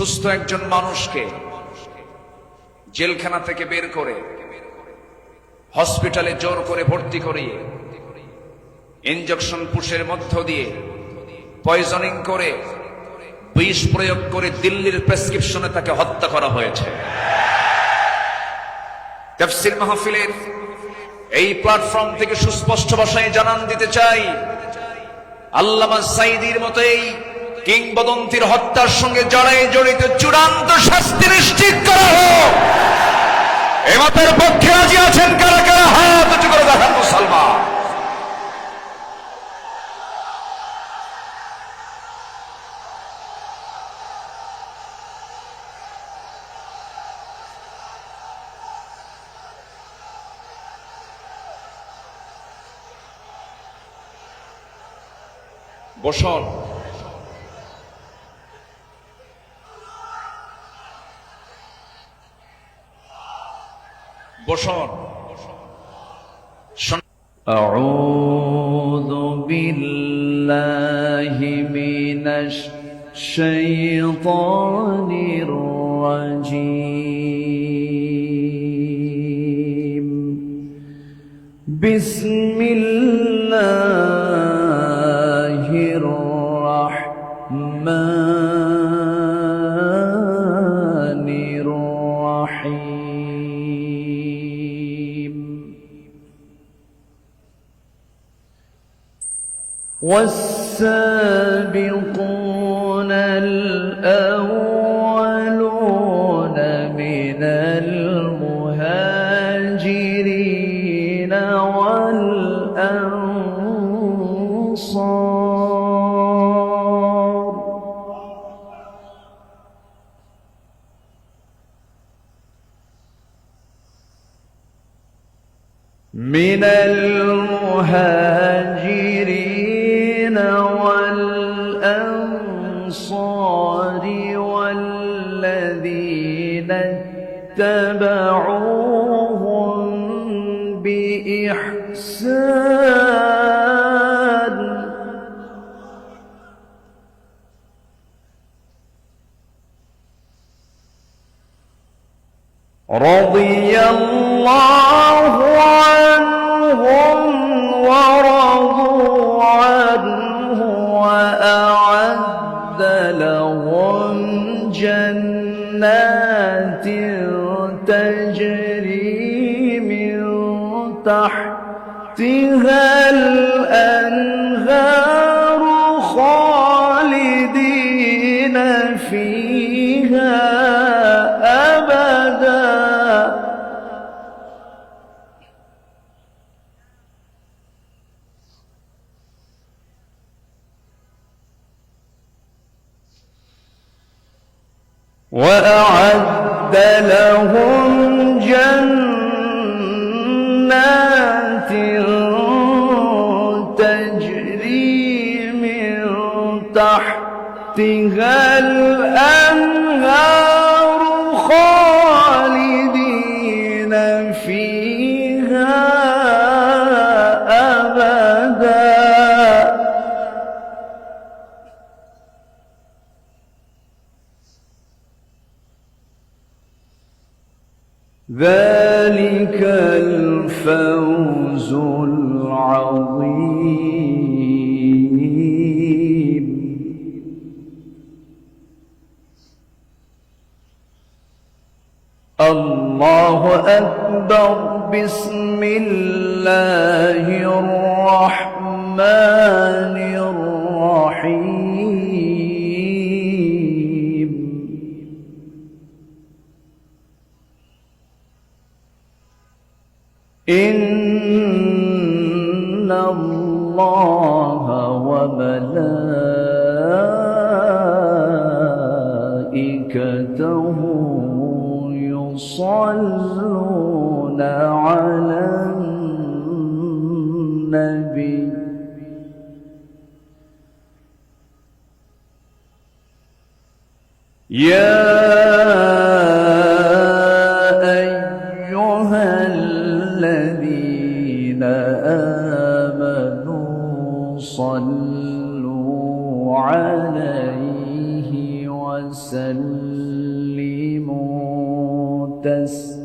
সুস্থ একজন মানুষকে জেলখানা থেকে বের করে হসপিটালে জোর করে ভর্তি করিয়ে ইনজেকশন পুশের মধ্য দিয়ে পয়জনিং করে বিষ প্রয়োগ করে দিল্লির প্রেসক্রিপশনে তাকে হত্যা করা হয়েছে। তাফসীর মাহফিলের এই প্ল্যাটফর্ম থেকে সুস্পষ্ট ভাষায় জানান দিতে চাই, আল্লামা সাঈদীর মতো এই কিংবদন্তির হত্যার সঙ্গে যারাই জড়িত চূড়ান্ত শাস্তি নিশ্চিত করা হোক। এ মতের পক্ষে রাজি আছেন কারা কারা? হাত উঁচু করে দেখান মুসলমান। বসুন। বসুন। আউযু বিল্লাহি মিনাশ শাইতানির রাজীম। বিসমিল্লাহির রাহমানির রাহিম। والسابقون الأولون من المهاجرين والأنصار من المهاجرين والأنصار والذين اتبعوهم بإحسان رضي الله عنهم ورضوا عنه وأعد لهم جنات تجري من تحتها الأنهار خالدين فيها أبدا وأعد لهم جنات تجري من تحتها الأنهار خالدين فيها أبدا ذلك الفوز العظيم. الله أكبر. بسم الله الرحمن الرحيم. إن الله وملائكته يصلون على النبي يا الذين آمنوا صلوا عليه وسلموا وسلموا تسليما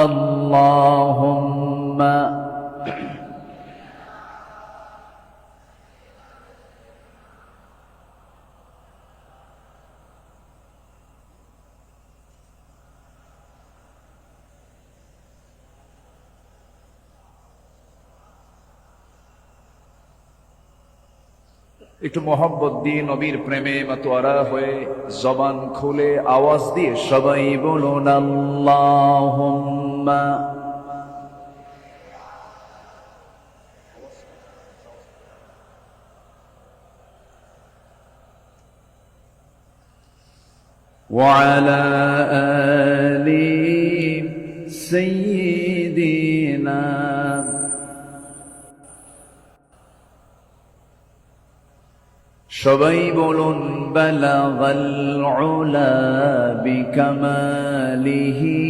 اللهم একটু মোহাম্মত দিয়ে নবীর প্রেমে মাতোয়ারা হয়ে জবান খুলে আওয়াজ দিয়ে সবাই বলুন আল্লাহুম্মা وعلى آل سيدنا সবাই বলুন বালাগাল উলা বিকামালিহি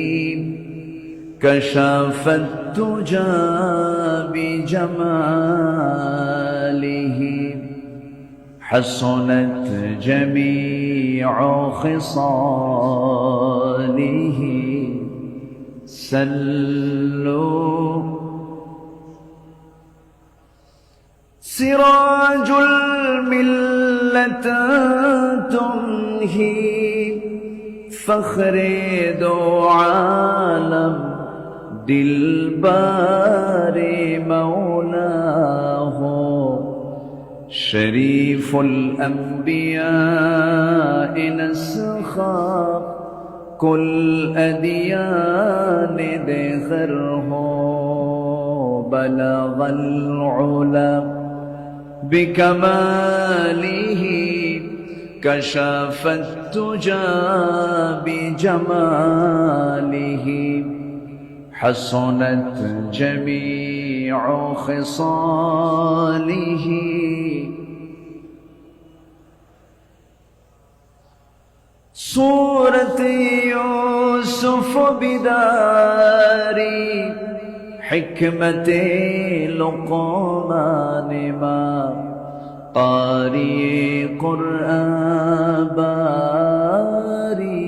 কাশাফাত তুজা বিজামালিহি হাসানাত জামিউ খিসালিহি সাল্লু سراج الملة تمهي فخر دو عالم دلبار مولاه شريف الأنبياء نسخا كل أديان دخره بلغ العلا بكماله كشف التجى بجماله حسنت جميع خصاله سورة يوسف بداري حكمة لقمان ما قارئ قرآن باري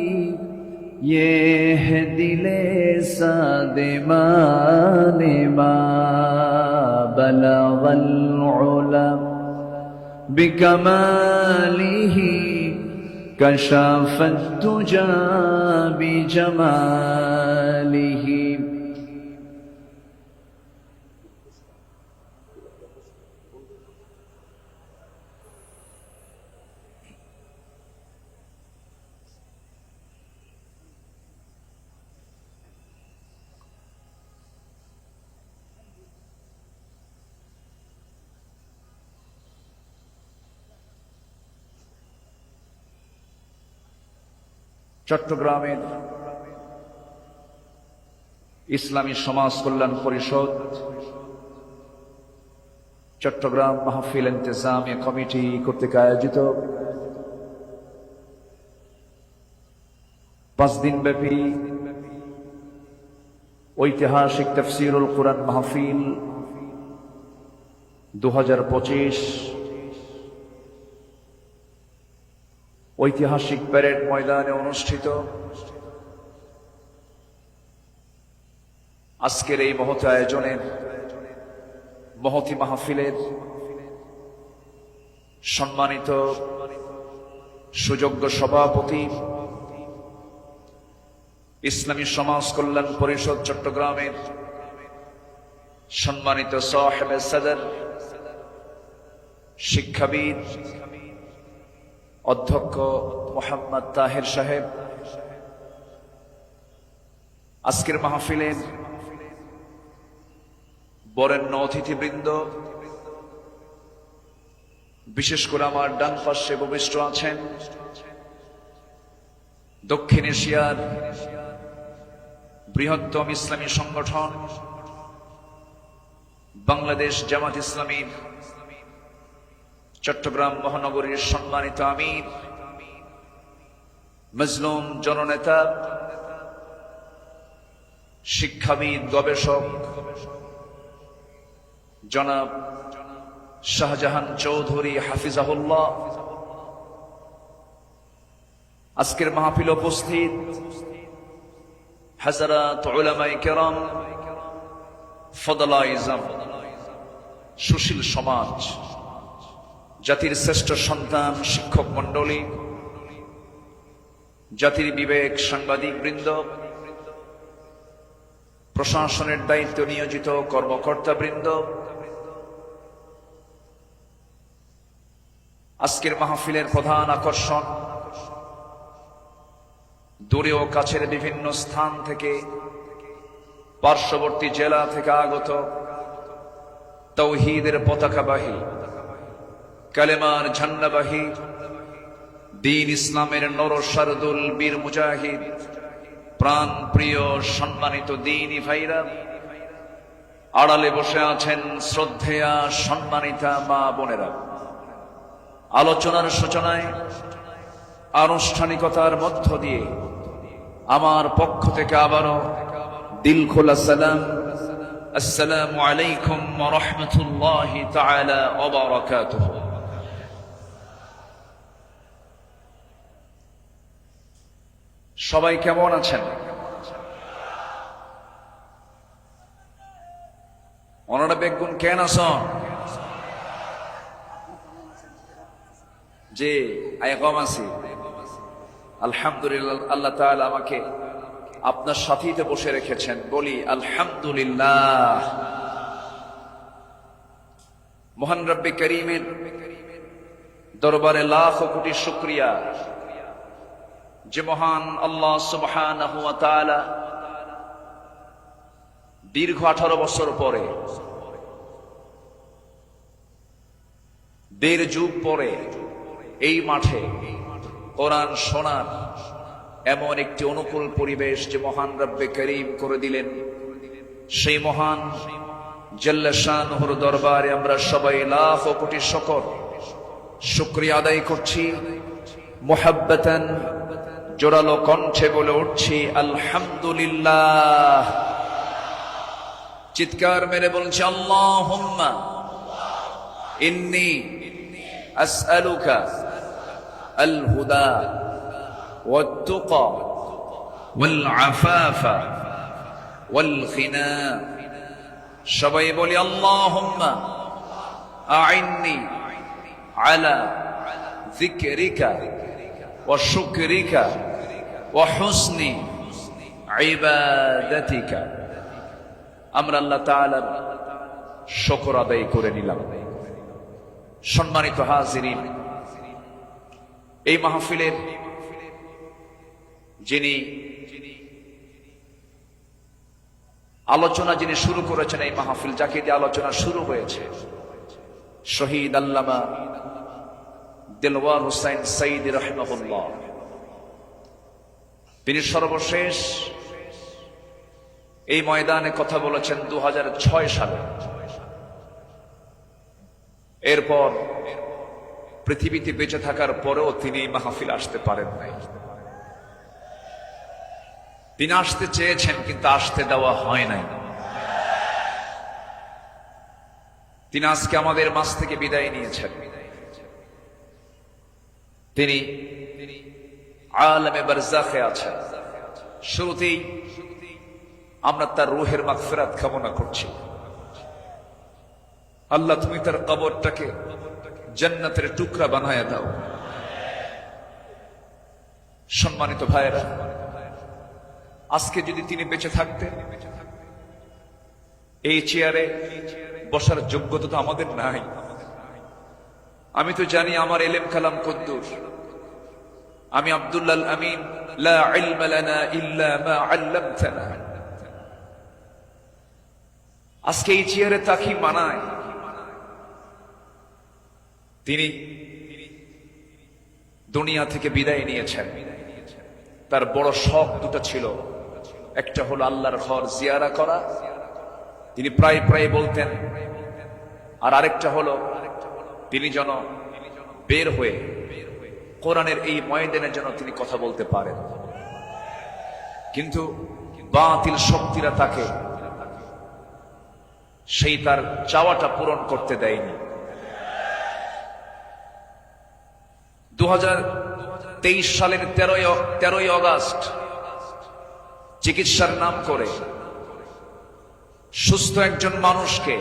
يهدي لسادمان ما بلغ العلا بكماله كشف التجى بجماله চট্টগ্রামের ইসলামী সমাজ কল্যাণ পরিষদ চট্টগ্রাম মাহফিল ইন্তেজামিয়া কমিটি কর্তৃক আয়োজিত 5 দিনব্যাপী ঐতিহাসিক তাফসীরুল কুরআন মাহফিল 2025 ঐতিহাসিক প্যারেড ময়দানে অনুষ্ঠিত। আজকের এই মহৎ আয়োজনের মহতী মাহফিলের সম্মানিত সুযোগ্য সভাপতি ইসলামী সমাজ কল্যাণ পরিষদ চট্টগ্রামের সম্মানিত সাহেবে সদর শিক্ষাবিদ অধ্যক্ষ মোহাম্মদ তাহের সাহেব, আজকের মাহফিলের বরেণ্য অতিথিবৃন্দ, বিশেষ করে আমার ডান পাশে উপবিষ্ট আছেন দক্ষিণ এশিয়ার বৃহত্তম ইসলামী সংগঠন বাংলাদেশ জামাত ইসলামীর চট্টগ্রাম মহানগরীর সম্মানিত আমির, মজলুম জননেতা, শিক্ষাবিদ, গবেষক জনাব শাহজাহান চৌধুরী হাফিজাহুল্লাহ। আজকের মাহফিল উপস্থিত হযরত উলামায়ে কেরাম, ফদলা ইজম, সুশীল সমাজ, জাতির শ্রেষ্ঠ সন্তান, শিক্ষক মণ্ডলী, জাতির বিবেক, সাংবাদিক বৃন্দ, প্রশাসনের দায়িত্ব নিয়োজিত কর্মকর্তা বৃন্দ, আজকের মাহফিলের প্রধান আকর্ষণ, দূরে ও কাছের বিভিন্ন স্থান থেকে, পার্শ্ববর্তী জেলা থেকে আগত তাওহীদের পতাকাবাহী, কালেমার ঝান্ডাবাহী, দ্বীন ইসলামের নরসারদুল বীর মুজাহিদ, প্রাণ প্রিয় সম্মানিত দ্বীনী ভাইরা, আড়ালে বসে আছেন শ্রদ্ধেয়া সম্মানিতা মা বোনেরা। আলোচনার সূচনায় আনুষ্ঠানিকতার মধ্য দিয়ে আমার পক্ষ থেকে আবারও দিল খোলা সালাম, আসসালামু আলাইকুম ওয়া রাহমাতুল্লাহি তাআলা ওয়া বারাকাতুহু। সবাই কেমন আছেন? ওনারা বেগুন কেন আছেন? যে আইকাম আছি আলহামদুলিল্লাহ। আল্লাহ তাআলা আমাকে আপনার সাথীতে বসে রেখেছেন, বলি আলহামদুলিল্লাহ। মহান রব্বে করিমের দরবারে লাখ কোটি শুকরিয়া যে মহান আল্লাহ সুবহানাহু ওয়া তাআলা দীর্ঘ 18 বছর পরে, দেড় যুগ পরে এই মাঠে কোরআন শোনার এমন একটি অনুকূল পরিবেশ যে মহান রব্বে করিম করে দিলেন। সেই মহান জাল্লা শানুহুর দরবারে আমরা সবাই লাখ কোটি শুকরিয়া আদায় করছি। মুহাব্বাতান জোরালো কণ্ঠে বলে উঠছি আলহামদুলিল্লাহ। চিৎকার মেরে বলছি আল্লাহুম্মা ইন্নী আসআলুকা আল হুদা ওয়াত তুকা ওয়াল আফাফা ওয়াল গিনা। সবাই বলি আল্লাহুম্মা আইন্নি আলা যিকরিকা ওয়া শুকরিকা ওয়া হুসনি ইবাদাতিকা। আমরা আল্লাহ তাআলার শুকর আদায় করে নিলাম। সম্মানিত হাজিরিন, এই মাহফিলের যিনি আলোচনা শুরু করেছেন, এই মাহফিল যাকে দিয়ে আলোচনা শুরু হয়েছে, শহীদ আল্লামা দেলওয়ার হোসাইন সাঈদী রাহিমাহুল্লাহ। তিনি সর্বশেষ এই ময়দানে কথা বলেছেন 2006 সালে। এরপর পৃথিবীতে বেঁচে থাকার পরেও তিনি এই মাহফিল আসতে পারেন নাই। তিনি আসতে চেয়েছেন কিন্তু আসতে দেওয়া হয় নাই। তিনি আজকে আমাদের মাঝ থেকে বিদায় নিয়েছেন। তিনি আলামে বারজাখে আছেন। শুরুতেই আমরা তার রূহের মাগফিরাত কামনা করছি। আল্লাহ তুমি তার কবরটাকে জান্নাতের টুকরা বানায়া দাও। সম্মানিত ভাইরা, আজকে যদি তিনি বেঁচে থাকতেন, এই চেয়ারে বসার যোগ্যতা তো আমাদের নাই। আমি তো জানি আমার ইলম কালাম কদ্দুর। আমি আব্দুল্লাহ আমিন, লা ইলমা লানা ইল্লা মা আল্লামতানা। আজকে এই চেয়ারে তাকি মানায়। তিনি দুনিয়া থেকে বিদায় নিয়েছেন। তার বড় শখ দুটো ছিল, একটা হলো আল্লাহর ঘর জিয়ারা করা, তিনি প্রায় প্রায় বলতেন, আর আরেকটা হলো তিনি যেন বের হয়ে কোরআনের এই ময়দানের জন্য তিনি কথা বলতে পারেন। কিন্তু বাতিল শক্তিরা তাকে সেই তার চাওয়াটা পূরণ করতে দেয়নি। 2023 সালের 13ই অগাস্ট চিকিৎসার নাম করে সুস্থ একজন মানুষকে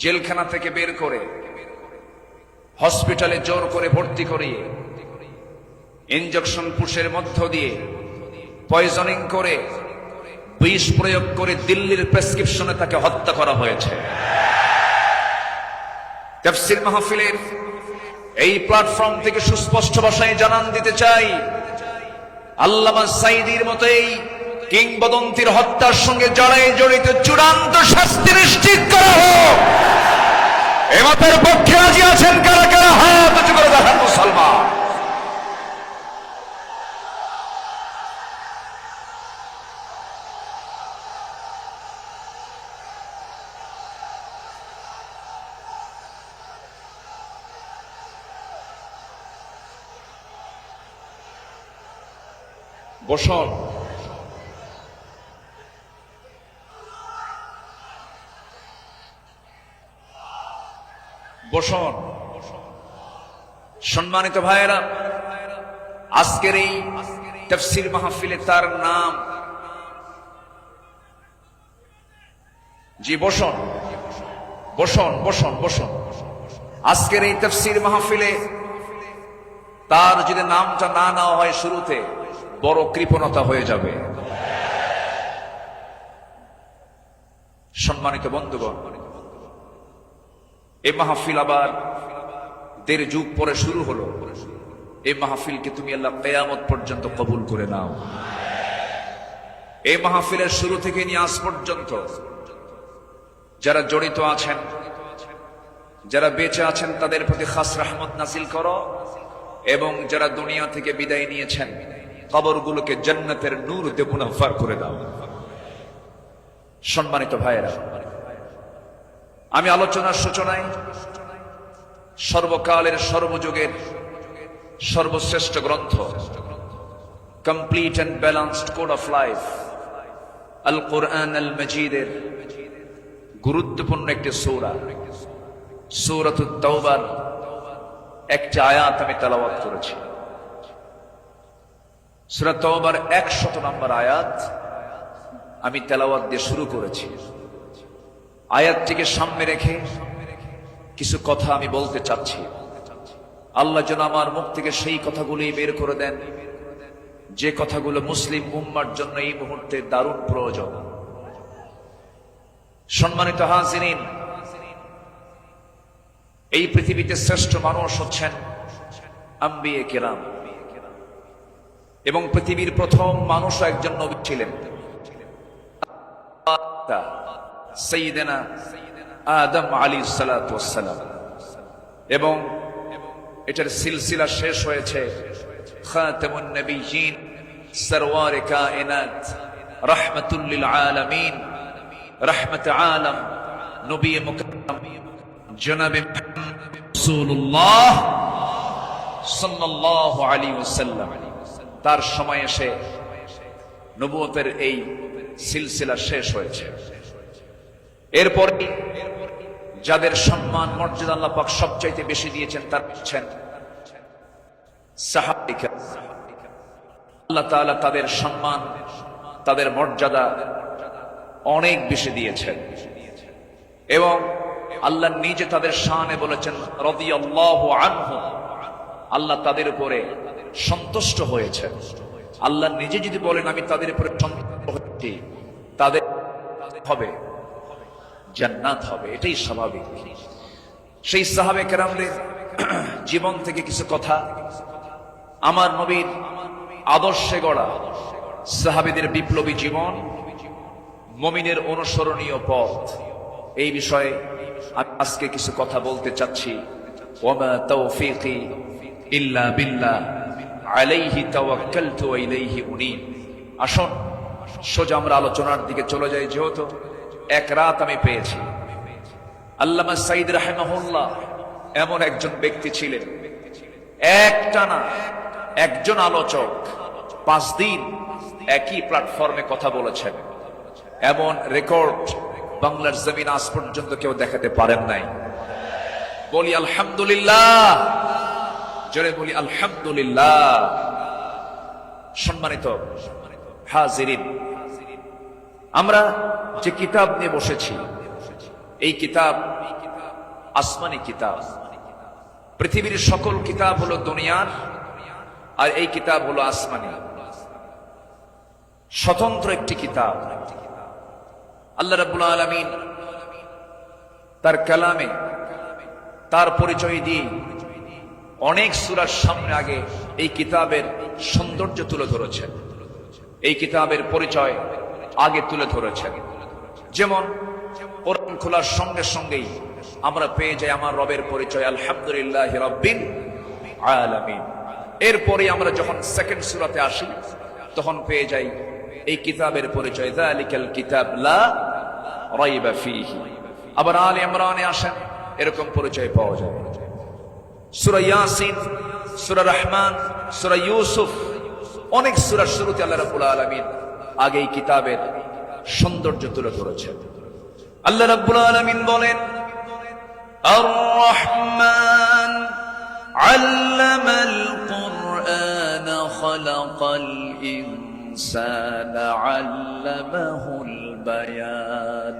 জেলখানা থেকে বের করে হসপিটালে জোর করে ভর্তি করিয়ে ইনজেকশন পুশের মধ্য দিয়ে পয়জনিং করে বিষ প্রয়োগ করে দিল্লির প্রেসক্রিপশনে তাকে হত্যা করা হয়েছে। তাফসীর মাহফিলের এই প্ল্যাটফর্ম থেকে সুস্পষ্ট ভাষায় জানান দিতে চাই, আল্লামা সাঈদীর মতো এই কিংবদন্তির হত্যার সঙ্গে জড়ায় জড়িত চূড়ান্ত শাস্তি নিশ্চিত করা হোক। এ মতের পক্ষে রাজি আছেন কারা কারা? হাত উঁচু করে দেখান মুসলমান। বসুন। বসুন। সম্মানিত ভাইয়েরা, আজকের এই তাফসীর মাহফিলে তার নাম, জি বসুন বসুন বসুন বসুন। আজকের এই তাফসীর মাহফিলে তার যদি নামটা না নেওয়া হয় শুরুতে, বড় কৃপণতা হয়ে যাবে। সম্মানিত বন্ধুগণ, এই মাহফিল আবার 1.5 যুগ পরে শুরু হলো। এই মাহফিলকে তুমি আল্লাহ কিয়ামত পর্যন্ত কবুল করে নাও। এই মাহফিলের শুরু থেকে নিয়ে আজ পর্যন্ত যারা জড়িত আছেন, যারা বেঁচে আছেন, তাদের প্রতি খাস রহমত নাজিল করো, এবং যারা দুনিয়া থেকে বিদায় নিয়েছেন কবরগুলোকে জান্নাতের নূর দিয়ে মুনাফফার করে দাও। সম্মানিত ভাইয়েরা, আমি আলোচনার সূচনায় সর্বকালের সর্বযুগের সর্বশ্রেষ্ঠ গ্রন্থ, complete and balanced code of life, আল কোরআন আল মজিদের গুরুত্বপূর্ণ একটি সূরা, সূরাতুত তাওবার একটি আয়াত আমি তেলাওয়াত করেছি। সূরা তাওবার 100 নম্বর আয়াত আমি তেলাওয়াত দিয়ে শুরু করেছি। আয়াতটিকে সামনে রেখে কিছু কথা আমি বলতে চাচ্ছি। আল্লাহ যেন আমার মুখ থেকে সেই কথাগুলোই বের করে দেন যে কথাগুলো মুসলিম উম্মার জন্য এই মুহূর্তে দারুণ প্রয়োজন। সম্মানিত হাজিরিন, এই পৃথিবীতে শ্রেষ্ঠ মানুষ হচ্ছেন আম্বিয়ে কেরাম, এবং পৃথিবীর প্রথম মানুষ একজন নবী ছিলেন, সাইয়্যিদানা আদম আলাইহিস সালাতু ওয়াস সালাম, এবং এটার সিলসিলা শেষ হয়েছে খাতামুন নবিয়্যিন, সরওয়ারে কায়নাত, রাহমাতুল লিল আলামিন, রাহমাতে আলম, নবী মুকাররম জনাবে রাসূলুল্লাহ সাল্লাল্লাহু আলাইহি ওয়াসাল্লাম। তার সময় এসে নবুয়তের এই সিলসিলা শেষ হয়েছে। এরপর যাদের সম্মান মর্যাদা আল্লাহ পাক সবচাইতে বেশি দিয়েছেন তারা হচ্ছেন সাহাবায়ে। আল্লাহ তাআলা তাদের সম্মান, তাদের মর্যাদা অনেক বেশি দিয়েছেন, এবং আল্লাহ নিজে তাদের শানে বলেছেন রাদিয়াল্লাহু আনহু। আল্লাহ তাদের উপরে সন্তুষ্ট হয়েছেন। আল্লাহ নিজে যদি বলেন আমি তাদের উপরে সন্তুষ্ট হচ্ছি, তাদের হবে জান্নাত হবে, এটাই স্বাভাবিক। সেই সাহাবায়ে কেরামদের জীবন থেকে কিছু কথা, আমার নবীর আদর্শে গড়া সাহাবীদের বিপ্লবী জীবন, মুমিনের অনুসরণীয় পথ, এই বিষয়ে আমি আজকে কিছু কথা বলতে চাচ্ছি। ওয়ামা তাওফীকি ইল্লা বিল্লাহ আলাইহি তাওয়াক্কালতু ওয়া ইলাইহি উনীব। আসুন সোজা আমরা আলোচনার দিকে চলে যাই। যেহেতু এক রাত আমি পেয়েছি, আল্লামা সাঈদ রাহিমাহুল্লাহ এমন একজন ব্যক্তি ছিলেন, একটানা একজন আলোচক 5 দিন একই প্ল্যাটফর্মে কথা বলেছেন। এমন রেকর্ড বাংলার জমিন আজ পর্যন্ত কেউ দেখাতে পারেন নাই। বলি আলহামদুলিল্লাহ। জোরে বলি আলহামদুলিল্লাহ। সম্মানিত হাজিরিন, আমরা যে কিতাব নিয়ে বসেছি, এই কিতাব আসমানি কিতাব। পৃথিবীর সকল কিতাব হলো দুনিয়ার, আর এই কিতাব হলো আসমানি, স্বতন্ত্র একটি কিতাব। আল্লাহ রাব্বুল আলামিন তার কালামে তার পরিচয় দিয়ে অনেক সূরার সামনে আগে এই কিতাবের সৌন্দর্য তুলে ধরেছেন, এই কিতাবের পরিচয় আগে তুলে ধরেছেন। যেমন কোরআন খোলার সঙ্গে সঙ্গেই আমরা পেয়ে যাই আমার রবের পরিচয় আলহামদুলিল্লাহি রাব্বিল আলামিন। এরপরে আমরা যখন সেকেন্ড সূরাতে আসি তখন পেয়ে যাই এই কিতাবের পরিচয় যালিকাল কিতাব লা রাইবা ফীহি। আবার আলে ইমরানে আসেন, এরকম পরিচয় পাওয়া যায়। সূরা ইয়াসিন, সূরা রহমান, সূরা ইউসুফ, অনেক সূরার শুরুতে আল্লাহ রাব্বুল আলামিন আগে এই কিতাবের সৌন্দর্য তুলে ধরেছেন। আল্লাহ রাব্বুল আলামিন বলেন আর রহমান আল্লামাল কুরআন খালাকাল ইনসানা আল্লামাহুল বায়ান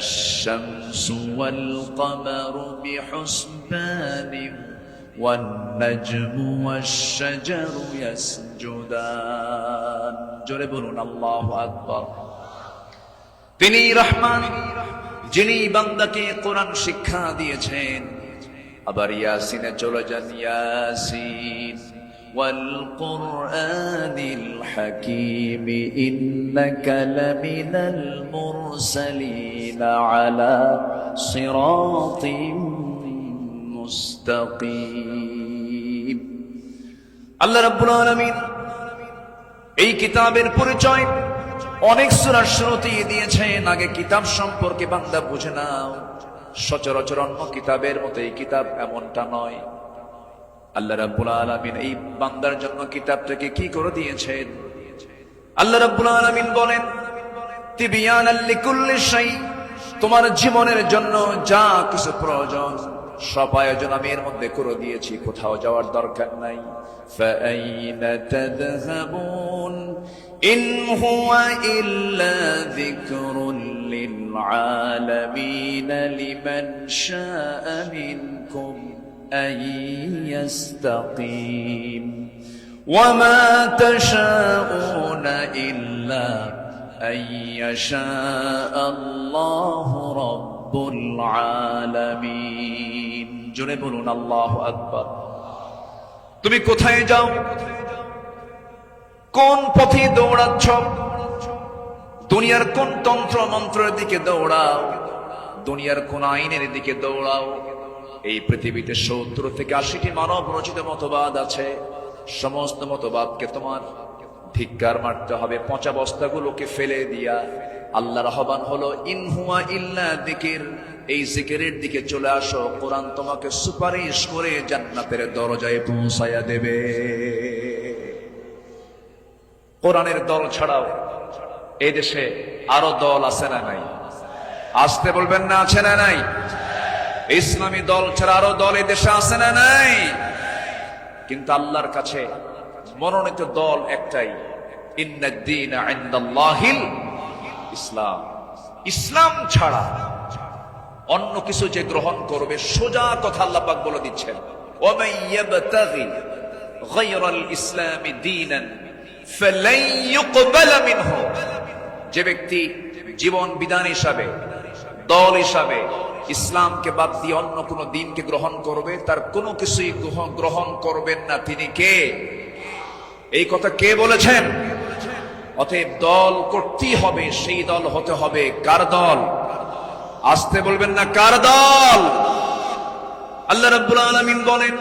الشمس والقمر بحسبان والنجم والشجر يسجدان জোরে বলুন আল্লাহু আকবার। তিনি রহমান, যিনি বান্দাকে কোরআন শিক্ষা দিয়েছেন। আবার ইয়াসিনে চলে যান, ইয়াসিন ওয়াল কুরআনিল হাকীম ইন্নাকা লামিনাল মুরসালিন আলা সিরাতিম মুস্তাকিম। আল্লাহ রাব্বুল আলামিন এই কিতাবের পরিচয় অনেক সূরার শুরুতেই দিয়েছেন। আগে কিতাব সম্পর্কে বান্দা বুঝে নাও, সচরাচর অন্য কিতাবের মতো এই কিতাব এমনটা নয়। আল্লাহ রাব্বুল আলামিন এই বান্দার জন্য কিতাবটাকে কি করে দিয়েছেন? আল্লাহ রাব্বুল আলামিন বলেন তিবিয়ানাল লিকুল্লি শাই, তোমার জীবনের জন্য যা কিছু প্রয়োজন সব আয়োজন আমি এর মধ্যে করে দিয়েছি, কোথাও যাওয়ার দরকার নাই। ফাআইনা তাযহাবুন ইন হুয়া ইল্লা যিকরুল লিল আলামিন লিমান শাআ মিনকুম আন ইয়াস্তাকিম ওয়া মা তাশাউনা ইল্লা আন ইয়াশা আল্লাহু রাব্বুল আলামিন। জোরে বলুন আল্লাহু আকবার। তুমি কোথায় যাও, কোন পথে দৌড়াচ্ছ, দুনিয়ার কোন তন্ত্র মন্ত্রের দিকে দৌড়াও, দুনিয়ার কোন আইনের দিকে দৌড়াও। এই পৃথিবীতে ৭০ থেকে ৮০টি মানব রচিত মতবাদ আছে। সমস্ত মতবাদকে তোমার ধিক্কার মারতে হবে, পচা বস্তাগুলোকে ফেলে দিয়া আল্লাহর আহ্বান হলো ইন হুয়া ইল্লা যিকির, এই জিকিরের দিকে চলে আসো। কোরআন তোমাকে সুপারিশ করে জান্নাতের দরজায় পৌঁছায়া দেবে। কোরআনের দল ছাড়াও এই দেশে আরো দল আছে না নাই? আসতে বলবেন না, আছে না নাই? ইসলামী দল ছাড়া আরো দল এই দেশে আছে না নাই? কিন্তু আল্লাহর কাছে মনোনীত দল একটাই, ইন্নাদ দীনা ইনদাল্লাহিল ইসলাম। ইসলাম ছাড়া অন্য কিছু যে গ্রহণ করবে, সোজা কথা আল্লাহ পাক বলে দিচ্ছেন, ওয়ামান ইয়াবতাগি গায়রাল ইসলামি দীনান ফালান ইউকবালা মিনহু। যে ব্যক্তি জীবন বিধান হিসাবে, দল হিসাবে ইসলামকে বাদ দিয়ে অন্য কোন দিনকে গ্রহণ করবে, তার কোনো কিছুই গ্রহণ করবেন না। তিনি কে? এই কথা কে বলেছেন? অতএব দল করতেই হবে, সেই দল হতে হবে কার দল? আসতে বলবেন না, কার দল? আল্লাহ রাব্বুল আলামিন বলেন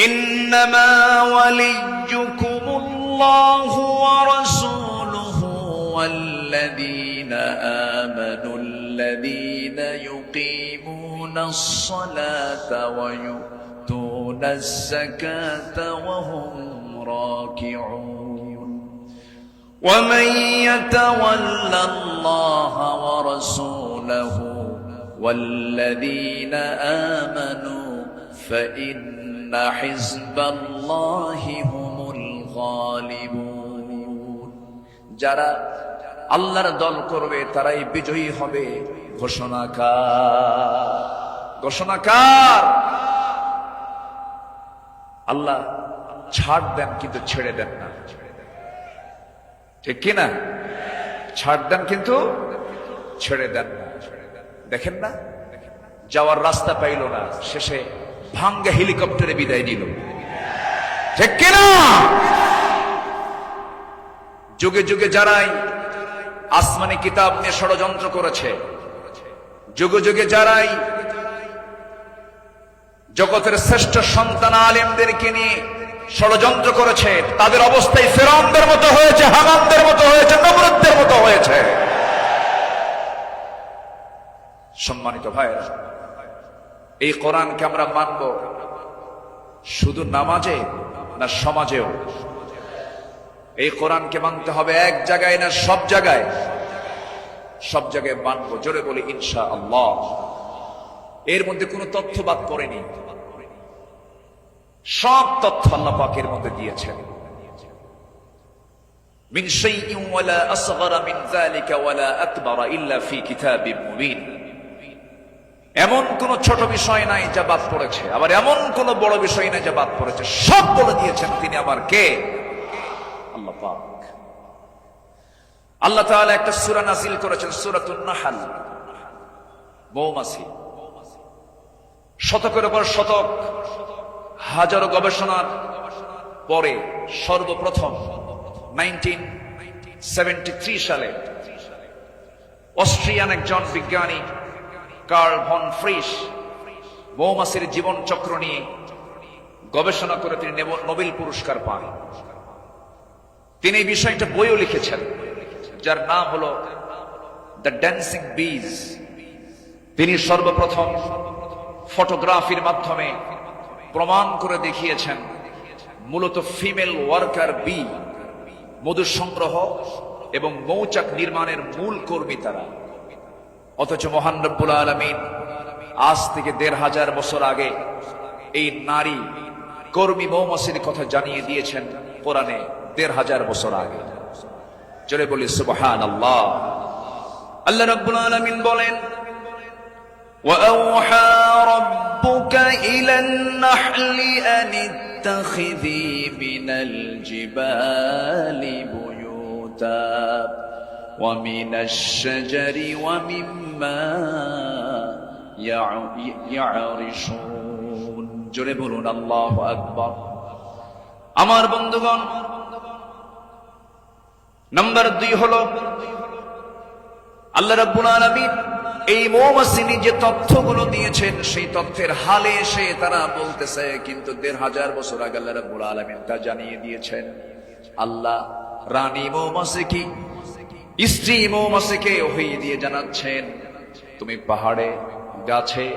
ইন্নামা ওয়ালিয়্যুকুমুল্লাহু ওয়া রাসূলুহু ওয়াল্লাযীনা আমানুল্লাযীনা ইউকিমুনাস সালাতা ওয়া ইউতুনাজ যাকাতা ওয়া হুম রাকিউন ومن يتولى الله ورسوله والذين آمنوا فإن حزب الله هم الغالبون যারা আল্লাহর দল করবে তারাই বিজয়ী হবে। ঘোষণাকার আল্লাহ ছাড় দেন কিন্তু ছেড়ে দেন না, ঠিক কিনা? ছাড় দেন কিন্তু ছেড়ে দেন না। দেখেন না, যাওয়ার রাস্তা পাইল না, শেষে ভাঙ্গা হেলিকপ্টারে বিদায় নিল, ঠিক কিনা? যুগে যুগে যারাই আসমানি কিতাব নিয়ে ষড়যন্ত্র করেছে, যুগে যুগে যারাই জগতের শ্রেষ্ঠ সন্তান আলেমদেরকে নিয়ে ষড়যন্ত্র করেছে, তাদের অবস্থায় ফেরাউনদের মতো হয়েছে, হামানদের মতো হয়েছে, নমরুদদের মতো হয়েছে। সম্মানিত ভাইরা, এই কোরআনকে আমরা মানব শুধু নামাজে না সমাজেও? এই কোরআনকে মানতে হবে এক জায়গায় না সব জায়গায়? সব জায়গায় মানবো, জোরে বলি ইনশাআল্লাহ। এর মধ্যে কোনো তথ্য বাদ পড়েনি, সব তথ্য আল্লাহ পাকের মধ্যে দিয়েছেন। মিন শাইইন ওয়ালা আসগরা মিন যালিকা ওয়ালা আকবারা ইল্লা ফি কিতাবিম মুবিন। এমন কোন ছোট বিষয় নাই যা বাদ পড়েছে, আবার এমন কোন বড় বিষয় নাই যা বাদ পড়েছে, সব বলে দিয়েছেন তিনি আবার কে? আল্লাহ পাক। আল্লাহ তাআলা একটা সূরা নাযিল করেছেন, সূরাতুন নাহল, মৌমাছি। শতকের উপর শতক, হাজারো গবেষণার পরে সর্বপ্রথম 1973 সালে অস্ট্রিয়ান একজন বিজ্ঞানী কার্ল ভন ফ্রিশ মৌমাছির জীবন চক্র নিয়ে গবেষণা করে তিনি নোবেল পুরস্কার পান। তিনি এই বিষয়টা বইও লিখেছেন, যার নাম হলো দ্য ড্যান্সিং বিজ। তিনি সর্বপ্রথম ফটোগ্রাফির মাধ্যমে প্রমাণ করে দেখিয়েছেন মূলত ফিমেল ওয়ার্কার বি, মধু সংগ্রহ এবং মৌচাক নির্মাণের মূল কর্মী তারা। অথচ মহান রব্বুল আলামিন আজ থেকে ১৫০০ বছর আগে এই নারী কর্মী মৌমাছির কথা জানিয়ে দিয়েছেন কোরআনে ১৫০০ বছর আগে। জোরে বলি সুবহানাল্লাহ। আল্লাহ রাব্বুল আলামিন বলেন, وأوحى ربك إلى النحل أن اتخذي من الجبال بيوتا ومن الشجر ومما يعرشون জোরে বলুন আল্লাহু আকবার। আমার বন্ধুগণ, নাম্বার ২ হলো আল্লাহ রাব্বুল আলামিন এই মৌমাছি যে তথ্যগুলো দিয়েছেন সেই তথ্যের হালে এসে তারা বলতেছে, কিন্তু ১৫০০ বছর আগে আল্লাহ রাব্বুল আলামিন তা জানিয়ে দিয়েছেন। আল্লাহ রানী মৌমাছি কি স্ত্রী মৌমাছিকে ওহী দিয়ে জানাচ্ছেন, তুমি পাহাড়ে, গাছে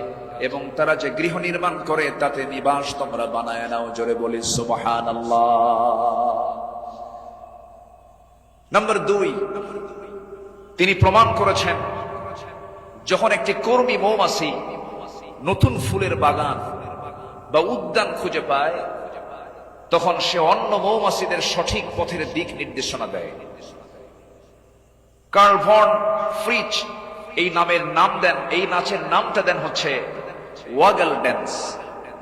এবং তারা যে গৃহ নির্মাণ করে তাতে নিবাস তোমরা বানায় নাও। জোরে বলি সুবহানাল্লাহ। নাম্বার ২, তিনি প্রমাণ করেছেন যখন একটি কর্মী মৌমাছি নতুন ফুলের বাগান বা উদ্যান খুঁজে পায়, তখন সে অন্য মৌমাছিদের সঠিক পথের দিক নির্দেশনা দেয়। কার্ল ভন ফ্রিচ এই নামের নাম দেন, এই নাচের নামটা দেন হচ্ছে ওয়াগল ড্যান্স,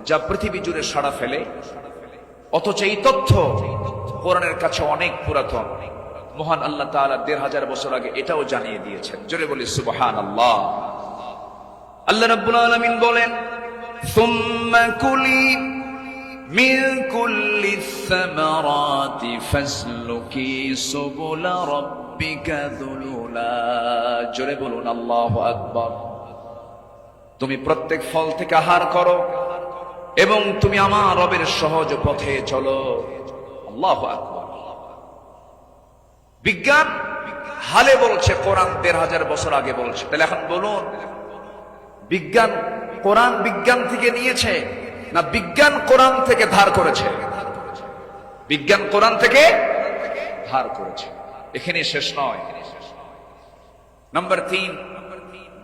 যা পৃথিবী জুড়ে সাড়া ফেলে। অথচ এই তথ্য কোরআনের কাছে অনেক পুরাতন। মহান আল্লাহ তাআলা ১৫০০ বছর আগে এটাও জানিয়ে দিয়েছেন। জোরে বলি সুবহানাল্লাহ। আল্লাহ রাব্বুল আলামিন বলেন, সুম্মা কুলি মিন কুল্লি সামারাতি ফাসলুকি সুবুলা রাব্বিকা যুলুলা। জোরে বলুন আল্লাহু আকবার। তুমি প্রত্যেক ফল থেকে আহার করো এবং তুমি আমার রবের সহজ পথে চলো। আল্লাহু আকবার। বিজ্ঞান হালে বলছে, কোরআন ১৫০০ বছর আগে বলছে। তাহলে এখন বলুন, বিজ্ঞান কোরআন বিজ্ঞান থেকে নিয়েছে না বিজ্ঞান কোরআন থেকে ধার করেছে? বিজ্ঞান কোরআন থেকে ধার করেছে। এখানে শেষ নয়। নাম্বার ৩,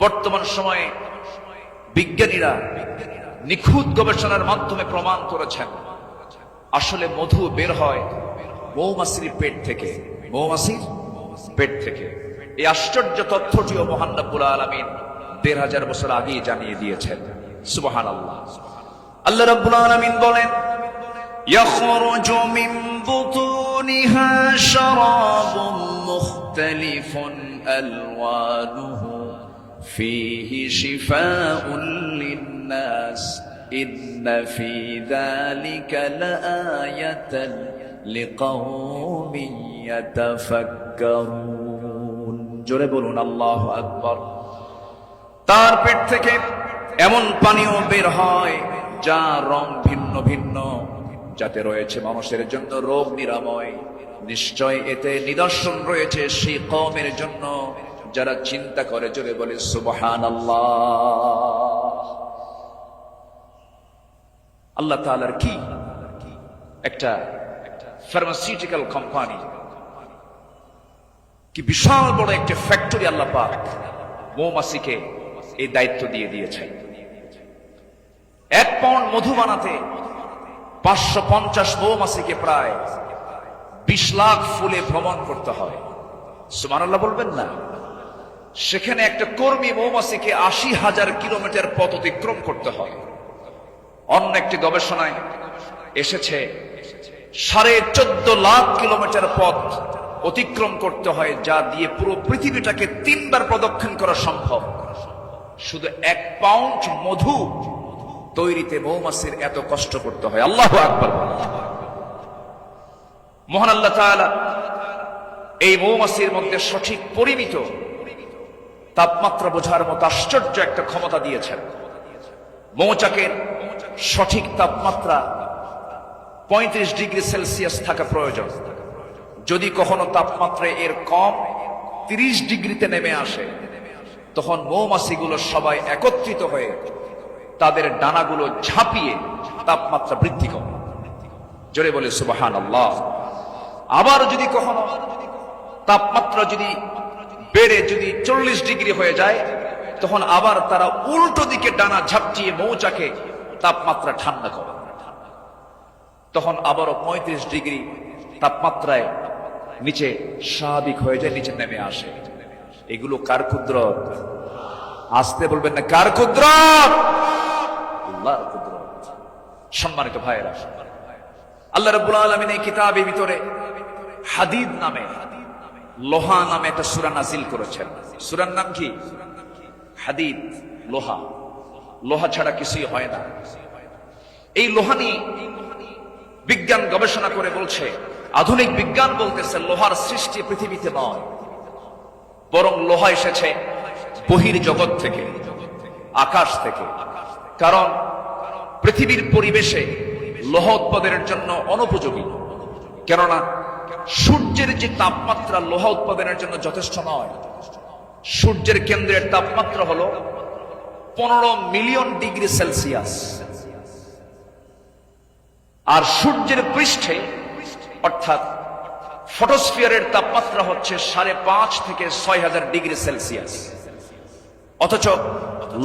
বর্তমান সময়ে বিজ্ঞানীরা নিখুঁত গবেষণার মাধ্যমে প্রমাণ করেছেন আসলে মধু বের হয় মৌমাছির পেট থেকে, মৌমাছির পেট থেকে। এই আশ্চর্য তথ্যটিও মহান রব্বুল আলামিন ১৫০০ বছর আগেই জানিয়ে দিয়েছেন। সুবহানাল্লাহ। আল্লাহ রাব্বুল আলামিন বলেন, ইয়াখরুজু মিন বুতুনিহা শারাবুন মুখতালিফুন আলওয়ানুহু ফীহি শিফাউন লিন-নাস ইন্না ফী যালিকা লাআয়াতান লিকাওমিন ইয়াতাফাক্কারুন। জোরে বলুন আল্লাহু আকবার। তার পেট থেকে এমন পানীয় বের হয় যা রং ভিন্ন ভিন্ন, যাতে রয়েছে মানুষের জন্য রোগ নিরাময়। নিশ্চয় এতে নিদর্শন রয়েছে সেই কওমের জন্য যারা চিন্তা করে। জোরে বলে সুবহানাল্লাহ। আল্লাহ তাআলার কি একটা ফার্মাসিউটিক্যাল কোম্পানি, কি বিশাল বড় একটা ফ্যাক্টরি আল্লাহ পাক মৌমাছিকে এই দায়িত্ব দিয়ে দিয়েছেন। ১ পাউন্ড মধু বানাতে ৫৫০ মৌমাছিকে প্রায় ২০ লাখ ফুলে ভ্রমণ করতে হয়। সুবহানাল্লাহ বলবেন না? সেখানে একটা কর্মী মৌমাছিকে ৮০,০০০ কিলোমিটার পথ অতিক্রম করতে হয়। অন্য একটি গবেষণায় এসেছে ১৪.৫ লাখ কিলোমিটার পথ অতিক্রম করতে হয়, যা দিয়ে পুরো পৃথিবীটাকে ৩ বার প্রদক্ষিণ করা সম্ভব। শুধু ১ পাউন্ড মধু তৈরিতে মৌমাছির এত কষ্ট করতে হয়। আল্লাহু আকবার। মহান আল্লাহ তাআলা এই মৌমাছির মধ্যে সঠিক পরিমিত তাপমাত্রা বোঝার মতো আশ্চর্য একটা ক্ষমতা দিয়েছেন। মৌচাকের সঠিক তাপমাত্রা ৩৫ ডিগ্রি সেলসিয়াস থাকা প্রয়োজন। যদি কখনো তাপমাত্রা এর কম ৩০ ডিগ্রিতে নেমে আসে, তখন মৌমাছিগুলো সবাই একত্রিত হয়ে তাদের ডানাগুলো ঝাঁপিয়ে তাপমাত্রা বৃদ্ধি করে। জোরে বলে সুবহানাল্লাহ। আবার যদি কখনো তাপমাত্রা যদি বেড়ে যদি ৪০ ডিগ্রি হয়ে যায়, তখন আবার তারা উল্টো দিকে ডানা ঝাপটিয়ে মৌচাকে তাপমাত্রা ঠান্ডা করে। তখন আবারও ৩৫ ডিগ্রি তাপমাত্রায় নিচে স্বাভাবিক হয়ে যায়, নিচে নেমে আসে। এগুলো কার কুদরত? আসতে বলবেন না, কার কুদরত? আল্লাহর কুদরত। সম্মানিত ভাইয়েরা, আল্লাহ রাব্বুল আলামিন এই কিতাবের ভিতরে হাদিদ নামে, লোহা নামে একটা সূরা নাযিল করেছেন। সূরার নাম কি? হাদিদ, লোহা। লোহা ছাড়া কিছুই হয় না। এই লোহা নিয়ে বিজ্ঞান গবেষণা করে বলছে, আধুনিক বিজ্ঞান বলতেছে লোহার সৃষ্টি পৃথিবীতে নয়, বরং লোহা এসেছে বহির জগৎ থেকে, আকাশ থেকে। কারণ পৃথিবীর পরিবেশে লোহা উৎপাদনের জন্য অনুপযোগী। কেননা সূর্যের যে তাপমাত্রা লোহা উৎপাদনের জন্য যথেষ্ট নয়। সূর্যের কেন্দ্রের তাপমাত্রা হলো ১৫ মিলিয়ন ডিগ্রি সেলসিয়াস, আর সূর্যের পৃষ্ঠে অর্থাৎ ফটোস্ফিয়ারের তাপমাত্রা হচ্ছে ৫.৫ থেকে ৬,০০০ ডিগ্রি সেলসিয়াস। অথচ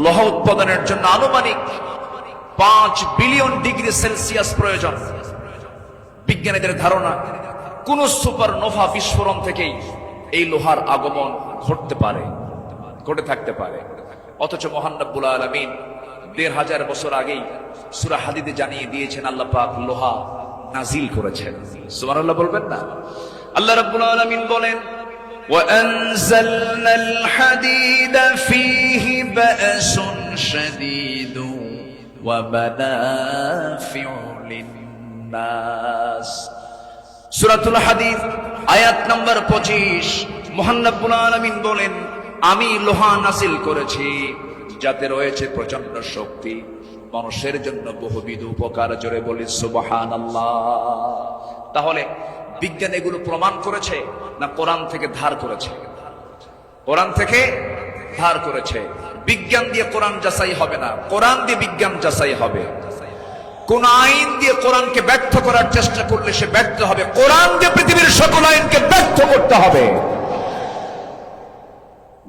লোহা উৎপাদনের জন্য আনুমানিক ৫ বিলিয়ন ডিগ্রি সেলসিয়াস প্রয়োজন। বিজ্ঞানীদের ধারণা কোন সুপারনোভা বিস্ফোরণ থেকেই এই লোহার আগমন ঘটে থাকতে পারে। অথচ মহান রব্বুল আলামিন ১৫০০ বছর আগেই সূরা হাদিদে জানিয়ে দিয়েছেন আল্লাহ পাক লোহা নাজিল করেছেন। সুবহানাল্লাহ বলবেন না? আল্লাহ রাব্বুল আলামিন বলেন, وأنزلنا الحديد فيه بأس شديد ومنافع للناس। সূরাতুল হাদিদ আয়াত নম্বর ২৫। মহান রব্বুল আলামিন বলেন, আমি লোহা নাজিল করেছি যাতে রয়েছে প্রচন্ড শক্তি, মানুষের জন্য বহুবিধ উপকার। জোরে বলি সুবহানাল্লাহ। তাহলে বিজ্ঞান এগুলো প্রমাণ করেছে না কোরআন থেকে ধার করেছে? কোরআন থেকে ধার করেছে। বিজ্ঞান দিয়ে কোরআন যাচাই হবে না, কোরআন দিয়ে বিজ্ঞান যাচাই হবে। কোন আইন দিয়ে কোরআনকে ব্যর্থ করার চেষ্টা করলে সে ব্যর্থ হবে। কোরআন দিয়ে পৃথিবীর সকল আইনকে ব্যর্থ করতে হবে।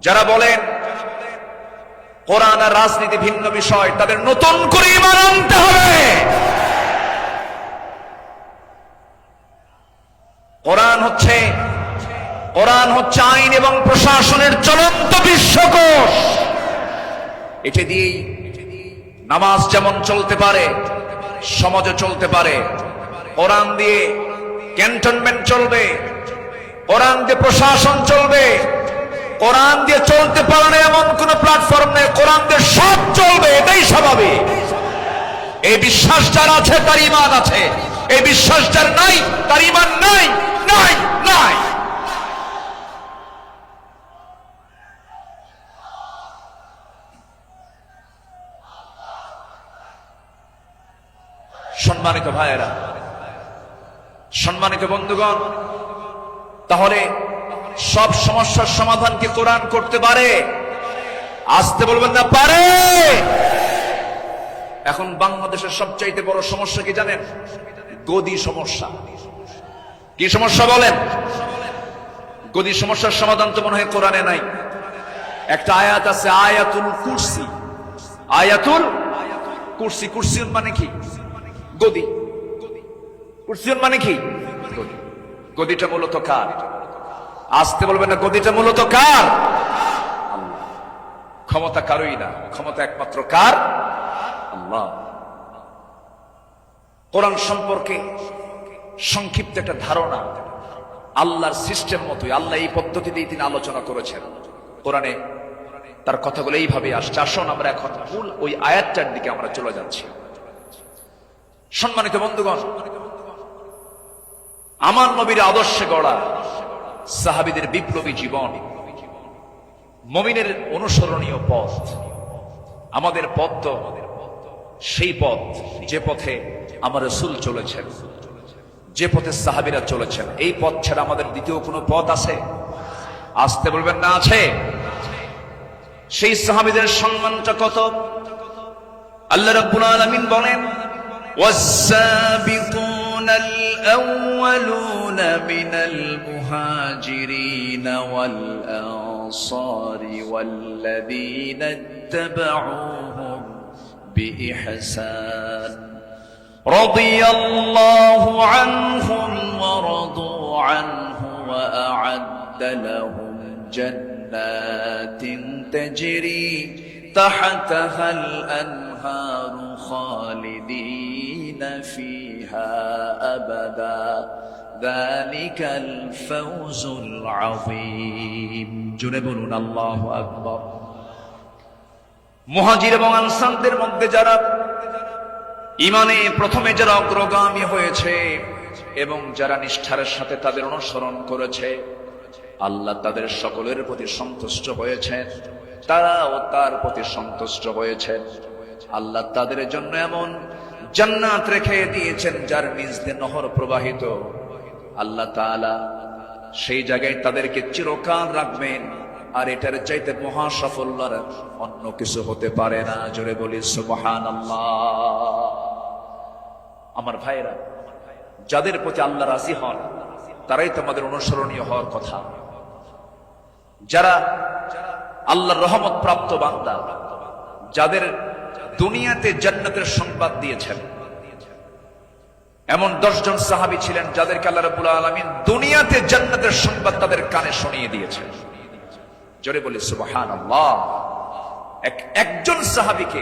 যারা বলেন কোরআন আর রাজনীতি ভিন্ন বিষয়, তাদের নতুন করে ঈমান আনতে হবে। কোরআন হচ্ছে আইন এবং প্রশাসনের চলন্ত বিশ্বকোষ। এটা দিয়েই নামাজ যেমন চলতে পারে, সমাজে চলতে পারে। কোরআন দিয়ে ক্যান্টনমেন্ট চলবে, কোরআন দিয়ে প্রশাসন চলবে। কোরআন দিয়ে চলতে পারে না এমন কোন প্ল্যাটফর্ম নেই, কোরআন দিয়ে সব চলবে, এটাই স্বাভাবিক। এই বিশ্বাস যার আছে তার ঈমান আছে, এই বিশ্বাস যার নাই তার ঈমান নাই, নাই, নাই। সম্মানিত ভাইয়েরা, সম্মানিত বন্ধুগণ, তাহলে সব সমস্যার সমাধান কি কোরআন করতে পারে? আসতে বলবেন না, পারে। এখন বাংলাদেশের সবচাইতে বড় সমস্যা কি জানেন? গদি সমস্যা। কি সমস্যা বলেন? গদি সমস্যার সমাধান তো মনে হয় কোরআনে নাই। একটা আয়াত আছে, আয়াতুল কুরসি। আয়াতুল কুরসি। কুরসিউন মানে কি? গদি। কুরসিউন মানে কি? গদি। গদিটা মূলত কার? আসতে বলবেন না, গদিটা মূলত কার? আল্লাহ। ক্ষমতা কারোই না, ক্ষমতা একমাত্র কার? আল্লাহ। কোরআন সম্পর্কে সংক্ষিপ্ত একটা ধারণা, আল্লাহর সিস্টেম মতোই আল্লাহ এই পদ্ধতিতেই তিনি আলোচনা করেছেন কোরআনে। তার কথাগুলো এইভাবে আসছে। আসুন আমরা এখন মূল ওই আয়াতটার দিকে আমরা চলে যাচ্ছি। সম্মানিত বন্ধুগণ, আমার নবীর আদর্শে গড়া সাহাবীদের বিপ্লবী জীবন, মুমিনের অনুসরণীয় পথ, আমাদের পথ তো সেই পথ যে পথে আমার রাসূল চলেছেন, যে পথে সাহাবীরা চলেছেন। এই পথ ছাড়া আমাদের দ্বিতীয় কোনো পথ আছে? আসতে বলবেন না, আছে। সেই সাহাবীদের সম্মানটা কত! আল্লাহ রাব্বুল আলামিন বলেন, والسابقون الأولون من المهاجرين والأنصار والذين اتبعوهم بإحسان رضي الله عنهم ورضوا عنه وأعد لهم جنات تجري تحتها الأنهار خالدين فيها أبدا ذلك الفوز العظيم جنبنا الله أكبر মুহাজির এবং আনসারদের মধ্যে যারা ঈমানে প্রথমে যারা অগ্রগামী হয়েছে এবং যারা নিষ্ঠার সাথে তাদের অনুসরণ করেছে, আল্লাহ তাদের সকলের প্রতি সন্তুষ্ট হয়েছেন, তারাও তার প্রতি সন্তুষ্ট হয়েছেন। আল্লাহ তাদের জন্য এমন জান্নাত রেখে দিয়েছেন যার নিচ দিয়ে নহর প্রবাহিত। আল্লাহ তাআলা সেই জায়গায় তাদেরকে চিরকাল রাখবেন, আর এটার চাইতে মহা সাফল্যের অন্য কিছু হতে পারে না। জোরে বলি সুবহানাল্লাহ। আমার ভাইরা, যাদের প্রতি আল্লাহ রাজি হন তারাই তোমাদের অনুসরণীয় হওয়ার কথা। যারা আল্লাহর রহমত প্রাপ্ত বান্দা, যাদের দুনিয়াতে জান্নাতের সংবাদ দিয়েছেন, এমন 10 জন সাহাবী ছিলেন যাদেরকে আল্লাহ রাব্বুল আলামিন দুনিয়াতে জান্নাতের সংবাদ তাদের কানে শুনিয়ে দিয়েছেন। জোরে বলি সুবহানাল্লাহ। একজন সাহাবীকে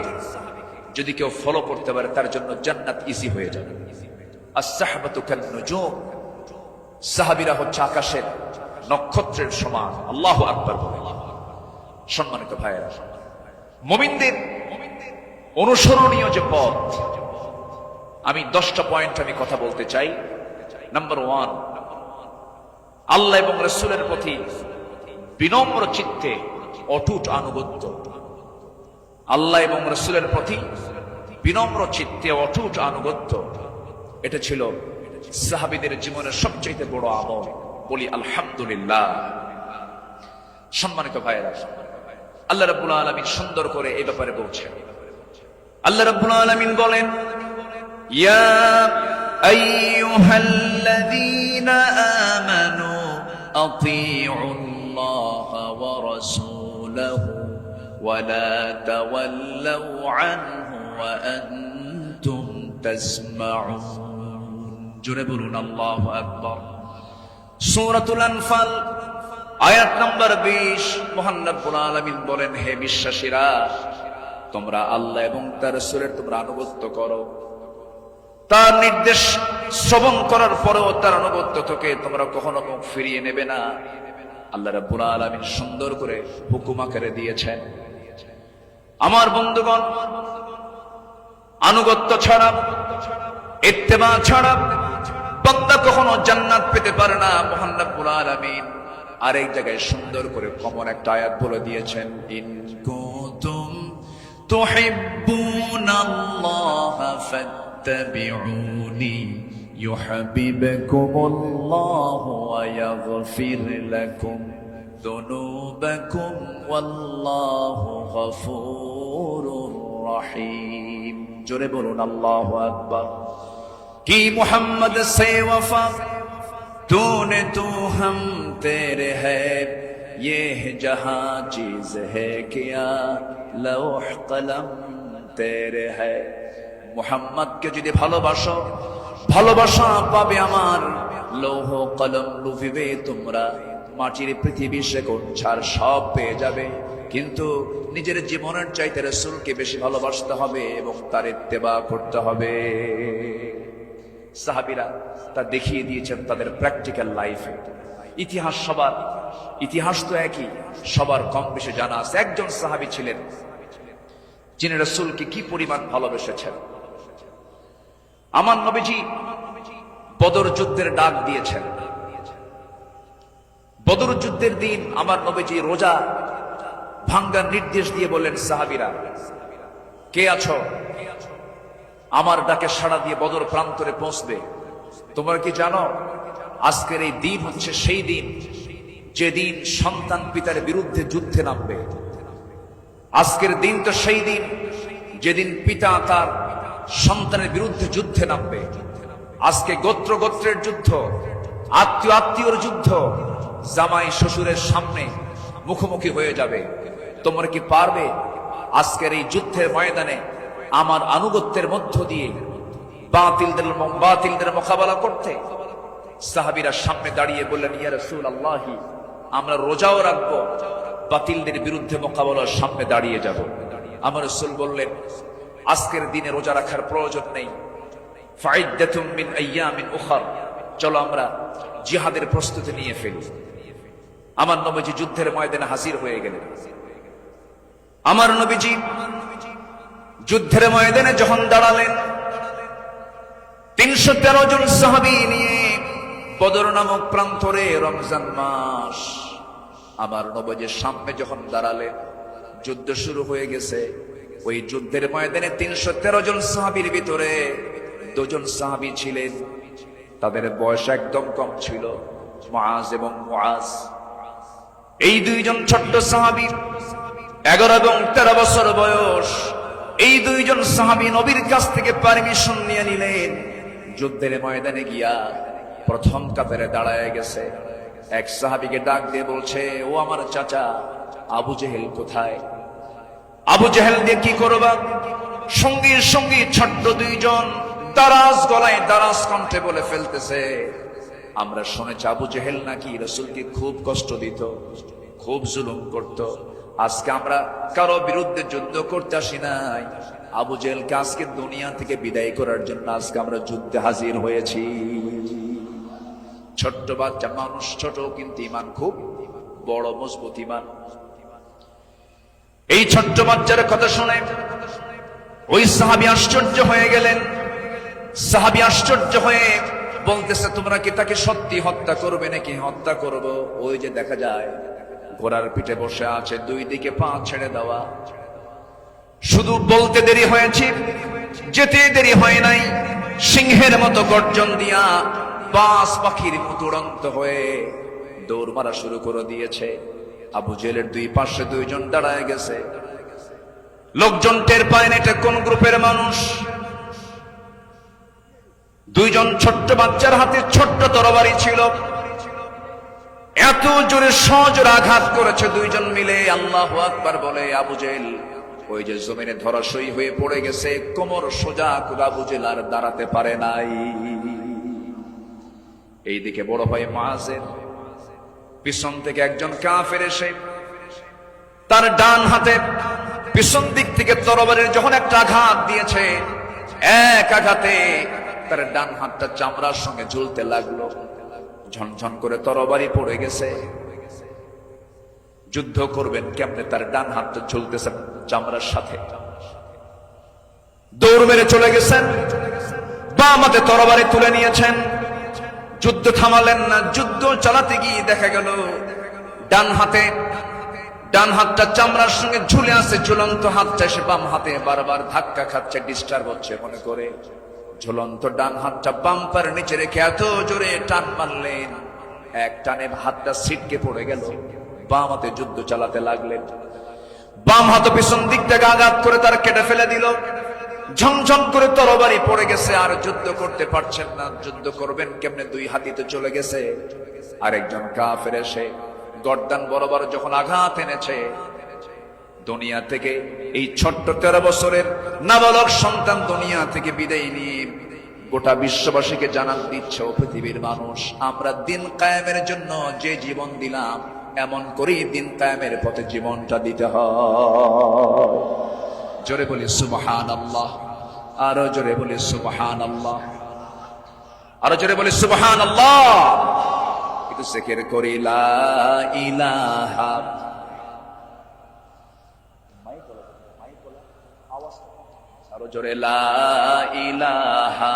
যদি কেউ ফলো করতে পারে তার জন্য জান্নাত ইজি হয়ে যাবে। আস-সাহবাতু কান-নুজুম, সাহাবীরা হচ্ছে আকাশের নক্ষত্রের সমান। আল্লাহু আকবার বলে। সম্মানিত ভাইয়েরা, মুমিনদের অনুসরণীয় যে পথ, আমি 10টা পয়েন্ট আমি কথা বলতে চাই। নাম্বার 1, আল্লাহ এবং রাসূলের প্রতি বিনম্র চিত্তে অটুট আনুগত্য। আল্লাহ এবং রাসূলের প্রতি বিনম্র চিত্তে অটুট আনুগত্য, এটা ছিল সাহাবীদের জীবনের সবচেয়ে বড় আমল। বলি আলহামদুলিল্লাহ। সম্মানিত ভাইয়েরা, আল্লাহ রাব্বুল আলামিন সুন্দর করে এই ব্যাপারে বলছেন। আল্লাহ রাব্বুল আলামিন বলেন, ইয়া আইয়ুহাল্লাযীনা আমানু আতিউল্লাহ ওয়া রাসূলাহু ولا تولوا عنه وأنتم تسمعون জোরে বলুন আল্লাহু আকবার। সূরাতুল আনফাল আয়াত নম্বর 20 মহান রব্বুল আলামিন বলেন, হে বিশ্বাসীরা, তোমরা আল্লাহ এবং তার রাসূলের তোমরা আনুগত্য করো। তার নির্দেশ শ্রবণ করার পরেও তার আনুগত্য থেকে তোমরা কখনো মুখ ফিরিয়ে নেবে না। আল্লাহ রাব্বুল আলামিন সুন্দর করে হুকুম আকারে দিয়েছেন। আমার বন্ধুগণ, আনুগত্য ছাড়া, ইত্তেবা ছাড়া বান্দা কখনো জান্নাত পেতে পারে না। মহান রব্বুল আলামিন আরেক জায়গায় সুন্দর করে কমন একটা আয়াত বলে দিয়েছেন, ইন কুনতুম তুহিব্বুনাল্লাহা ফাত্তাবিউনি ইউহিব্বুকুমুল্লাহু ওয়া ইয়াগফির লাকুম যুনুবাকুম ওয়াল্লাহু গফুরুর রহিম। জোরে বলুন আল্লাহু আকবার। কি মুহাম্মদ সে ওয়াফা तूने तू हम तेरे है ये जहां चीज है क्या लौह कलम तेरे है। মুহাম্মদ কে যদি ভালোবাসো, ভালোবাসা পাবে আমার। লৌহ কলম লুফিবে তোমরা, মাটির পৃথিবী শেকড় ছাড় সব পেয়ে যাবে, কিন্তু নিজের জীবনের চাইতে রাসূলকে বেশি ভালোবাসতে হবে এবং তার ইত্তেবা করতে হবে। সাহাবীরা তা দেখিয়ে দিয়েছেন তাদের প্র্যাকটিক্যাল লাইফে। ইতিহাস সবার, ইতিহাস তো একই, সবার কম বেশি জানা আছে। একজন সাহাবী ছিলেন যিনি রাসূলকে কি পরিমাণ ভালোবেসেছেন। আমার নবীজি বদর যুদ্ধের ডাক দিয়েছেন। বদর যুদ্ধের দিন আমার নবীজি রোজা ভাঙ্গার নির্দেশ দিয়ে বললেন, সাহাবীরা কে আছো, আমার ডাকে সাড়া দিয়ে বদর প্রান্তরে পৌঁছবে। তোমরা কি জানো আজকের এই দিন হচ্ছে সেই দিন যেদিন সন্তান পিতার বিরুদ্ধে যুদ্ধে নামবে। আজকের দিন তো সেই দিন যেদিন পিতা তার সন্তানের বিরুদ্ধে যুদ্ধে নামবে। আজকে গোত্র গোত্রের যুদ্ধ, আত্মীয় আত্মীয়র যুদ্ধ, জামাই শ্বশুরের সামনে মুখোমুখি হয়ে যাবে। তোমরা কি পারবে আজকের এই যুদ্ধের ময়দানে আমার আনুগত্যের মধ্য দিয়ে বাতিলদের মোকাবেলা করতে? সাহাবীরা সামনে দাঁড়িয়ে বললেন, ইয়া রাসূলুল্লাহ, আমরা রোজাও রাখবো, বাতিলদের বিরুদ্ধে মোকাবেলার সামনে দাঁড়িয়ে যাব। আমার রাসূল বললেন, আজকের দিনে রোজা রাখার প্রয়োজন নেই, ফাইদ্দাতুম মিন আইয়ামিন উখর, চলো আমরা জিহাদের প্রস্তুতি নিয়ে ফেলি। আমার নবীজি যুদ্ধের ময়দানে হাজির হয়ে গেলেন। আমার নবীজি যুদ্ধের ময়দানে যখন দাঁড়ালেন, 313 জন সাহাবী নিয়ে বদর নামক প্রান্তরে, রমজান মাস, আমার নবীজির সামনে যখন দাঁড়ালেন, যুদ্ধ শুরু হয়ে গেছে। ওই যুদ্ধের ময়দানে 313 জন সাহাবীর ভিতরে 2 জন সাহাবী ছিলেন, তাদের বয়স একদম কম ছিল, মুআজ এবং মুআজ। এই 2 জন ছোট্ট সাহাবী, 11 এবং 13 বছর বয়স। এই 2 জন সাহাবী নবীর কাছ থেকে পারমিশন নিয়ে নিলেন, যুদ্ধের ময়দানে গিয়া প্রথম কাতারে দাঁড়ায় গেছে। এক সাহাবীকে ডাক দিয়ে বলছে, ও আমার চাচা, আবু জেহেল কোথায়? আবু জেহেল দিয়ে কি করবা? সঙ্গী সঙ্গী ছোট্ট 2 জন দারাজ গলায় দারাজ কণ্ঠে বলে ফেলতেছে, আমরা শুনেছি আবু জেহেল নাকি রাসূলকে খুব কষ্ট দিত, খুব জুলুম করত। আজকে আমরা কারো বিরুদ্ধে যুদ্ধ করতে আসি নাই, আবু জেহেলকে আজকে দুনিয়া থেকে বিদায় করার জন্য আজকে আমরা যুদ্ধে হাজির হয়েছি। ছোট্ট বাচ্চা মানুষ, ছোট কিন্তু ইমান খুব বড়, মজবুত ইমান। এই ছোট্ট বাচ্চার কথা শুনে ওই সাহাবী আশ্চর্য হয়ে গেলেন। সাহাবী আশ্চর্য হয়ে বলতেছে, তোমরা কি তাকে সত্যি হত্যা করবে নাকি? হত্যা করব। ওই যে দেখা যায় ঘোড়ার পিঠে বসে আছে, 2 দিকে পা ছেড়ে দেওয়া। শুধু বলতে দেরি হয়েছে, যেতে দেরি হয় নাই। সিংহের মতো গর্জন দিয়া বাস পাখির মতো উড়ন্ত হয়ে দৌড় মারা শুরু করে দিয়েছে। আবু জেহেলের 2 পাশে 2 জন দাঁড়ায় গেছে। লোকজন টের পায় না এটা কোন গ্রুপের মানুষ। 2 জন ছোট্ট বাচ্চার হাতে ছোট্ট তরবারি ছিল। এত জোরে সজোরে আঘাত করেছে দুইজন মিলে, আল্লাহু আকবার বলে আবু জেহেল ওই যে জমিনে ধরাশয়ী হয়ে পড়ে গেছে, কোমর সোজা করে আবু জেহেল আর দাঁড়াতে পারে নাই। এইদিকে বড় ভাই মুআযের পিছন থেকে একজন কাফের এসে তার ডান হাতে পিছন দিক থেকে তরবারির যখন একটা আঘাত দিয়েছে, এক আঘাতে তার ডান হাতটা চামড়ার সঙ্গে ঝুলতে লাগলো, ঝনঝন করে তরবারি পড়ে গেছে। যুদ্ধ করবেন কেমনে, তার ডান হাতটা ঝুলতেছে চামড়ার সাথে। দৌড় মেরে চলে গেছেন, বাম হাতে তরবারি তুলে নিয়েছেন, যুদ্ধ থামালেন না। যুদ্ধ চালাতে গিয়ে দেখা গেল ডান হাতটা চামড়ার সঙ্গে ঝুলে আছে, ঝুলন্ত হাতটা এসে বাম হাতে বারবার ধাক্কা খাচ্ছে, ডিস্টার্ব হচ্ছে মনে করে ঝুলন্ত ডান হাতটা বাম পার নিচে রেখে এত জোরে টান মারলেন, এক টানে হাতটা ছিটকে পড়ে গেল। বাম হাতে যুদ্ধ চালাতে লাগলেন, বাম হাত পিছন দিক থেকে আঘাত করে তার কেটে ফেলে দিল, ঝমঝম করে তরবারি পড়ে গেছে, আর যুদ্ধ করতে পারছেন না। যুদ্ধ করবেন কেমনে, দুই হাতিতে চলে গেছে। আরেকজন কাফের এসে গর্দান বরাবর যখন আঘাত এনেছে, দুনিয়া থেকে এই ছোট্ট 13 বছরের নাবালক সন্তান দুনিয়া থেকে বিদায় নিয়ে গোটা বিশ্ববাসীকে জানান দিচ্ছে, ও পৃথিবীর মানুষ, আমরা দিন কায়েমের জন্য যে জীবন দিলাম, এমন করেই দিন কায়েমের পথে জীবনটা দিতে হয়। জোরে বলি সুবহানাল্লাহ, আরো জোরে বলি সুবহানাল্লাহ, আরো জোরে বলি সুবহানাল্লাহ। একটু জিকির করি লা ইলাহা, আরো জোরে লা ইলাহা,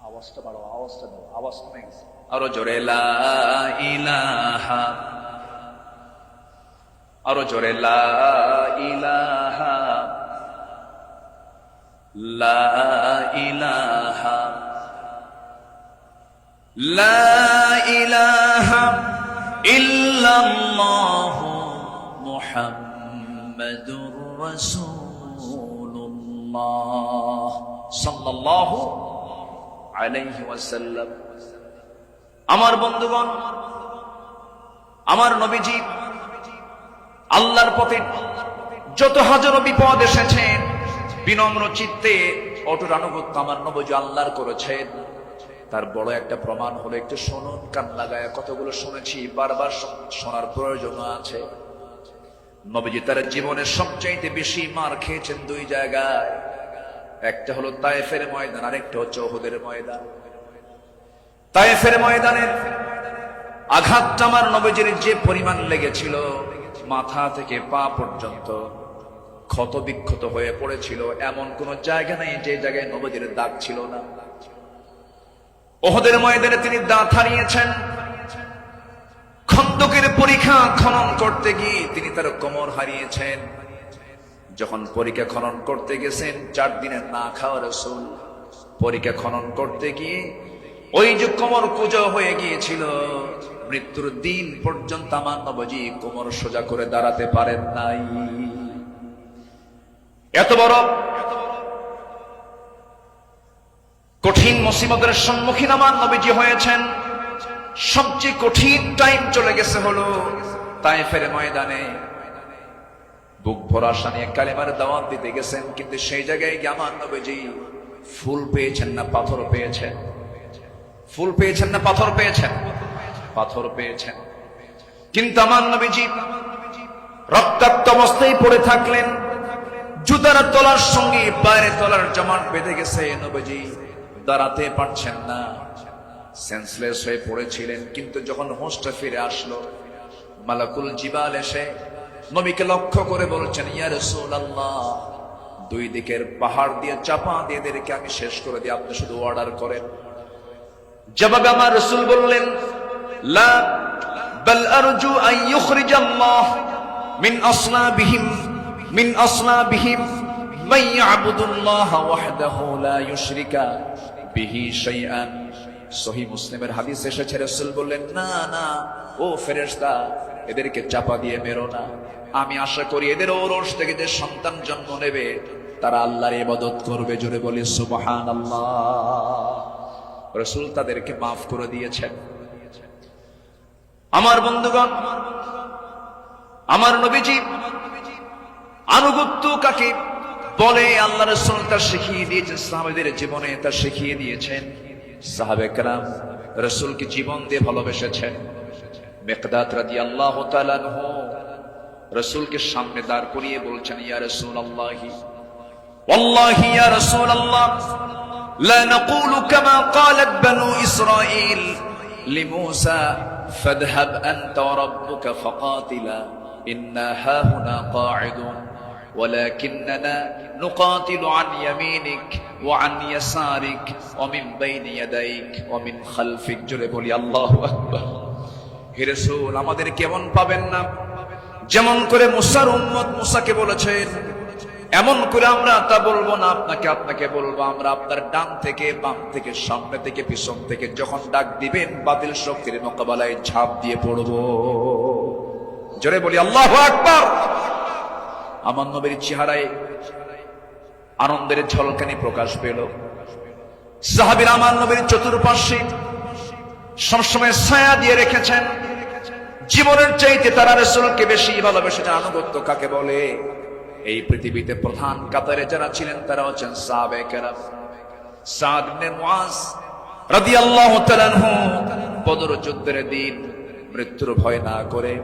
আওয়াজটা বাড়ো, আওয়াজটা দাও, আওয়াজ কমে গেছে। আরো জোরে লা ইলাহা, আরো জোরে লা ইলাহা, লা ইলাহা, লা ইলাহা ইল্লাল্লাহু মুহাম্মাদুর রাসূলুল্লাহ সাল্লাল্লাহু আলাইহি ওয়াসাল্লাম। আমার বন্ধুগণ, আমার নবীজি আল্লাহর পথে যত হাজারো বিপদ এসেছেন, বিনম্র চিত্তে অটুট আনুগত্য আমার নবীজি আল্লাহর করেছেন। তার বড় একটা প্রমাণ হলো, একটু শুনুন, কান লাগায়, কতগুলো শুনেছি, বারবার শোনার প্রয়োজন আছে। নবীজি তার জীবনের সবচাইতে বেশি মার খেয়েছেন দুই জায়গায়, একটা হলো তায়েফের ময়দান, আরেকটা হচ্ছে উহুদের ময়দান। তায়েফের ময়দানের আঘাতটা আমার নবীজির যে পরিমাণ লেগেছিল, মাথা থেকে পা পর্যন্ত ক্ষত বিক্ষত হয়ে পড়েছিল, এমন কোন জায়গা নেই যে জায়গায় নবীজির দাগ ছিল না। উহুদের ময়দানে তিনি দাঁত হারিয়েছেন। খন্দকের পরীক্ষা খনন করতে গিয়ে তিনি তার কোমর হারিয়েছেন। যখন পরীক্ষা খনন করতে গেছেন, 4 দিনের না খাওয়া রাসূল পরীক্ষা খনন করতে গিয়ে ওই যে কোমর কুঁজো হয়ে গিয়েছিল, মৃত্যুর দিন পর্যন্ত আমার নবীজি কোমর সোজা করে দাঁড়াতে পারেন নাই। এত বড় কঠিন মুসিবতের সম্মুখীন আমার নবীজি হয়েছেন। সবচেয়ে কঠিন টাইম চলে গেছে হলো তায়েফের ময়দানে। বুক ভরা আশা নিয়ে কালেমার দাওয়াত দিতে গেছেন, কিন্তু সেই জায়গায় গিয়ে আমার নবীজি ফুল পেয়েছেন না পাথর পেয়েছেন? ফুল পেয়েছেন না পাথর পেয়েছেন? পাথর পেয়েছেন। কিন্তু আমার নবীজি রক্তাক্ত অবস্থায় পড়ে থাকলেন, জুতার তলার সঙ্গে পায়ের তলার জমাট বেঁধে গেছে, নবীজি দাঁড়াতে পারছেন না, সেন্সলেস হয়ে পড়েছিলেন। কিন্তু যখন হোঁশটা ফিরে আসলো, মালাকুল জিবাল এসে নবীকে লক্ষ্য করে বলছেন, ইয়া রাসূলুল্লাহ, 2 দিকের পাহাড় দিয়ে চাপা দিয়ে এদেরকে আমি শেষ করে দিই, আপনি শুধু অর্ডার করেন। জবাবে আমার রাসূল বললেন, লা বাল আরজু আন ইউখরিজাল্লাহ মিন আসলাবিহিম মান ইয়াবুদুল্লাহ ওয়াহদাহু লা ইউশরিকা বিহি শাইআন। সহিহ মুসলিমের হাদিস এসেছে, রাসূল বললেন, না না ও ফেরেশতা, এদেরকে চাপা দিয়ে মেরো না। আমি আশা করি এদের ওরস থেকে যে সন্তান জন্ম নেবে তারা আল্লাহর ইবাদত করবে। জোরে বলি সুবহানাল্লাহ। রাসূল তাদেরকে মাফ করে দিয়েছেন। আমার বন্ধুগণ, আমার নবীজি আনুগত্য কাকে বলে আল্লাহ রাসূল তা শিখিয়ে দিয়েছেন, সাহাবাদের জীবনে তা শিখিয়ে দিয়েছেন। সাহাবে কেরাম রাসূলকে জীবন দিয়ে ভালোবেসেছেন। মিকদাদ রাদিয়াল্লাহু তাআলা আনহু রাসূলকে সামনে দাঁড় করিয়ে বলছেন, ইয়া রাসূলুল্লাহি ওয়াল্লাহি ইয়া রাসূলুল্লাহ লা নাকুলু কামা ক্বালাত বানু ইসরাঈল লিমূসা ফাযহাব আনতা ওয়া রাব্বুকা ফাকাতিলা ইন্না হাহুনা কাঈদুন ولكننا نقاتل عن يمينك وعن يسارك ومن بين يديك ومن خلفك। জোরে বলি আল্লাহু আকবার। হে রাসূল, আমাদের কেমন পাবেন না, যেমন করে মুসার উম্মত মুসাকে বলেছেন এমন করে আমরা তা বলবো না, আপনাকে বলবো। আমরা আপনার ডান থেকে বাম থেকে সামনে থেকে পিছন থেকে যখন ডাক দিবেন বাতিল শক্তির মোকাবেলায় ঝাঁপ দিয়ে পড়বো। জোরে বলি আল্লাহু আকবার। আমার নবীর চেহারায় আনন্দের ঝলকানি প্রকাশ পেল। সাহাবীরা আমার নবীর চতুর্পার্শ্বে সবসময় ছায়া দিয়ে রেখেছেন। জীবনের চাইতে তারা রাসূলকে বেশি ভালোবেসেছেন। আনুগত্য কাকে বলে? এই পৃথিবীতে প্রধান কাতারে যারা ছিলেন তারা হচ্ছেন সাহাবে কেরাম। সাদ ইবনে মুআজ রাদিয়াল্লাহু তাআলা আনহু বদর যুদ্ধের দিন মৃত্যুর ভয় না করে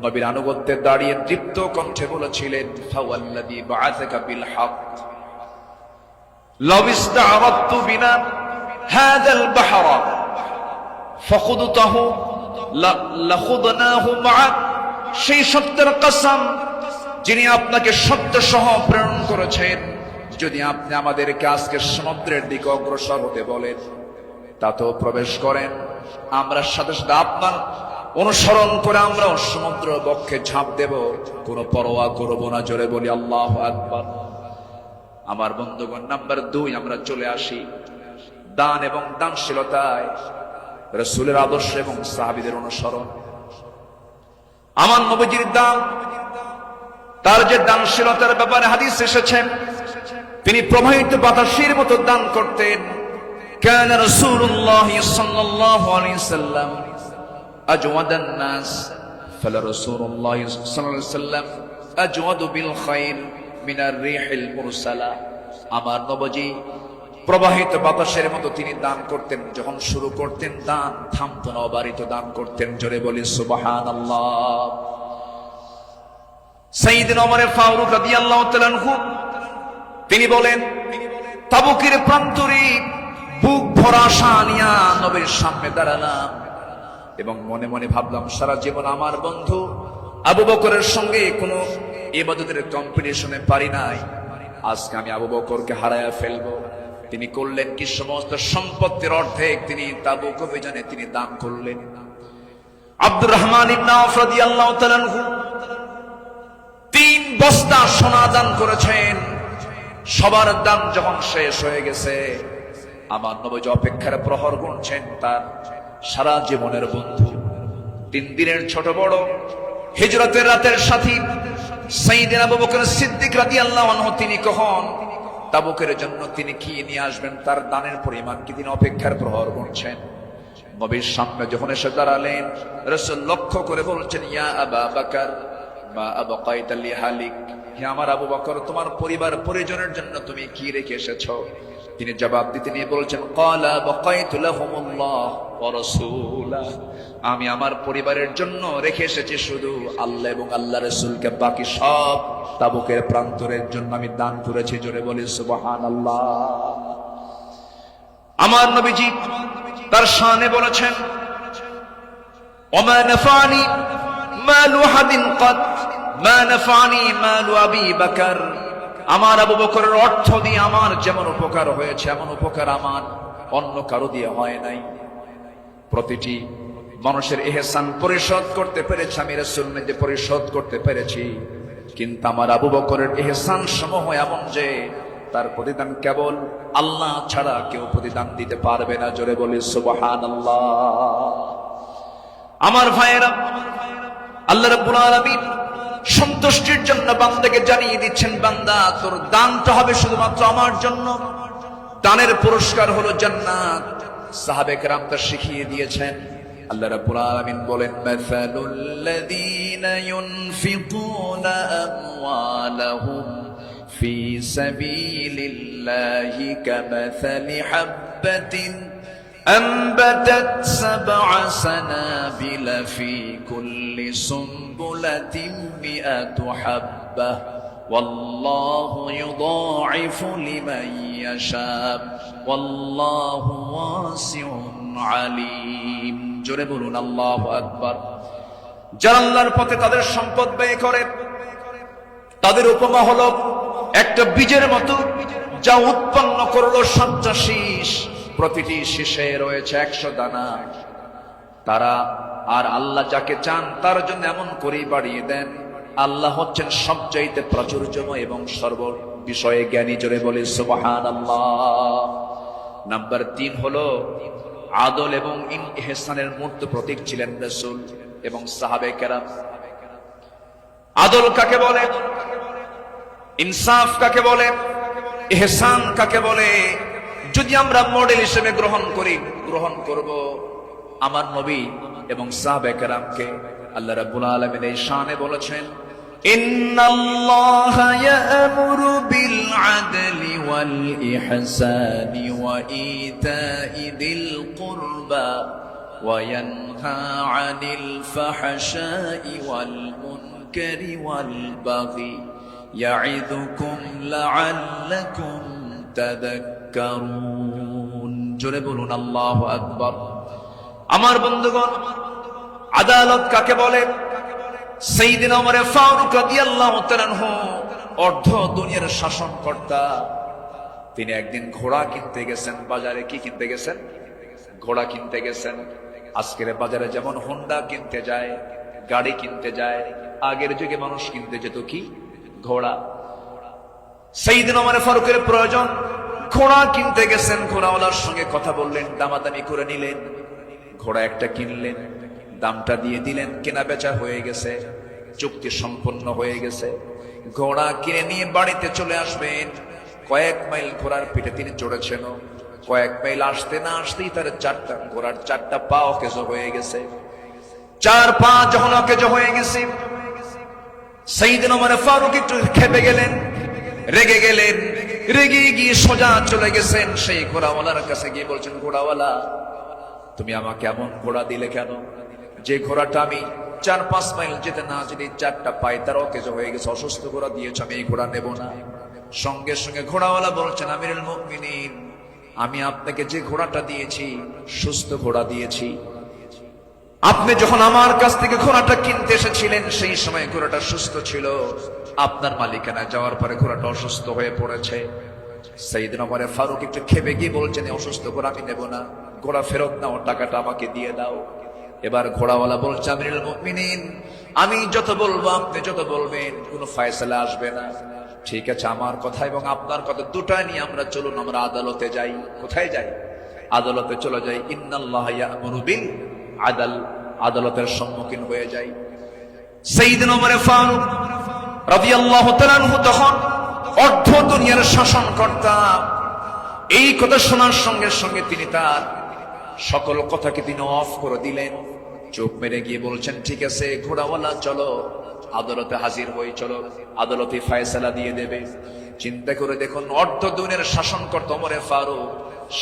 নবীর আনুগত্যে দাঁড়িয়ে দীপ্ত কণ্ঠে বলেছিলেন, ফাওয়াল্লাযী বাআসাকা বিল হক লাউ ইসতা'রাদতু বিনা হাযাল বাহরা ফাখুদতাহু লাখুদনাহু মা'আক। সেই সত্যের কসম যিনি আপনাকে সত্য সহ প্রেরণ করেছেন, যদি আপনি আমাদেরকে আজকে সমুদ্রের দিকে অগ্রসর হতে বলেন তাতেও প্রবেশ করেন, আমরা সাথে সাথে আপনার অনুসরণ করে আমরা সমুদ্র বক্ষে ঝাঁপ দেব, কোনো পরোয়া করব না। জোরে বলি আল্লাহু আকবার। আমার বন্ধুগণ, নাম্বার 2 আমরা চলে আসি দান এবং দানশীলতায় রাসূলের আদর্শ এবং সাহাবীদের অনুসরণ। আমার নবীজির দান, তার যে দানশীলতার ব্যাপারে হাদিস এসেছেন, তিনি প্রবাহিত বাতাসের মতো দান করতেন। কানা রাসূলুল্লাহ সাল্লাল্লাহু আলাইহি ওয়াসাল্লাম আজওয়াদান নাস ফালা রাসূলুল্লাহ সাল্লাল্লাহু আলাইহি ওয়াসাল্লাম আজওয়াদু বিল খাইর মিনার রিহিল মুরসালা। আমার নবীজি প্রবাহিত বাতাসের মতো তিনি দান করতেন। যখন শুরু করতেন দান থামতো না, অবারিত দান করতেন। জোরে বলি সুবহানাল্লাহ। সাইয়েদনা ওমর ফারুক রাদিয়াল্লাহু তাআলা আনহু তিনি বলেন, তাবুকের প্রান্তরে বুক ভরা আশা নিয়া নবীর সামনে দাঁড়ালাম এবং মনে মনে ভাবলাম, সারা জীবন আমার বন্ধু আবু বকরের সঙ্গে কোনো ইবাদতের কম্পিটিশনে পারি নাই, আজকে আমি আবু বকরকে হারায়া ফেলবো। তিনি করলেন কি, সমস্ত সম্পত্তির অর্ধেক তিনি তাবুক অভিযানে তিনি দান করলেন। আব্দুর রহমান ইবনে আওফ রাদিয়াল্লাহু তাআলা আনহু 3 বস্তা সোনা দান করেছেন। সবার দান যখন শেষ হয়ে গেছে, আমার নবী অপেক্ষার প্রহর গুনছেন তার সারা জীবনের বন্ধু, 3 দিনের ছোট বড় হিজরতের রাতের সাথী সাইয়েদনা আবু বকর সিদ্দিক রাদিয়াল্লাহু আনহু তিনি কখন তাবুকের জন্য তিনি কি নিয়ে আসবেন, তার দানের পরিমাণ কি, তিনি অপেক্ষার প্রহর গুনছেন। নবীর সামনে যখন এসে দাঁড়ালেন, রাসূল লক্ষ্য করে বলছেন, ইয়া আবা বকর মা আবকাইতা লিহালিক। হে আমার আবু বকর, তোমার পরিবার পরিজনের জন্য তুমি কি রেখে এসেছো? তিনি জবাব দিতে নিয়ে বলছেন, ক্বালা বাকাইতু লাহুমুল্লাহ ওয়া রাসূলা। আমি আমার পরিবারের জন্য রেখে এসেছি শুধু আল্লাহ এবং আল্লাহর রাসূলকে, বাকি সব তাবুকের প্রান্তরের জন্য আমি দান করেছি। জোরে বলি সুবহানাল্লাহ। আমার নবীজি তার শানে বলেছেন, ওমা নাফানি মালু হাদিন কাদ মা নাফানি মালু আবি বকর। আমার আবু বকরের অর্থ দিয়ে আমার যেমন উপকার হয়েছে, এমন উপকার আমার অন্য কারো দিয়ে হয় নাই। প্রতিটি মানুষের ইহসান পরিশোধ করতে পেরেছি আমি, রাসূল নিজে পরিশোধ করতে পেরেছি, কিন্তু আমার আবু বকরের ইহসান সমূহ এমন যে তার প্রতিদান কেবল আল্লাহ ছাড়া কেউ প্রতিদান দিতে পারবে না। জোরে বলি সুবহানাল্লাহ। আমার ভাইয়েরা, আল্লাহ রাব্বুল আলামিন সন্তুষ্টির জন্য বান্দাকে জানিয়ে দিচ্ছেন, বান্দা তোর দানটা হবে শুধুমাত্র আমার জন্য। দানের পুরস্কার হলো জান্নাত। সাহাবে কেরাম তা শিখিয়ে দিয়েছেন। আল্লাহ রাব্বুল আলামিন বলেন, মাসালুল লাযীনা ইউনফিকুনা আমওয়ালাহুম ফি সাবিলিল্লাহি কামাসালি হাববাতিন أنبتت 7 سنابل في كل سنبلة 100 حبة والله يضاعف لمن يشاء والله واسع عليم। জোরে বলুন আল্লাহু আকবার। যারা আল্লাহর পথে তাদের সম্পদ ব্যয় করে, তাদের উপমা হলো একটা বীজের মতো, যা উৎপন্ন করলো 7টা শীষ। প্রতিটি শীষে রয়েছে 100 দানা। তারা আর আল্লাহ যাকে চান তার জন্য এমন করেই বাড়িয়ে দেন। আল্লাহ হচ্ছেন সবচাইতে প্রাচুর্যময় এবং সর্ব বিষয়ে জ্ঞানী। জোরে বলে সুবহানাল্লাহ। নাম্বার 3 হলো আদল এবং ইহসানের মূর্ত প্রতীক ছিলেন রাসূল এবং সাহাবে কেরাম। আদল কাকে বলে, ইনসাফ কাকে বলে, ইহসান কাকে বলে, যদি আমরা মডেল হিসেবে গ্রহণ করব আমার নবী এবং সাহাবে কেরামকে। আল্লাহ রাব্বুল আলামিন এই শানে বলেছেন, ইন্নাল্লাহা ইয়া'মুরু বিল আদলি ওয়াল ইহসানি ওয়া ইতাই যিল কুরবা ওয়া ইয়ানহা আনিল ফাহশাই ওয়াল মুনকারি ওয়াল বাগি ইয়া'iদুকুম লা'আল্লাকুম তাযাক্কারুন। জোরে বলুন আল্লাহু আকবার। আমার বন্ধুগণ, আদালত কাকে বলে? সাইয়েদনা ওমর ফারুক রাদিয়াল্লাহু তাআলা আনহু অর্ধ দুনিয়ার শাসনকর্তা। তিনি একদিন ঘোড়া কিনতে গেছেন বাজারে। কি কিনতে গেছেন? ঘোড়া কিনতে গেছেন। আজকের বাজারে যেমন হোন্ডা কিনতে যায়, গাড়ি কিনতে যায়, আগের যুগে মানুষ কিনতে যেত কি? ঘোড়া। সাইয়েদনা ওমর ফারুকের প্রয়োজন, ঘোড়া কিনতে গেছেন। ঘোড়াওয়ালার সঙ্গে কথা বললেন, দামাদামি করে নিলেন। ঘোড়া একটা কিনলেন, দামটা দিয়ে দিলেন, কেনা বেচা হয়ে গেছে, চুক্তি সম্পন্ন হয়ে গেছে। ঘোড়া কিনে নিয়ে বাড়িতে চলে আসবেন। কয়েক মাইল ঘোড়ার পিঠে তিনি চড়েছেন। কয়েক মাইল আসতে না আসতেই তার ঘোড়ার 4টা পা অকেজ হয়ে গেছে। 4 পা যখন অকেজ হয়ে গেছে, সাইয়েদনা ওমর ফারুক একটু খেপে গেলেন, রেগে গেলেন। রেগে গিয়ে সোজা চলে গেছেন সেই ঘোড়াওয়ালার কাছে গিয়ে বলছেন, ঘোড়াওয়ালা, তুমি আমাকে এমন ঘোড়া দিলে কেন? যে ঘোড়াটা আমি 4-5 মাইল যেতে না যদি 4টা পায়ে তার অকেজ হয়ে গেছে, অসুস্থ ঘোড়া দিয়েছ, আমি এই ঘোড়া নেব না। সঙ্গে সঙ্গে ঘোড়াওয়ালা বলছেন, আমিরুল মুমিনিন, আমি আপনাকে যে ঘোড়াটা দিয়েছি সুস্থ ঘোড়া দিয়েছি। আপনি যখন আমার কাছ থেকে ঘোড়াটা কিনতে এসেছিলেন সেই সময় ঘোড়াটা সুস্থ ছিল। আপনার মালিকানা যাওয়ার পরে ঘোড়াটা অসুস্থ হয়ে পড়েছে। সাইয়েদনা ওমর ফারুক একটু খেপে গিয়ে বলছেন, অসুস্থ ঘোড়া আমি নেব না, ঘোড়া ফেরত নাও, টাকাটা আমাকে দিয়ে দাও। এবার ঘোড়াওয়ালা বলছে, আমিরুল মুমিনিন, আমি যত বলবো, আপনি যত বলবেন, কোনো ফয়সালা আসবে না। ঠিক আছে, আমার কথা এবং আপনার কথা দুটা নিয়ে আমরা চলুন, আমরা আদালতে যাই। কোথায় যাই? আদালতে চলে যাই। ইন্নাল্লাহা ইয়া'মুরু বিল আদল, আদালতের সম্মুখীন হয়ে যাই। সাইয়েদনা ওমর ফারুক রাদিয়াল্লাহু তাআলা আনহু তখন অর্ধ দুনিয়ার শাসনকর্তা। এই কথা শোনার সঙ্গে সঙ্গে তিনি তার সকল কথাকে তিনি অফ করে দিলেন। চোখ মেরে গিয়ে বলছেন, ঠিক আছে ঘোড়াওয়ালা, চলো আদালতে হাজির হই, চলো আদালতে ফয়সালা দিয়ে দেবে। চিন্তা করে দেখুন, অর্ধ দুনিয়ার শাসনকর্তা ওমর ফারুক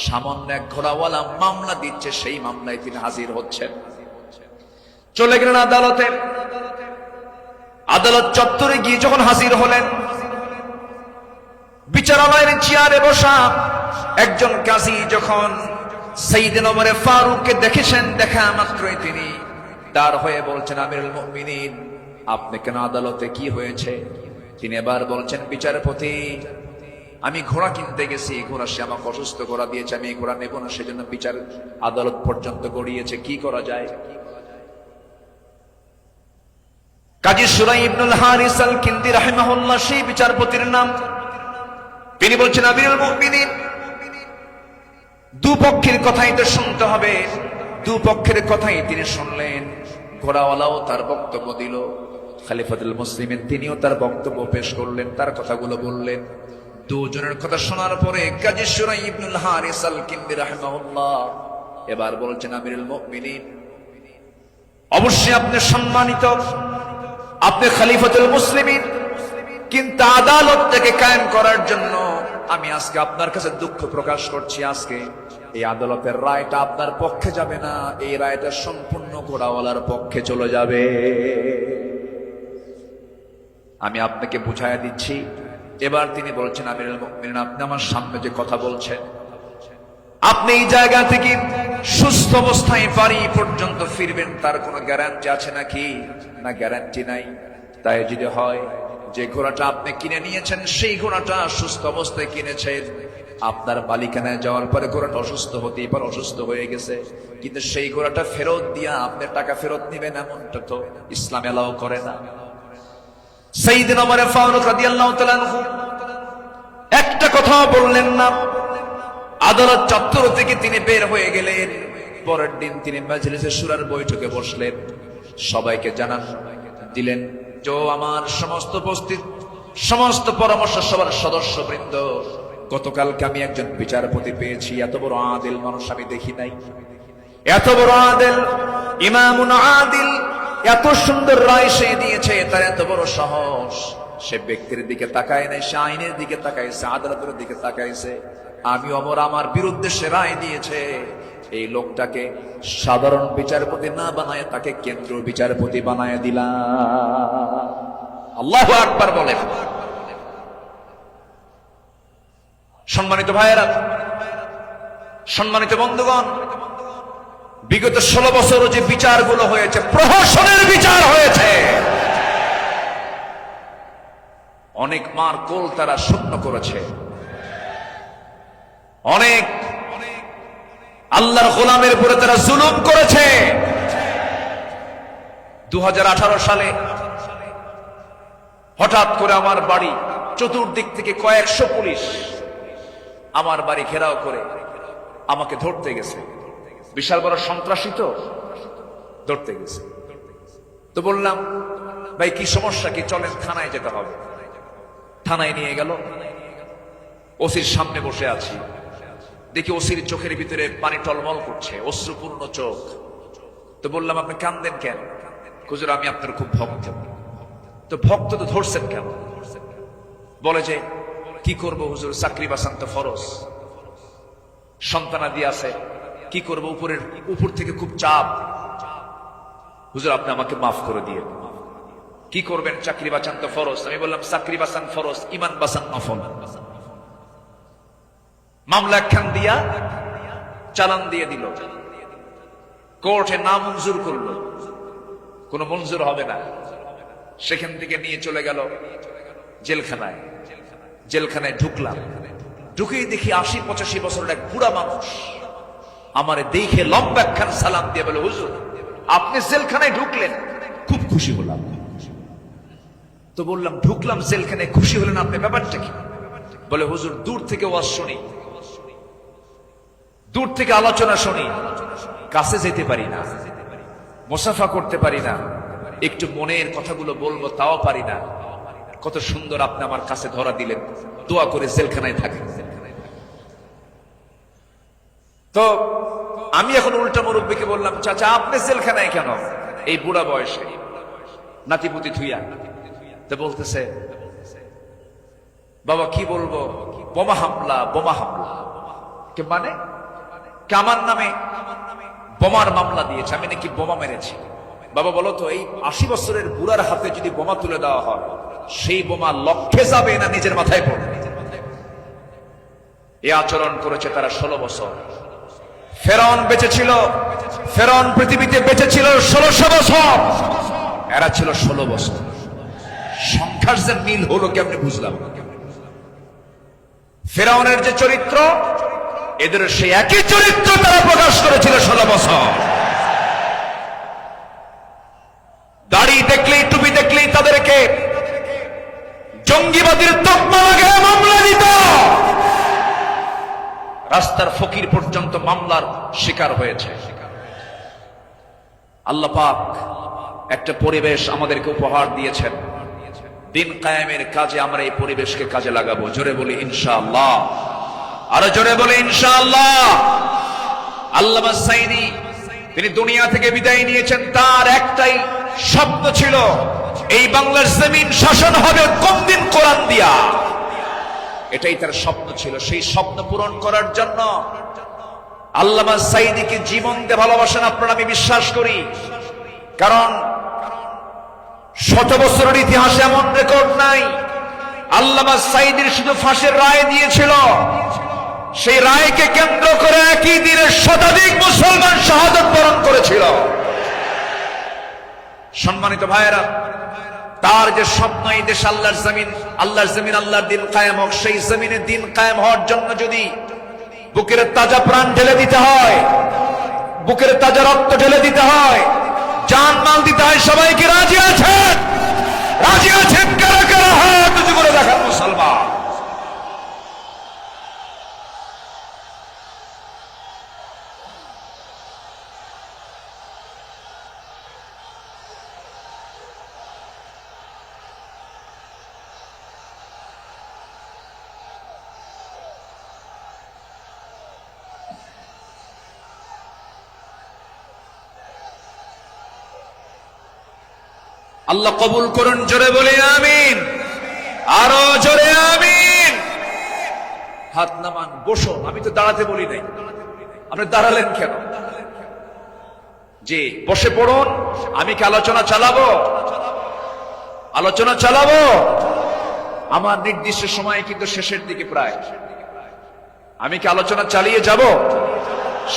সামান্য এক ঘোড়াওয়ালা মামলা দিচ্ছে, সেই মামলায় তিনি হাজির হচ্ছেন। চলে গেলেন আদালতে। আদালত চত্বরে গিয়ে যখন হাজির হলেন, বিচারালয়ের চেয়ারে বসা একজন কাজী যখন সাইয়েদনা ওমর ফারুককে দেখেছেন, দেখা মাত্রই তিনি দাঁড় হয়ে বলছেন, আমিরুল মুমিনিন, আপনি কেন আদালতে, কি হয়েছে? তিনি এবার বলছেন, বিচারপতি, আমি ঘোড়া কিনতে গেছি, ঘোড়া সে আমাকে অসুস্থ ঘোড়া দিয়েছে, আমি এই ঘোড়া নেব না, সেজন্য বিচার আদালত পর্যন্ত গড়িয়েছে, কি করা যায়? কাজী সুরাই ইবনুল হারিস আল কিন্দি রাহিমাহুল্লাহ সেই বিচারপতির নাম। তিনি বলছেন আমিরুল মুমিনিন, দুপক্ষের কথাই তো শুনতে হবে। দুপক্ষের কথাই তিনি শুনলেন। ঘোড়াওয়ালাও তার বক্তব্য দিল, খলিফাতুল মুসলিমিন তিনিও তার বক্তব্য পেশ করলেন, তার কথাগুলো বললেন। দুজনের কথা শোনার পরে কাজী শুরাই ইবনুল হারিস আল কিন্দি রাহিমাহুল্লাহ এবার বলছেন আমিরুল মুমিনিন, অবশ্যই আপনি সম্মানিত, আপনি খলিফাতুল মুসলিমিন, কিন্তু আদালতটাকে কায়েম করার জন্য আমি আজকে আপনার কাছে দুঃখ প্রকাশ করছি। আজকে এই আদালতের রায়টা আপনার পক্ষে যাবে না, এই রায়টা সম্পূর্ণ ঘোড়াওয়ালার পক্ষে চলে যাবে। আমি আপনাকে বুঝাইয়া দিচ্ছি। এবার তিনি বলছেন আমিরুল মুমিনিন, আপনি আমার সামনে যে কথা বলছেন, আপনি এই জায়গা থেকে সুস্থ অবস্থায় বাড়ি পর্যন্ত ফিরবেন তার কোনো গ্যারান্টি আছে নাকি? না, গ্যারান্টি নাই। তাই যদি হয় যে ঘোড়াটা আপনি কিনে নিয়েছেন সেই ঘোড়াটা সুস্থ অবস্থায় কিনেছেন, আপনার মালিকানায় যাওয়ার পরে ঘোড়াটা অসুস্থ হতেই পারে, অসুস্থ হয়ে গেছে, কিন্তু সেই ঘোড়াটা ফেরত দিয়া আপনি টাকা ফেরত নেবেন, এমনটা তো ইসলাম এলাও করে না। সাইয়েদনা ওমর ফারুক রাদিয়াল্লাহু তাআলা আনহু একটা কথাও বললেন না। আদালত চত্বর থেকে তিনি বের হয়ে গেলেন। পরের দিন তিনি মাজলিসে শুরার বৈঠকে বসলেন, সবাইকে জানান দিলেন যে আমার সমস্ত উপস্থিত সমস্ত পরামর্শ সভার সদস্যবৃন্দ, গতকালকে আমি একজন বিচারপতি পেয়েছি, এত বড় আদিল মানুষ আমি দেখি নাই। এত বড় আদিল, ইমামুন আদিল, এত সুন্দর রায় সে দিয়েছে, তার এত বড় সাহস। সে ব্যক্তির দিকে তাকায় নাই, সে আইনের দিকে তাকাইছে, আদালতের দিকে তাকাইছে। আমি ওমর আমার বিরুদ্ধে সে রায় দিয়েছে, এই লোকটাকে সাধারণ বিচারপতি না বানায় তাকে কেন্দ্রীয় বিচারপতি বানায় দিলাম। আল্লাহু আকবার বলেন। সম্মানিত ভাইয়েরা, সম্মানিত বন্ধুগণ, বিগত 16 বছর যে বিচারগুলো হয়েছে, প্রহসনের বিচার হয়েছে, অনেক মার কোল তারা শূন্য করেছে, অনেক আল্লাহর গোলামের উপরে তারা জুলুম করেছে। 2018 সালে হঠাৎ করে আমার বাড়ি চতুর্দিক থেকে কয়েকশো পুলিশ আমার বাড়ি ঘেরাও করে আমাকে ধরতে গেছে। বিশাল বড় সন্ত্রাসী তো, ধরতে গেছে। তো বললাম, ভাই কি সমস্যা কি, চলেন থানায় যেতে হবে। থানায় নিয়ে গেল, ওসির সামনে বসে আছি, দেখি ওসির চোখের ভিতরে পানি টলমল করছে, অশ্রুপূর্ণ চোখ। তো বললাম, আপনি কাঁদেন কেন? হুজুর আমি আপনার খুব ভক্ত। তো ভক্ত তো ধরছেন কেন? বলে যে কি করব হুজুর, চাকরি বাঁচান তো ফরজ, সন্তানাদি আছে, কি করব, উপর থেকে খুব চাপ, হুজুর আপনি আমাকে মাফ করে দিয়ে। কি করবেন, চাকরি বাঁচান তো ফরজ। আমি বললাম, চাকরি বাঁচান ফরজ, ইমান বাঁচান নফল। মামলা একখান দিয়া চালান দিয়ে দিল, কোর্টে না মঞ্জুর করলো, কোনো মঞ্জুর হবে না। সেখান থেকে নিয়ে চলে গেল জেলখানায়। জেলখানায় ঢুকলাম, ঢুকেই দেখি 80-85 বছরের এক বুড়া মানুষ আমারে দেখে লম্বা একখান সালাম দিয়ে বলে, হুজুর আপনি জেলখানায় ঢুকলেন, খুব খুশি হলাম। তো বললাম, ঢুকলাম জেলখানায়, খুশি হলেন আপনি, ব্যাপারটা কি? বলে, হুজুর দূর থেকে ওয়াজ শুনি, দূর থেকে আলোচনা শুনি, কাছে যেতে পারি না, মুসাফা করতে পারি না, একটু মনের কথাগুলো বলবো তাও পারি না। কত সুন্দর আপনি আমার কাছে ধরা দিলেন, দোয়া করে জেলখানায় থাকেন। তো আমি এখন উল্টা মুরব্বীকে বললাম, চাচা আপনি জেলখানায় কেন এই বুড়া বয়সে, নাতিপুতি থুইয়া? তো বলতেছে, বাবা কি বলবো, বোমা হামলা, বোমা হামলা। কে মানে? আমার নামে বোমার মামলা দিয়েছে, আমি নাকি বোমা মেরেছি। বাবা বলো তো, এই 80 বছরের বুড়ার হাতে যদি বোমা তুলে দেওয়া হয়, সেই বোমা লক্ষ্যে যাবে না নিজের মাথায় পড়বে? এই আচরণ করেছে তারা 16 বছর। ফেরাউন বেঁচে ছিল, ফেরাউন পৃথিবীতে বেঁচে ছিল 1600 বছর, এরা ছিল 16 বছর। সংখ্যার যে মিল হলো কেমনে বুঝলাম? ফেরাউনের যে চরিত্র, এদের সেই একই চরিত্র তারা প্রকাশ করেছিল 16 বছর। দাড়ি দেখলেই, টুপি দেখলেই তাদেরকে জঙ্গিবাদীর তকমা লাগিয়ে মামলা দিত। রাস্তার ফকির পর্যন্ত মামলার শিকার হয়েছে। আল্লাহ পাক একটা পরিবেশ আমাদেরকে উপহার দিয়েছেন, দিন কায়েমের কাজে আমরা এই পরিবেশকে কাজে লাগাবো। জোরে বলি ইনশাআল্লাহ, আরো জোরে বলি ইনশাআল্লাহ। আল্লামা সাঈদী তিনি দুনিয়া থেকে বিদায় নিয়েছেন, তার একটাই স্বপ্ন ছিল, এই বাংলার জমিন শাসন হবে কোন দিন? কোরআন দিয়া। এটাই তার স্বপ্ন ছিল। সেই স্বপ্ন পূরণ করার জন্য আল্লামা সাঈদীকে জীবন দিয়ে ভালোবাসেন আপনারা, আমি বিশ্বাস করি। কারণ 100 বছরের ইতিহাসে এমন রেকর্ড নাই। আল্লামা সাঈদীর শুধু ফাঁসির রায় দিয়েছিল, সেই রায়কে কেন্দ্র করে একই দিনে শতাধিক মুসলমান শাহাদাত বরণ করেছিল। সম্মানিত ভাইয়েরা, তার যে স্বপ্ন এই দেশ আল্লাহর জমিন, আল্লাহর দিন কায়েম হোক, সেই জমিনে দিন কায়েম হওয়ার জন্য যদি বুকের তাজা প্রাণ ঢেলে দিতে হয়, বুকের তাজা রক্ত ঢেলে দিতে হয়, জান মাল দিতে হয়, সবাইকে রাজি আছেন? রাজি আছেন কারা কারা? হাত উঁচু করে দেখান মুসলমান। আল্লাহ কবুল করুন, জোরে বলি আমিন, আরো জোরে আমিন। হাত নামান, বসো। আমি তো দাঁড়াতে বলি নাই, আপনি দাঁড়ালেন কেন? জি, বসে পড়ুন। আমি কি আলোচনা চালাবো? আলোচনা চালাবো। আমার নির্দিষ্ট সময় কিন্তু শেষের দিকে প্রায়। আমি কি আলোচনা চালিয়ে যাব?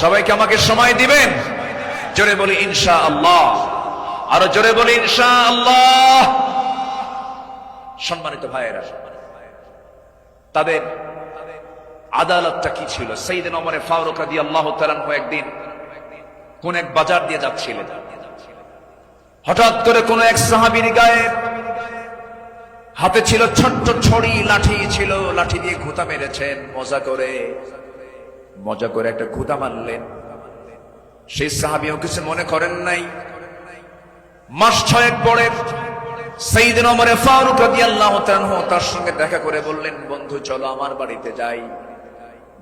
সবাইকে আমাকে সময় দিবেন? জোরে বলি ইনশাআল্লাহ, আরো জোরে বলি ইনশাআল্লাহ। সম্মানিত ভাইয়েরা, তাদের আদালতটা কি ছিল? সাইয়েদনা ওমর ফারুক রাদিয়াল্লাহু তাআলা আনহু একদিন কোন এক বাজার দিয়ে যাচ্ছিলেন। হঠাৎ করে কোন এক সাহাবীর গায়ে হাতে ছিল ছোট্ট ছড়ি, লাঠি ছিল, লাঠি দিয়ে ঘুতা মেরেছেন। মজা করে একটা ঘুতা মারলেন। সেই সাহাবীও কিছু মনে করেন নাই। মাস 6 পরে সাইয়েদনা ওমর ফারুক রাদিয়াল্লাহু তাআলা আনহু তার সঙ্গে দেখা করে বললেন, বন্ধু চলো আমার বাড়িতে যাই।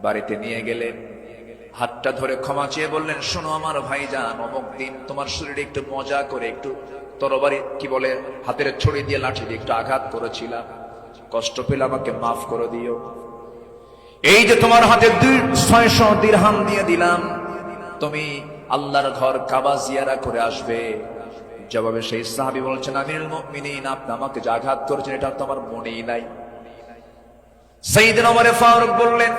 বাড়িতে নিয়ে গেলেন, হাতটা ধরে ক্ষমা চেয়ে বললেন, শোনো আমার ভাইজান, অমুক দিন তোমার শরীরে একটু মজা করে একটু তরবারি কি বলে হাতের ছড়ি দিয়ে লাঠি দিয়ে একটু আঘাত করেছিলাম, কষ্ট পেলে আমাকে মাফ করে দিও। এই যে তোমার হাতে 600 দিরহাম দিয়ে দিলাম, তুমি আল্লাহর ঘর কাবা জিয়ারা করে আসবে। জবাবে সেই সাহাবী বলছেন, আমিরুল মুমিনিন, আপনি আমাকে যে আঘাত করেছেন এটা তো আমার মনেই নাই। সাইয়েদনা ওমর ফারুক বললেন,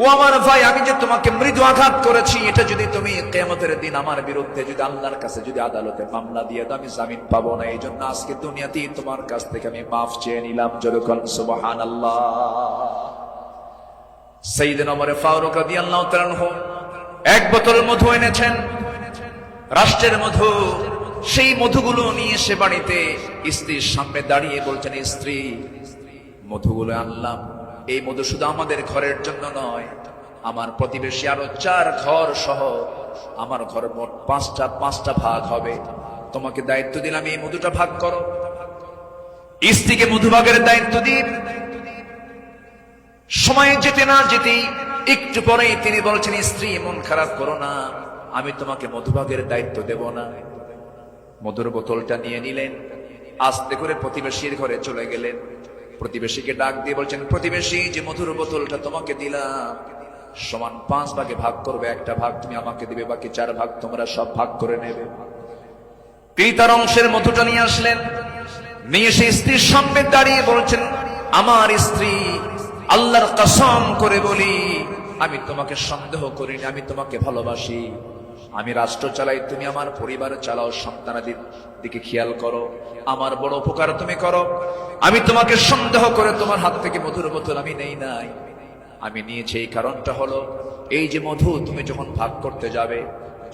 ও আমার ভাই, আমি যে তোমাকে মৃদু আঘাত করেছি, এটা যদি তুমি কিয়ামতের দিন আমার বিরুদ্ধে যদি আল্লাহর কাছে যদি আদালতে মামলা দিয়ে দাও, আমি জামিন পাবো না। এই জন্য আজকে দুনিয়াতেই তোমার কাছ থেকে আমি মাফ চেয়ে নিলাম। যেরকম সুবহানাল্লাহ। সাইয়েদনা ওমর ফারুক রাদিয়াল্লাহু তাআলা আনহু এক বোতল মধু এনেছেন, রাষ্ট্রের মধু। সেই মধুগুলো নিয়ে সে বাড়িতে স্ত্রীর সামনে দাঁড়িয়ে বলছেন, স্ত্রী, মধুগুলো আনলাম। এই মধু শুধু আমাদের ঘরের জন্য নয়, আমার প্রতিবেশী আরো 4 ঘর সহ আমার ঘর মোট 5টা ভাগ হবে। তোমাকে দায়িত্ব দিলাম, এই মধুটা ভাগ করো। স্ত্রীকে মধু ভাগের দায়িত্ব দিন। সময় যেতে না যেতেই একটু পরেই তিনি বলছেন, স্ত্রী মন খারাপ করো না, আমি তোমাকে মধুভাগের দায়িত্ব দেব না। মধুর বোতলটা নিয়ে নিলেন, আস্তে করে প্রতিবেশীর ঘরে চলে গেলেন। প্রতিবেশীকে ডাক দিয়ে বলছেন, প্রতিবেশী, যে মধুর বোতলটা তোমাকে দিলাম সমান 5 ভাগে ভাগ করবে, একটা ভাগ তুমি আমাকে দিবে, বাকি 4 ভাগ তোমরা সব ভাগ করে নেবে। তিনি তার অংশের মধুটা নিয়ে আসলেন, নিয়ে এসে স্ত্রীর সামনে দাঁড়িয়ে বলছেন, আমার স্ত্রী, আল্লাহর কসম করে বলি, আমি তোমাকে সন্দেহ করিনি, আমি তোমাকে ভালোবাসি। আমি রাষ্ট্র চালাই, তুমি আমার পরিবার চালাও, সন্তানাদির দিকে খেয়াল করো, আমার বড় উপকার তুমি করো। আমি তোমাকে সন্দেহ করে তোমার হাত থেকে মধুর বোতল আমি নেই নাই। আমি নিয়েছি এই কারণটা হলো, এই যে মধু তুমি যখন ভাগ করতে যাবে,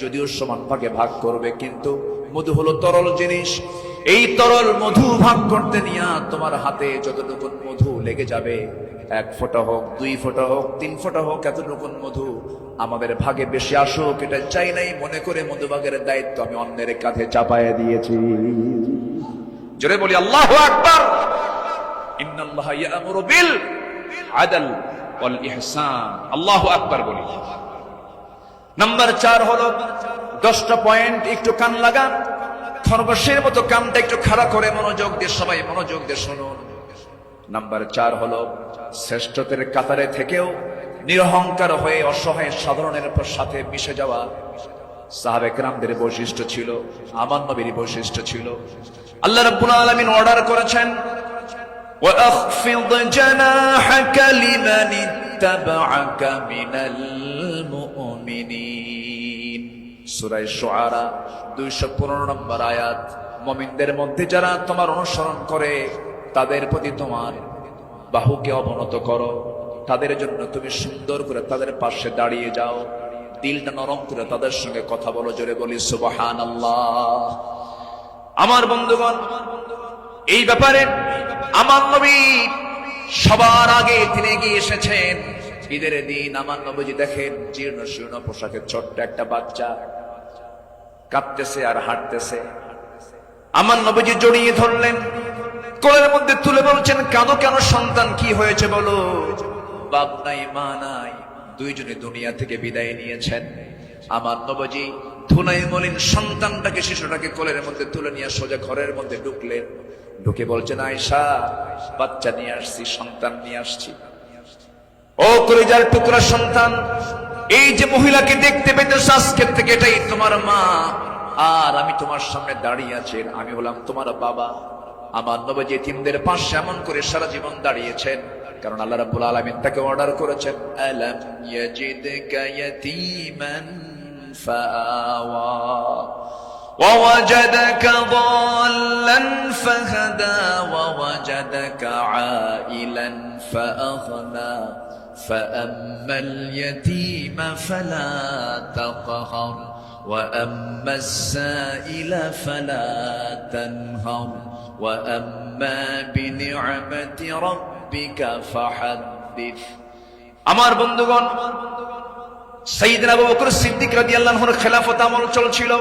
যদিও সমান ভাগে ভাগ করবে, কিন্তু মধু হলো তরল জিনিস। এই তরল মধু ভাগ করতে নিয়ে তোমার হাতে যতটুকু মধু লেগে যাবে, 1 ফোঁটা হোক, 2 ফোঁটা হোক, 3 ফোঁটা হোক, এতটুকুন মধু আমাদের ভাগে বেশি আসুক এটা চাই নাই মনে করে মধুভাগের দায়িত্ব আমি অন্যের কাঁধে চাপায় দিয়েছি। জোরে বলি আল্লাহু আকবার। ইন্নাল্লাহা ইয়া'মুরু বিল আদল ওয়াল ইহসান। আল্লাহু আকবার বলি। নাম্বার 4 হলো 10টা পয়েন্ট, একটু কান লাগান, খরগোশের মতো কানটা একটু খাড়া করে মনোযোগ দিয়ে সবাই মনোযোগ দিয়ে শুনুন। নাম্বার 4 হলো শ্রেষ্ঠদের কাতারে থেকেও নিরহংকার হয়ে অসহায় সাধারণের সাথে মিশে যাওয়া সাহাবে কেরামদের বৈশিষ্ট্য ছিল, আমার নবীর বৈশিষ্ট্য ছিল। আল্লাহ রাব্বুল আলামিন অর্ডার করেছেন وَأَخْفِضْ جَنَاحَكَ لِمَنِ اتَّبَعَكَ مِنَ الْمُؤْمِنِينَ। সূরা শুআরা 215 নম্বর আয়াত। মুমিনদের মধ্যে যারা তোমার অনুসরণ করে তাদের প্রতি তোমার বাহুকে অবনত করো, তাদের জন্য তুমি সুন্দর করে তাদের পাশে দাঁড়িয়ে যাও, দিলটা নরম করে তাদের সঙ্গে কথা বলো। জোরে বলি সুবহানাল্লাহ। আমার বন্ধুগণ, এই ব্যাপারে আমার নবী সবার আগে তিনি এগিয়ে এসেছেন। ঈদের দিন আমার নবীজি দেখেন জীর্ণ শীর্ণ পোশাকের ছোট্ট একটা বাচ্চা কাঁদতেছে আর হাঁটতেছে। আমার নবীজি জড়িয়ে ধরলেন, কোলের মধ্যে তুলে বলছেন, কাঁদো কেন সন্তান, কি হয়েছে বলো? বাপ নাই মা নাই, দুইজনে দুনিয়া থেকে বিদায় নিয়েছেন। আমার নবীজি ধুলাই মলিন সন্তানটাকে, শিশুটাকে কোলের মধ্যে তুলে নিয়ে সোজা ঘরের মধ্যে ঢুকলেন। ঢুকে বলছেন, আয়েশা বাচ্চা নিয়ে আসছি, সন্তান নিয়ে আসছি। ও কলিজার টুকরা সন্তান, এই যে মহিলাকে দেখতে পেতেছ আজকের থেকে এটাই তোমার মা, আর আমি তোমার সামনে দাঁড়িয়ে আছি, আমি হলাম তোমার বাবা। আমার নবী এতিমদের পাশে এমন করে সারা জীবন দাঁড়িয়েছেন, কারণ আল্লাহ রাব্বুল আলামিন তাকে অর্ডার করেছেন, আলাম ইয়াজিদকা ইয়াতীমান ফাআওয়া ووجدك ضالا فهدى ووجدك عائلا فأغنى فأما اليتيم فلا تقهر وأما السائل فلا تنهر وأما بنعمة ربك فحدث। আমার বন্ধুগণ, সাইয়েদনা আবু বকর সিদ্দিক রাদিয়াল্লাহু আনহুর খেলাফত আমল চলছিল।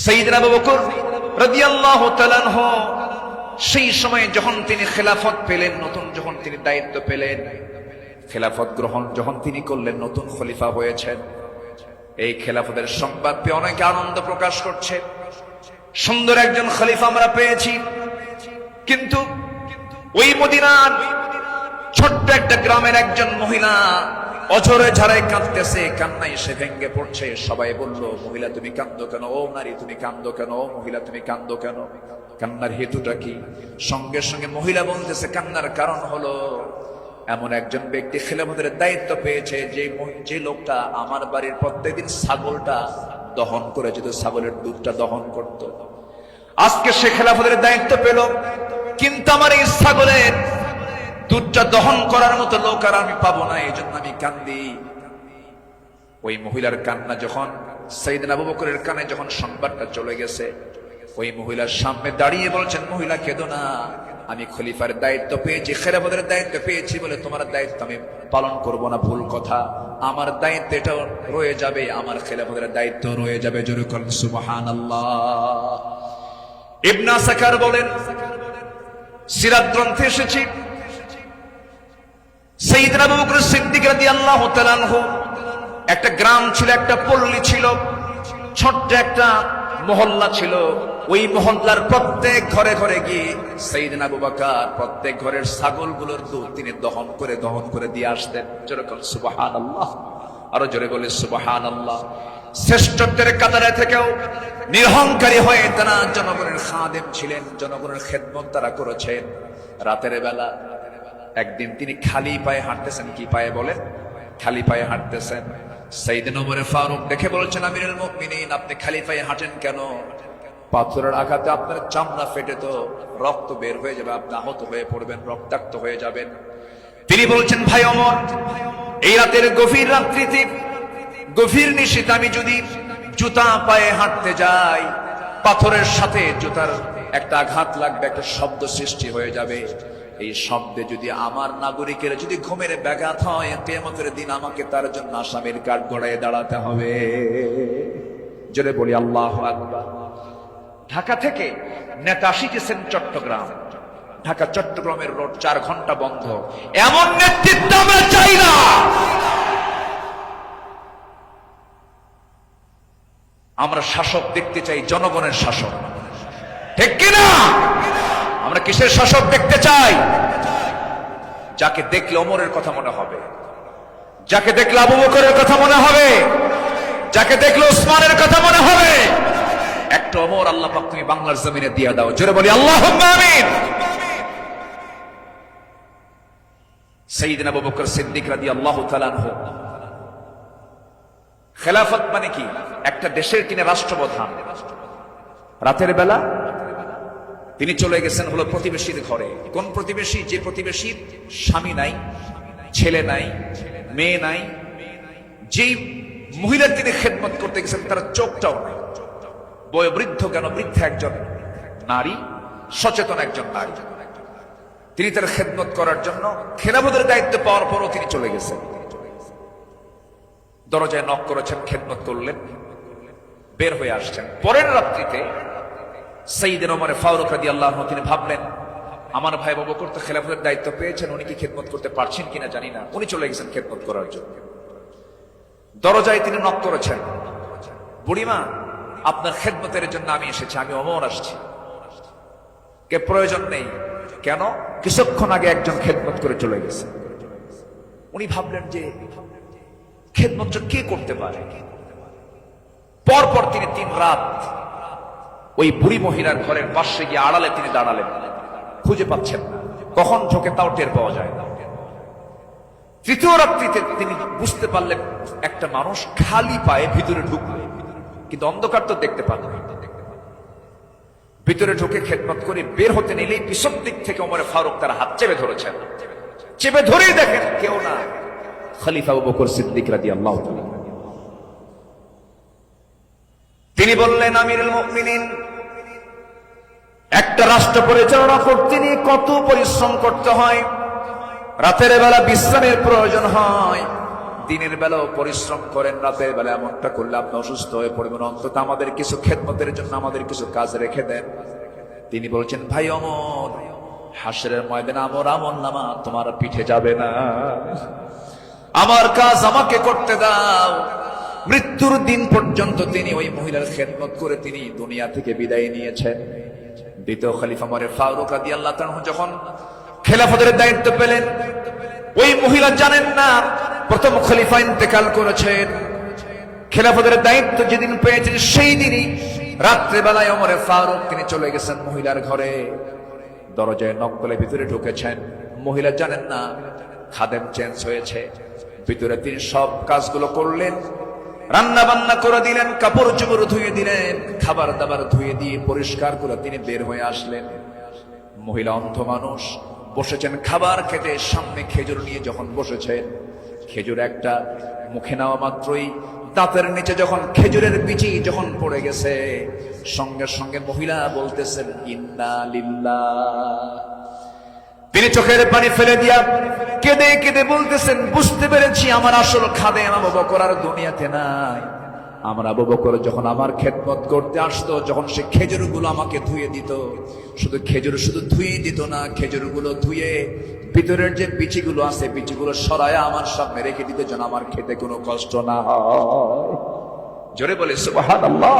সাইয়েদনা আবু বকর রাদিয়াল্লাহু তাআলা আনহু সেই সময় যখন তিনি খেলাফত পেলেন, নতুন যখন তিনি দায়িত্ব পেলেন, খেলাফত গ্রহণ যখন তিনি করলেন, নতুন খলিফা হয়েছেন, এই খেলাফতের সংবাদ পেয়ে অনেকে আনন্দ প্রকাশ করছে, সুন্দর একজন খলিফা আমরা পেয়েছি। কিন্তু ওই মদিনার ছোট্ট একটা গ্রামের একজন মহিলা অঝরে ঝাড়ায় কাঁদতেছে, কান্নায় সে ভেঙ্গে পড়ছে। সবাই বলল, মহিলা তুমি কান্দো কেন? ও নারী তুমি কান্দো কেন? ও মহিলা তুমি কান্দো কেন? কান্নার হেতুটা কি? সঙ্গে সঙ্গে মহিলা বলতেছে, কান্নার কারণ হলো এমন একজন ব্যক্তি খেলাফতের দায়িত্ব পেয়েছে, যে লোকটা আমার বাড়ির প্রত্যেকদিন ছাগলটা দহন করে যেত, ছাগলের দুধটা দহন করত। আজকে সে খেলাফতের দায়িত্ব পেল, কিন্তু আমার এই ছাগলের দুধটা দহন করার মতো লোক আর আমি পাবো না, এই জন্য আমি কান্দি। ওই মহিলার কান্না যখন সাইয়েদনা আবু বকরের কানে যখন সংবাদটা চলে গেছে, ওই মহিলার সামনে দাঁড়িয়ে বলছেন, মহিলা কেঁদো না, আমি খলিফার দায়িত্ব পেয়েছি, খেলাফতের দায়িত্ব পেয়েছি বলে তোমার দায়িত্ব আমি পালন করব না, ভুল কথা। আমার দায়িত্ব এটাও রয়ে যাবে, আমার খেলাফতের দায়িত্ব রয়ে যাবে। জোরে বলেন সুবহানাল্লাহ। ইবনে সাকার বলেন, সিরাত গ্রন্থে এসেছে, সাইয়েদনা আবু বকর সিদ্দিক রাদিয়াল্লাহু তাআলা আনহু একটা গ্রাম ছিল, একটা পল্লী ছিল, ছোট্ট একটা মহল্লা ছিল। ওই মহল্লার প্রত্যেক ঘরে ঘরে গিয়ে সাইয়েদনা আবু বকর প্রত্যেক ঘরের ছাগলগুলোর দুধ তিনি দহন করে দিয়ে আসতেন। জোরে বলেন সুবহানাল্লাহ। আরো জোরে বলে সুবহানাল্লাহ। শ্রেষ্ঠত্বের কাতারে থেকেও নিরহংকারী হয়ে তারা জনগণের খাদেম ছিলেন, জনগণের খেদমত তারা করেছেন। রাতের বেলা একদিন তিনি খালি পায়ে হাঁটতেছেন। কি পায়ে বলেন? খালি পায়ে হাঁটতেছেন। সাইয়েদনা ওমর ফারুক দেখে বলছেন, আমিরুল মুমিনিন আপনি খালি পায়ে হাঁটেন কেন? পাথরের আঘাতে আপনার চামড়া ফেটে তো রক্ত বের হয়ে যাবে, আপনি আহত হয়ে পড়বেন, রক্তাক্ত হয়ে যাবেন। তিনি বলছেন, ভাই ওমর, এই রাতের গভীর রাত্রিতে, গভীর নিশীথে আমি যদি জুতা পায়ে হাঁটতে যাই, পাথরের সাথে জুতার একটা আঘাত লাগবে, একটা শব্দ সৃষ্টি হয়ে যাবে। এই শব্দে যদি আমার নাগরিকের যদি ঘুমের ব্যাঘাত হয়, কিয়ামতের দিন আমাকে তার জন্য আসামির কাঠ গড়ায় দাঁড়াতে হবে। জোরে বলি আল্লাহু আকবার। ঢাকা থেকে নেতা আসিতেছেন চট্টগ্রাম, ঢাকা চট্টগ্রামের রোড 4 ঘন্টা বন্ধ। এমন নেতৃত্ব আমরা চাই না। আমরা শাসক দেখতে চাই, জনগণের শাসক, ঠিক কিনা? আমরা কিসের শাসক দেখতে চাই? যাকে দেখলে ওমরের কথা মনে হবে, যাকে দেখলে আবু বকরের কথা মনে হবে, যাকে দেখলে ওসমানের কথা মনে হবে। একটা ওমর আল্লাহ পাক তুমি বাংলার জমিনে দিয়ে দাও। জোরে বলি আল্লাহুম্মা আমিন। সাইয়্যিদনা আবু বকর সিদ্দিক রাদিয়াল্লাহু তাআলা আনহু, খেলাফত মানে কি? একটা দেশের তিনি রাষ্ট্রপ্রধান। রাতের বেলা তিনি চলে গেছেন হলো প্রতিবেশীর ঘরে। কোন প্রতিবেশী? যে প্রতিবেশীর স্বামী নাই, ছেলে নাই, মেয়ে নাই। যেই মহিলার তিনি খেদমত করতে গেছেন তার চোখটাও নাই। বয়োবৃদ্ধ কেন, বৃদ্ধা একজন নারী, সচেতন একজন নারী। তিনি তার খেদমত করার জন্য খেলাফতের দায়িত্ব পাওয়ার পরও তিনি চলে গেছেন। দরজায় নক করেছেন, খেদমত করলেন, বের হয়ে আসছেন। পরের রাত্রিতে সাইয়্যিদনা ওমর ফারুক রাদিয়াল্লাহু আনহু তিনি ভাবলেন, আমার ভাই আবু বকর তো খেলাফতের দায়িত্ব পেয়েছেন, উনি কি খেদমত করতে পারছেন কিনা জানি না। উনি চলে গেছেন খেদমত করার জন্য। দরজায় তিনি নক করেছেন, বুড়িমা আপনার খেদমতের জন্য আমি এসেছি, আমি ওমর আসছি। কে প্রয়োজন নেই। কেন? কিছুক্ষণ আগে একজন খেদমত করে চলে গেছে। উনি ভাবলেন যে খেদমত কে করতে পারে। পরপর তিনি 3 রাত ওই বুড়ি মহিলার ঘরের পাশে গিয়ে আড়ালে তিনি দাঁড়ালেন, খুঁজে পাচ্ছেন না। কখন ঝোঁকে তাও টের পাওয়া যায় না। 3য় রাত্রিতে তিনি বুঝতে পারলেন একটা মানুষ খালি পায়ে ভিতরে ঢুকলো, কিন্তু অন্ধকার তো দেখতে পান না। ভিতরে ঢুকে খেদমত করে বের হতে নিলেই পিছন দিক থেকে ওমর ফারুক তার হাত চেপে ধরেছেন। চেপে ধরেই দেখেন কেউ না, খলিফা আবু বকর সিদ্দিক রাদিয়াল্লাহু তাআলা। তিনি বললেন, আমিরুল মুমিনিন, একটা রাষ্ট্র পরিচালনা করতে নিয়ে কত পরিশ্রম করতে হয়। রাতের বেলা বিশ্রামের প্রয়োজন হয়, দিনের বেলাও পরিশ্রম করেন, রাতের বেলা এমনটা করলে আপনি অসুস্থ হয়ে পড়বেন। অন্তত আমাদের কিছু খেদমতের জন্য আমাদের কিছু কাজ রেখে দেন। তিনি বলছেন, ভাই ওমর, হাসরের ময়দানে আমার আমলনামা তোমার পিঠে যাবে না, আমার কাজ আমাকে করতে দাও। মৃত্যুর দিন পর্যন্ত তিনি ওই মহিলার খেদমত করে তিনি দুনিয়া থেকে বিদায় নিয়েছেন। দ্বিতীয় খলিফা ওমর ফারুক রাদিয়াল্লাহু তাআলা যখন খেলাফতের দায়িত্ব পেলেন, ওই মহিলা জানেন না প্রথম খলিফা ইন্তেকাল করেছেন। খেলাফতের দায়িত্ব যেদিন পেয়েছেন সেই দিনই রাত্রে বেলায় ওমর ফারুক তিনি চলে গেছেন মহিলার ঘরে। দরজায় নক করে ভিতরে ঢুকেছেন। মহিলা জানেন না খাদেম চেঞ্জ হয়েছে। ভিতরে তিনি সব কাজগুলো করলেন, রান্না বান্না করে দিলেন, কাপড় চোপড় ধুয়ে দিলেন, খাবার দাবার ধুয়ে দিয়ে পরিষ্কার করে তিনি বের হয়ে আসলেন। মহিলা অন্ধ মানুষ, বসেছেন খাবার খেতে। সামনে খেজুর নিয়ে যখন বসেছেন, খেজুর একটা মুখে নেওয়া মাত্রই দাঁতের নিচে যখন খেজুরের বিচি যখন পড়ে গেছে, সঙ্গে সঙ্গে মহিলা বলতেছেন, ইন্না লিল্লাহ। তিনি চোখের পানি ফেলে দিয়া কেঁদে কেঁদে বলতেছেন, বুঝতে পেরেছি আমার আসল খাদেম আবু বকর আর দুনিয়াতে নাই। আমার আবু বকর যখন আমার খেদমত করতে আসতো, যখন সে খেজুরগুলো আমাকে ধুয়ে দিত, শুধু খেজুর শুধু ধুয়ে দিত না, খেজুরগুলো ধুয়ে ভিতরের যে বিচিগুলো আছে বিচিগুলো সরায়া আমার সামনে রেখে দিত, যেন আমার খেতে কোনো কষ্ট না হয়। জোরে বলে সুবহানাল্লাহ,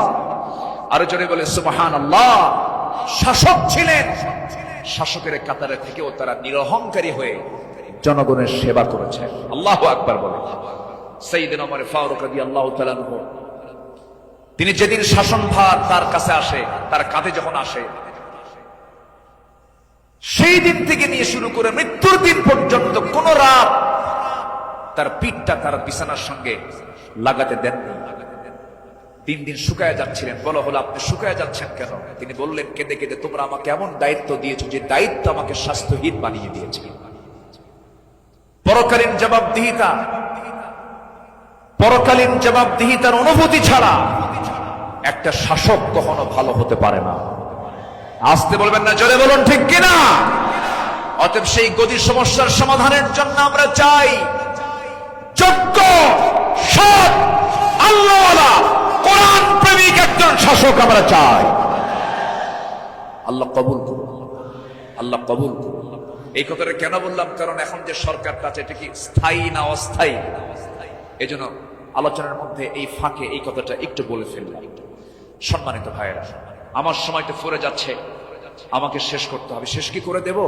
আরো জোরে বলে সুবহানাল্লাহ। শাসক ছিলেন, শাসকের কাতারে থেকেও তারা নিরহংকারী হয়ে জনগণের সেবা করেছেন। আল্লাহু আকবার বলে। সাইয়্যিদনা ওমর ফারুক রাদিয়াল্লাহু তাআলা আনহু তিনি যেদিন শাসনভার তার কাছে আসে, তার কাঁধে যখন আসে, সেই দিন থেকে নিয়ে শুরু করে মৃত্যুর দিন পর্যন্ত কোন রাত তার পিঠটা তার বিছানার সঙ্গে লাগাতে দেননি। দিন দিন শুকায় যাচ্ছিলেন। বলা হলো, আপনি শুকায় যাচ্ছেন কেন? তিনি বললেন কেঁদে কেঁদে, তোমরা আমাকে এমন দায়িত্ব দিয়েছো যে দায়িত্ব আমাকে স্বাস্থ্যহীন বানিয়ে দিয়েছে। পরকালীন জবাবদিহিতা, পরকালীন জবাবদিহিতার অনুভূতি ছাড়া একটা শাসক কখনো ভালো হতে পারে না। আসতে বলবেন না, জোরে বলুন ঠিক কিনা? অতএব সেই গদি সমস্যার সমাধানের জন্য আমরা চাই যোগ্য, সৎ, আল্লাহওয়ালা, কোরআন প্রেমিক একজন শাসক আমরা চাই। আল্লাহ কবুল করুন, আল্লাহ কবুল করুন। এই কথাটা কেন বললাম? কারণ এখন যে সরকারটা আছে এটা কি স্থায়ী না অস্থায়ী? এই জন্য আলোচনার মধ্যে এই ফাঁকে এই কথাটা একটু বলে ফেললাম। সম্মানিত ভাইয়েরা, আমার সময়টা ফুরে যাচ্ছে, আমাকে শেষ করতে হবে। শেষ কি করে দেব?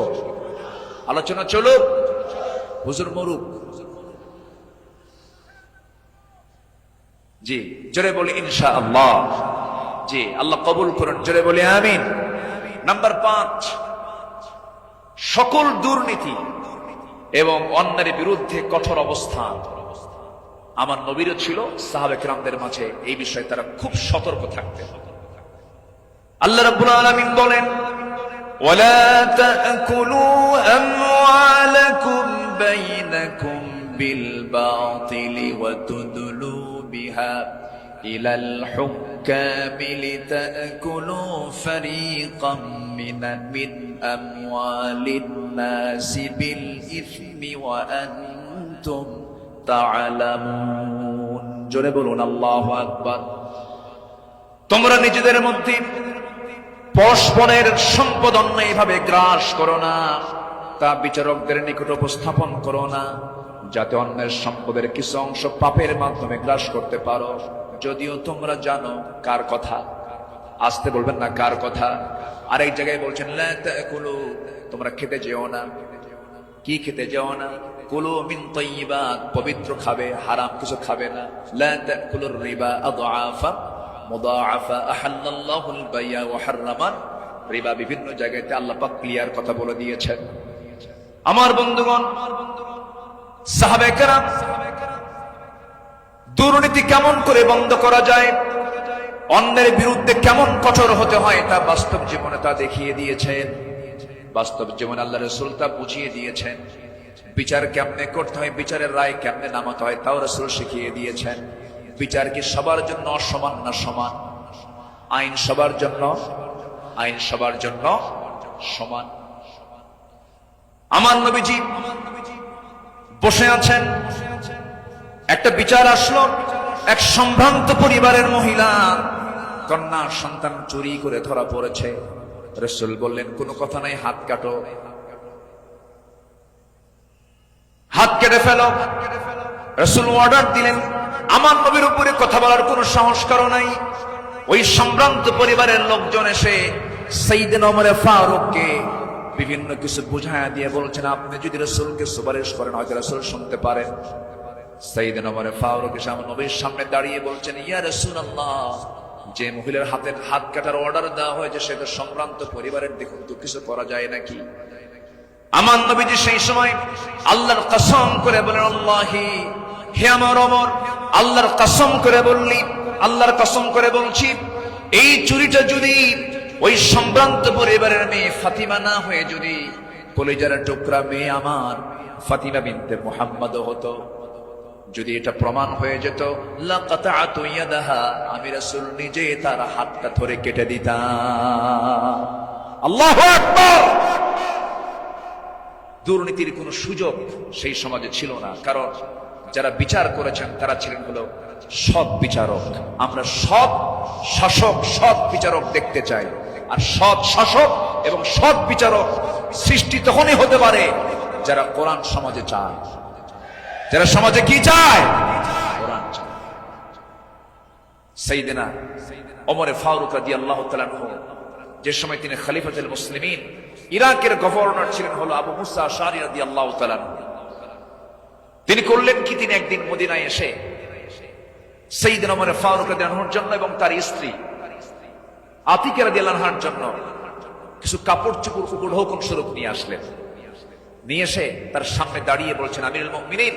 আলোচনা চলুক, হুজুর মরুক। জি, জোরে বলি ইনশাআল্লাহ। জি, আল্লাহ কবুল করুন, জোরে বলি আমিন। নাম্বার 5, সকল দুর্নীতি এবং অন্যায়ের বিরুদ্ধে কঠোর অবস্থান। আমার নবীরও ছিল, সাহাবে কিরামদের মাঝে এই বিষয়ে তারা খুব সতর্ক থাকতেন। আল্লাহ রাব্বুল আলামিন বলেন, ولا تأكلوا أموالكم بينكم بالباطل وتدلوا بها إلى الحكام لتأكلوا فريقا من أموال الناس بالإثم وأنتم تعلمون। জোরে বলুন আল্লাহু আকবার। তোমরা নিজেদের মধ্যে পরস্পরের সম্পদ অন্যায়ভাবে গ্রাস করো না, তা বিচারকদের নিকট উপস্থাপন করো না, যাতে অন্যের সম্পদের কিছু অংশ পাপের মাধ্যমে গ্রাস করতে পারো, যদিও তোমরা জানো কার কথা। আসতে বলবেন না, কার কথা। আরেক জায়গায় বলছেন, লা তাকুলু, তোমরা খেতে যেও না। কি খেতে যেও না? কুলু মিন তাইয়্যিবাত, পবিত্র খাবে, হারাম কিছু খাবে না। লা তাকুলুর রিবা আদআফা মুদাআফা আহাল্লাল্লাহুল বাইয়া ওয়া হাররামান রিবা। বিভিন্ন জায়গায় আল্লাহ পাক ক্লিয়ার কথা বলে দিয়েছেন। আমার বন্ধুগণ, সাহাবায়ে কেরাম দুর্নীতি কেমন করে বন্ধ করা যায়, অন্যের বিরুদ্ধে কেমন কঠোর হতে হয়, তা বাস্তব জীবনে তা দেখিয়ে দিয়েছেন। বাস্তব জীবনে আল্লাহ রাসূল তা বুঝিয়ে দিয়েছেন। বিচার কেমনে করতে হয়, বিচারের রায় কেমনে নামাতে হয়, তাও রাসূল শিখিয়ে দিয়েছেন। বিচার কি সবার জন্য সমান না সমান? আইন সবার জন্য, আইন সবার জন্য সমান। আমার নবীজি বসে আছেন, একটা বিচার আসলো। এক সম্ভ্রান্ত পরিবারের মহিলা কন্যা সন্তান চুরি করে ধরা পড়েছে। রাসূল বললেন, কোনো কথা নাই, হাত কাটো, হাত কেটে ফেলো। রাসূল অর্ডার দিলেন। আমার নবীর উপরে কথা বলার কোনো সাহস কারো নাই। ওই সম্ভ্রান্ত পরিবারের লোকজন এসে সাইয়েদনা ওমর ফারুককে বিভিন্ন কিছু বুঝায়া দিয়ে বলছেন, আপনি যদি রাসূলকে সুপারিশ করেন হয়তো রাসূল শুনতে পারেন। সাইয়েদনা ওমর ফারুক এসে আমার নবীর সামনে দাঁড়িয়ে বলছেন, ইয়া রাসূলুল্লাহ, যে মহিলার হাতের হাত কাটার অর্ডার দেওয়া হয়েছে সেটা সম্ভ্রান্ত পরিবারের, দেখুন তো কিছু করা যায় নাকি? আমার নবীজি সেই সময় আল্লাহর কসম করে বলেন, আল্লাহি, হে আমার ওমর, আল্লাহর কসম করে বললি, আল্লাহর কসম করে বলছি, এই চুরিটা যদি ওই সম্ভ্রান্ত পরিবারের মেয়ে ফাতিমা না হয়ে যদি কলিজার টুকরা মেয়ে আমার ফাতিমা বিনতে মুহাম্মদ হতো, যদি এটা প্রমাণ হয়ে যেত, লাকাতাতু ইয়াদাহা, আমি রাসূল নিজে তার হাতটা ধরে কেটে দিতাম। আল্লাহু আকবার। দুর্নীতির কোনো সুযোগ সেই সমাজে ছিল না, কারণ যারা বিচার করেছেন তারা ছিলেন হলো সৎ বিচারক। আমরা সৎ শাসক, সৎ বিচারক দেখতে চাই। আর সৎ শাসক এবং সৎ বিচারক সৃষ্টি তখনই হতে পারে যারা কোরআন সমাজে চায়। যারা সমাজে কি চায়? কোরআন চায়। সাইয়েদনা ওমর ফারুক রাদিয়াল্লাহু তাআলা আনহু, যে সময় তিনি খলিফাতুল মুসলিমিন, ইরাকের গভর্নর ছিলেন হলো আবু মুসা আশআরী রাদিয়াল্লাহু তাআলা আনহু। তিনি করলেন কি, তিনি একদিন মদিনায় এসে সাইয়েদনা ওমর ফারুক রাদিয়াল্লাহু আনহুর জন্য এবং তার স্ত্রী আতিকা রাদিয়াল্লাহু আনহার জন্য কিছু কাপড় চোপড় উপঢৌকন স্বরূপ নিয়ে আসলেন। নিয়ে এসে তার সামনে দাঁড়িয়ে বলছেন, আমিরুল মুমিনিন,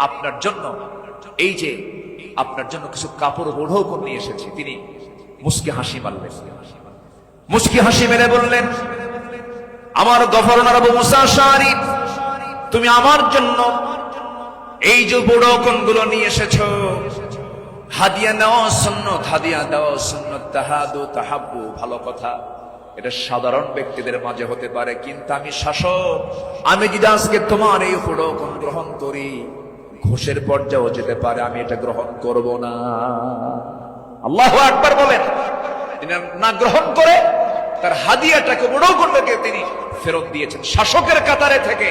আপনার জন্য এই যে আপনার জন্য কিছু কাপড় উপঢৌকন নিয়ে এসেছি। তিনি মুস্কি হাসি মারলেন। মুস্কি হাসি মেরে বললেন, আমার গভর্নর আবু মুসা আশআরী, তুমি আমার জন্য এই যে উপঢৌকন গুলো নিয়ে এসেছো, হাদিয়া নেওয়া সুন্নাত, হাদিয়া দেওয়া সুন্নাত, তাহাদু তাহাব্বু, ভালো কথা। এটা সাধারণ ব্যক্তিদের মাঝে হতে পারে, কিন্তু আমি শাসক, আমি যদি আজকে তোমার এই হুকুম গ্রহণ করি, ঘুষের পর্যায়েও যেতে পারে, আমি এটা গ্রহণ করব না। আল্লাহু আকবার বলেন। তিনি না গ্রহণ করে তার হাদিয়াটাকে উপঢৌকনটাকে তিনি ফেরত দিয়েছেন। শাসকের কাতারে থেকে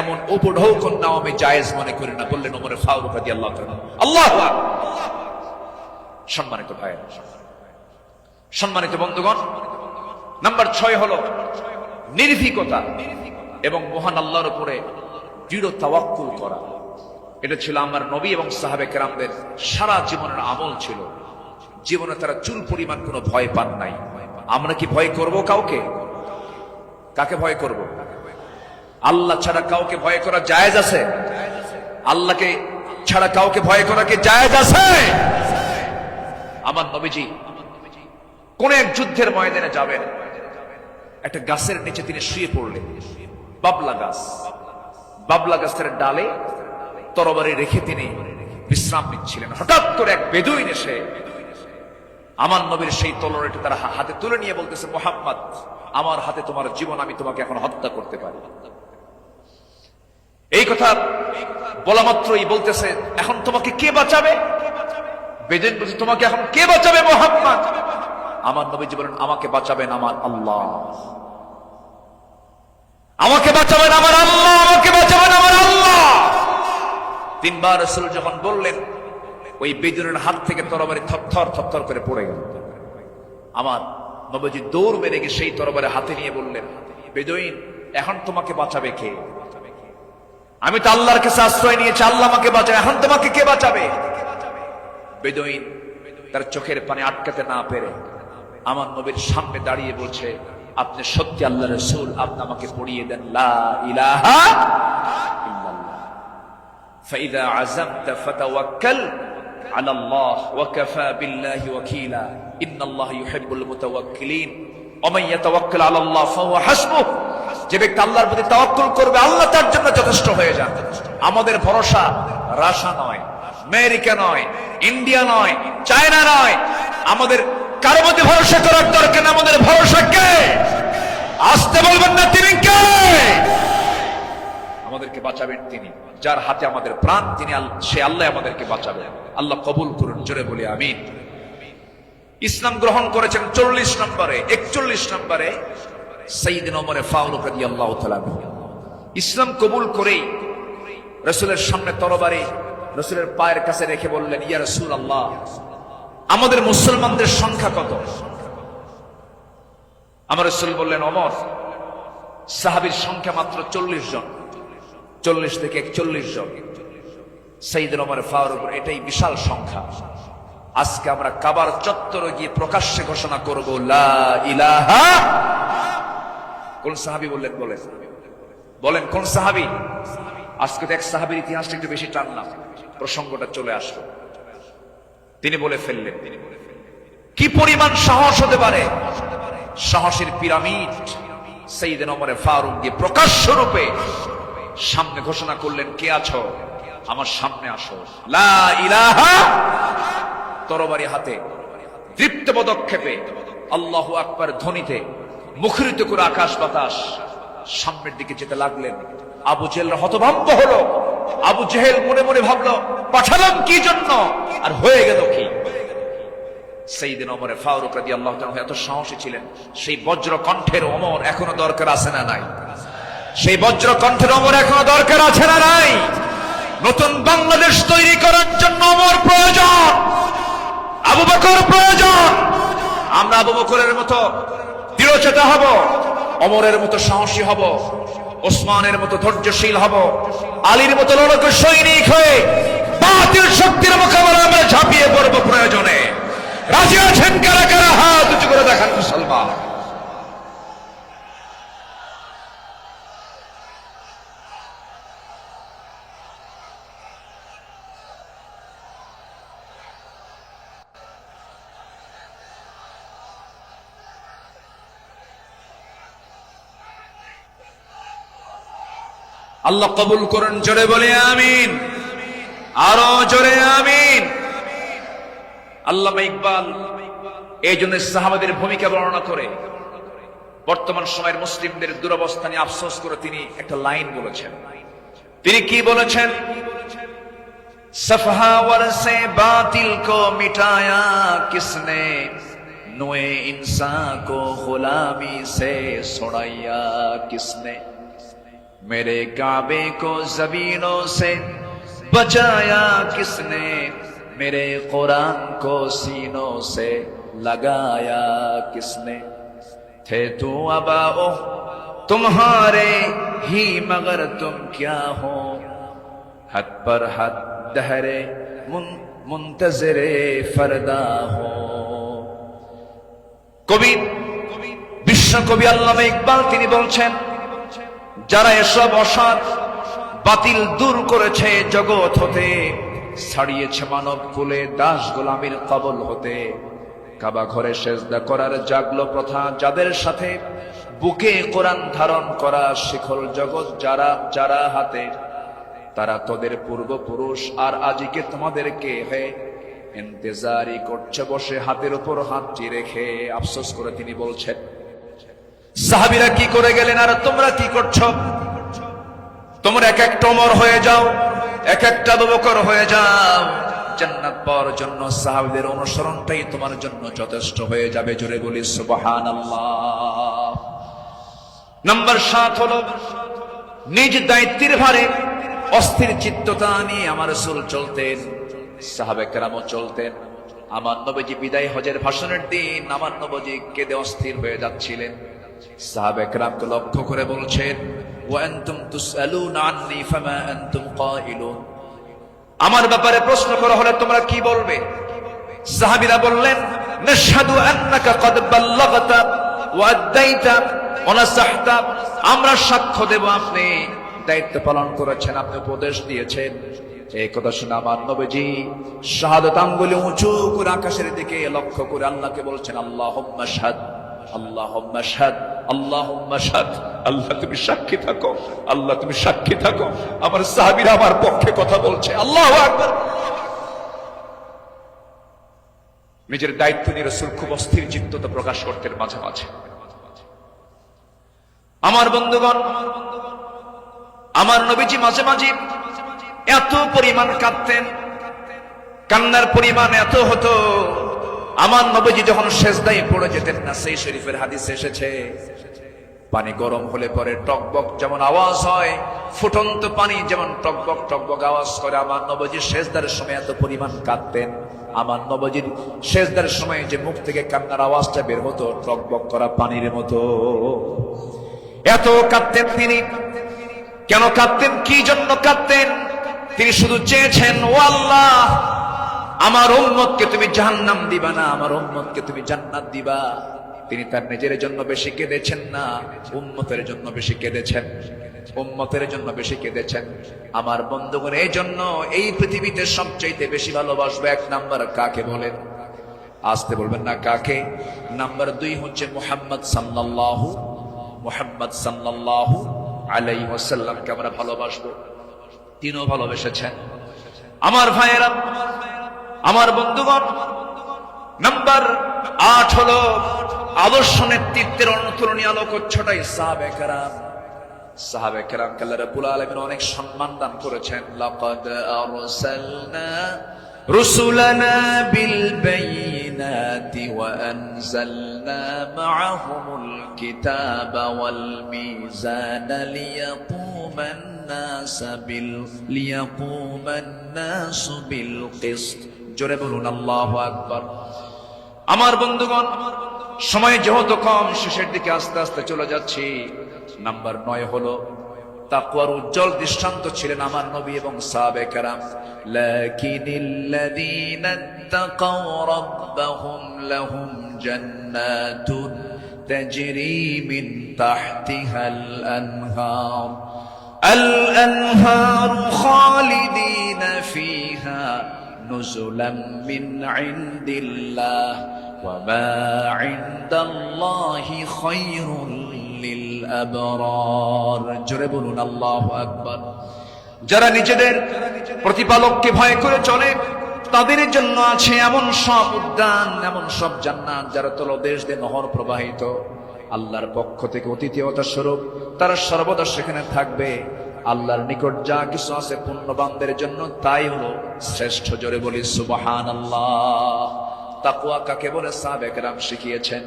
এমন উপঢৌকন নাও আমি জায়েজ মনে করি না, বললেন ওমর ফারুক রাদিয়াল্লাহু তাআলা। আল্লাহু আকবার। সম্মানিত ভাই, সম্মানিত বন্ধুগণ, নাম্বার 6 হলো নির্ভীকতা এবং মহান আল্লাহর উপরে দৃঢ় তাওয়াক্কুল করা। এটা ছিল আমার নবী এবং সাহাবে কেরামদের সারা জীবনের আমল ছিল। জীবনে তারা চুল পরিমাণ কোনো ভয় পান নাই। আমরা কি ভয় করব কাউকে? কাকে ভয় করব? আল্লাহ ছাড়া কাউকে ভয় করা জায়েজ আছে? আল্লাহকে ছাড়া কাউকে ভয় করা কি জায়েজ আছে? আমার নবীজি কোন এক যুদ্ধের ময়দানে যাবেন, একটা গাছের নিচে তিনি শুয়ে পড়লেন। বাবলা গাছ, বাবলা গাছের ডালে তরবারি রেখে তিনি বিশ্রাম নিচ্ছিলেন। হঠাৎ করে এক বেদুইন এসে আমার নবীর সেই তলোয়ারটি তার হাতে তুলে নিয়ে বলতেছে, মুহাম্মদ, আমার হাতে তোমার জীবন, আমি তোমাকে এখন হত্যা করতে পারি। এই কথা বলা মাত্রই বলতেছে, এখন তোমাকে কে বাঁচাবে? বেদুইন বলছে, তোমাকে এখন কে বাঁচাবে মুহাম্মদ? আমার নবীজি বলেন, আমাকে বাঁচাবেন আমার আল্লাহ, আমাকে বাঁচাবেন আমার আল্লাহ, আমাকে বাঁচাবেন আমার আল্লাহ। 3 বার রাসূল যখন বললেন, ওই বেদুইনের হাত থেকে তরবারি থরথর থরথর করে পড়ে গেল। আমার নবীজি দৌড় মেরে গিয়ে সেই তরবারি হাতে নিয়ে বললেন, বেদুইন, এখন তোমাকে বাঁচাবে কে? আমি তো আল্লাহর কাছে আশ্রয় নিয়েছি, আল্লাহ আমাকে বাঁচাবে, এখন তোমাকে কে বাঁচাবে? বেদুইন তার চোখের পানি আটকাতে না পেরে আমার নবীর সামনে দাঁড়িয়ে বলছে, আপনি সত্যি আল্লাহর রাসূল, আপনি আমাকে পড়িয়ে দেন লা ইলাহা ইল্লাল্লাহ, ফাইদা আযামতা ফাতাওয়াক্কাল আলাল্লাহ ওয়া কাফা বিল্লাহি ওয়াকিলা ইন্নাল্লাহা ইউহিব্বুল মুতাওয়াক্কিলিন ওয়া মান ইয়াতাওয়াক্কাল আলাল্লাহ ফাহুয়া হাসবুহ। যে ব্যক্তি আল্লাহর প্রতি তাওয়াক্কুল করবে, আল্লাহ তার জন্য যথেষ্ট হয়ে যান। আমাদের ভরসা রাশিয়া নয়, আমেরিকা নয়, ইন্ডিয়া নয়, চায়না নয়, আমাদের কারো মধ্যে ভরসা করার দরকার না। আমাদের ভরসা কে? আসতে বলবেন না, তিনি কে? আমাদেরকে বাঁচাবেন তিনি, যার হাতে আমাদের প্রাণ, তিনি সে আল্লাহ আমাদেরকে বাঁচাবেন। আল্লাহ কবুল করুন, জোরে বলি আমিন। ইসলাম গ্রহণ করেছেন 40 নম্বরে। 41 নম্বরে সাইয়েদনা ওমর ফারুক রাদিয়াল্লাহু তাআলা ইসলাম কবুল করেই রাসূলের সামনে তরবারি রাসূলের পায়ের কাছে রেখে বললেন, ইয়া রাসূলুল্লাহ, আমাদের মুসলমানদের সংখ্যা কত? আমার রাসূল বললেন, ওমর, সাহাবীর সংখ্যা মাত্র 40 জন, 40 থেকে 41 জন। সাইয়েদনা ওমর ফারুক, এটাই বিশাল সংখ্যা। আজকে আমরা কাবার চত্বরে গিয়ে প্রকাশ্যে ঘোষণা করব লা ইলাহা। কোন সাহাবী বললেন? বলেন কোন সাহাবী? আজকে তো এক সাহাবীর ইতিহাসটা একটু বেশি টানলাম, প্রসঙ্গটা চলে আসলো। তিনি বলে ফেললেন, কি পরিমাণ সাহস হতে পারে! সাহসের পিরামিড সাইয়েদনা ওমর ফারুক দিয়ে প্রকাশ্য রূপে সামনে ঘোষণা করলেন, কে আছো? আমার সামনে আসো, লা ইলাহা। তরবারি হাতে দৃপ্ত পদক্ষেপে আল্লাহু আকবার ধ্বনিতে মুখরিত করে আকাশ বাতাস সামনের দিকে যেতে লাগলেন। আবু জেহেল হতভম্ব হলো। আবু জেহেল মনে মনে ভাবলো, পাঠালাম কি জন্য, আর হয়ে গেল কি? সাইয়েদনা ওমর ফারুক রাদিয়াল্লাহু তাআলা এত সাহসী ছিলেন, সেই বজ্র কণ্ঠের ওমর এখনো দরকার আছে না নাই? সেই বজ্র কণ্ঠের ওমর এখনো দরকার আছে না নাই? নতুন বাংলাদেশ তৈরি করার জন্য ওমর প্রয়োজন, আবু বকর প্রয়োজন। আমরা আবু বকরের মতো দৃঢ়চেতা হব, ওমরের মতো সাহসী হব, ওসমানের মতো ধৈর্যশীল হব, আলীর মতো লড়াকু সৈনিক হয়ে বাতিল শক্তির মোকাবেলায় আমরা ঝাঁপিয়ে পড়ব প্রয়োজনে। রাজি আছেন কারা কারা? হাত উঁচু করে দেখান মুসলমান। আল্লাহ কবুল করুন, জোরে বলে আমিন, আরো জোরে আমিন। আল্লামা ইকবাল এই জন্য সাহাবাদের ভূমিকা বর্ণনা করে বর্তমান সময়ের মুসলিমদের দুরবস্থা নিয়ে আফসোস করে তিনি একটা লাইন বলেছেন। তিনি কি বলেছেন? सफ़हावर से बातिल को मिटाया किसने, नुए इंसान को गुलामी से छुड़ाया किसने, मेरे काबे को ज़मीनों से बचाया किसने, मेरे कुरान को सीनों से लगाया किसने, थे तू अबाओ तुम्हारे ही मगर तुम क्या हो, हद पर हद दहरे मुंतजरे फरदा हो। কবি, বিশ্বকবি আল্লামা ইকবাল তিনি বলছেন, যারা এসব অসৎ বাতিল দূর করেছে জগৎ হতে, ছাড়িয়েছে মানব কুলে দাস গোলামির কবল হতে, কাবা ঘরে সেজদা করার জাগলো প্রথা যাদের সাথে, বুকে কোরআন ধারণ করা শিখল জগৎ যারা যারা হাতে, তারা তোদের পূর্বপুরুষ আর আজিকে তোমাদেরকে হয়ে ইন্তজারি করছে বসে হাতের উপর হাতটি রেখে। আফসোস করে তিনি বলছেন, সাহাবীরা কি করে গেলেন আর তোমরা কি করছো? তোমরা এক একটা ওমর হয়ে যাও, এক একটা আবু বকর হয়ে যাও, জান্নাত পাওয়ার জন্য সাহাবীদের অনুসরণটাই তোমার জন্য যথেষ্ট হয়ে যাবে। জোরে বলি সুবহানাল্লাহ। নাম্বার 7 হলো নিজ দায়িত্বের ভারে অস্থির চিত্ততা নিয়ে আমার রাসূল চলতেন, সাহাবে কেরামও চলতেন। আমার নবীজি বিদায় হজের ভাষণের দিন আমার নবীজি কেঁদে অস্থির হয়ে যাচ্ছিলেন। সাহাবে কেরামকে লক্ষ্য করে বলছেন, ওয়া আনতুম তুসআলুনা আন্নী ফামা আনতুম কাইলুন, আমার ব্যাপারে প্রশ্ন করা হলে তোমরা কি বলবে? সাহাবীরা বললেন, নাশহাদু আন্নাকা ক্বাদ বাল্লাগতা ওয়া আদাইতা ওয়া নাসাহতা, আমরা সাক্ষ্য দেব আপনি দায়িত্ব পালন করেছেন, আপনি উপদেশ দিয়েছেন। এই কথা শুনে আমার নবীজি শাহাদাত আঙ্গুলে উঁচু করে আকাশের দিকে লক্ষ্য করে আল্লাহকে বলছেন, আল্লাহুম্মা শাহাদ, আল্লাহুম্মা শাহাদ, আল্লাহুম্মা শাহাদ, আল্লাহ তুমি সাক্ষী থাকো, আল্লাহ তুমি সাক্ষী থাকো, আমার সাহাবীরা আমার পক্ষে কথা বলছে। আল্লাহু আকবার। নিজের দায়িত্ব নিয়ে রাসূল খুব অস্থির চিত্ততা প্রকাশ করতেন মাঝে মাঝে। আমার বন্ধুগণ, আমার নবীজি মাঝে মাঝে এত পরিমাণ কাঁদতেন, কান্নার পরিমাণ এত হতো, আমার নবীজি যখন সেজদায় পড়ে যেতেন না, সেই শরীফের হাদিসে এসেছে, পানি গরম হলে পরে টকবক যেমন আওয়াজ হয়, ফুটন্ত পানি যেমন টকবক টকবক আওয়াজ করে, আমার নবীজি সেজদার সময় এত পরিমাণ কাঁদতেন। আমার নবীজির সেজদার সময় যে মুখ থেকে কান্নার আওয়াজটা বের হতো টকবক করা পানির মতো। এত কাঁদতেন তিনি। কেন কাঁদতেন? কি জন্য কাঁদতেন? তিনি শুধু চেয়েছেন, ও আল্লাহ, আমার উম্মতকে তুমি জাহান্নাম দিবা না, আমার উম্মতকে তুমি জান্নাত দিবা। তিনি তার নিজের জন্য বেশি কেঁদেছেন না, উম্মতের জন্য বেশি কেঁদেছেন, উম্মতের জন্য বেশি কেঁদেছেন। আমার বন্ধুগণ, এই জন্য এই পৃথিবীতে সবচাইতে বেশি ভালোবাসবে 1 নাম্বার কাকে বলেন? আসতে বলবেন না কাকে? নাম্বার 2 হচ্ছে মুহাম্মদ সাল্লাল্লাহু আলাইহি ওয়াসাল্লামকে আমরা ভালোবাসবো। তিনিও ভালোবেসেছেন। আমার ভাইয়েরা, আমার বন্ধুগণ, নাম্বার 8 হলো আদর্শ নেতৃত্বের অনুতুলনীয় আলোকচ্ছটাই সাহাবে কেরাম। সাহাবে কেরামকে আল্লাহ রাব্বুল আলামিন অনেক সম্মান দান করেছেন। লাকাদ আরসালনা রুসুলানা বিল বাইয়িনাতি ওয়া আনজালনা মাআহুমুল কিতাবা ওয়াল মিজানা লিয়াকুমান নাসু বিল কিসত। জোরে বলুন আল্লাহু আকবার। আমার বন্ধুগণ, সময় যেহেতু কম, শেষের দিকে আস্তে আস্তে চলে যাচ্ছি। নাম্বার 9 হলো তাকওয়ার উজ্জ্বল দৃষ্টান্ত ছিলেন আমার নবী এবং সাহাবে কেরাম। লাকিনিল্লাযীনা তাকাও রাব্বাহুম লাহুম জান্নাতুন তাজরি মিন তাহতিহাল আনহার الأنهار خالدين فيها نزلا من عند الله وما عند الله خير للأبرار। জোরে বলুন আল্লাহু আকবার। যারা নিজেদের প্রতিপালককে ভয় করে চলে, তাদের জন্য আছে এমন সব উদ্যান, এমন সব জান্নাত যার তলদেশ দিয়ে নহর প্রবাহিত। আল্লাহর পক্ষ থেকে অতিথিয়তা স্বরূপ তারা সর্বদা সেখানে থাকবে। আল্লাহর নিকট যা কিছু আছে পুণ্যবানদের জন্য তাই হলো শ্রেষ্ঠ। জোরে বলি সুবহানাল্লাহ। তাকওয়া কাকে বলে সাহাবায়ে কেরাম শিখিয়েছেন,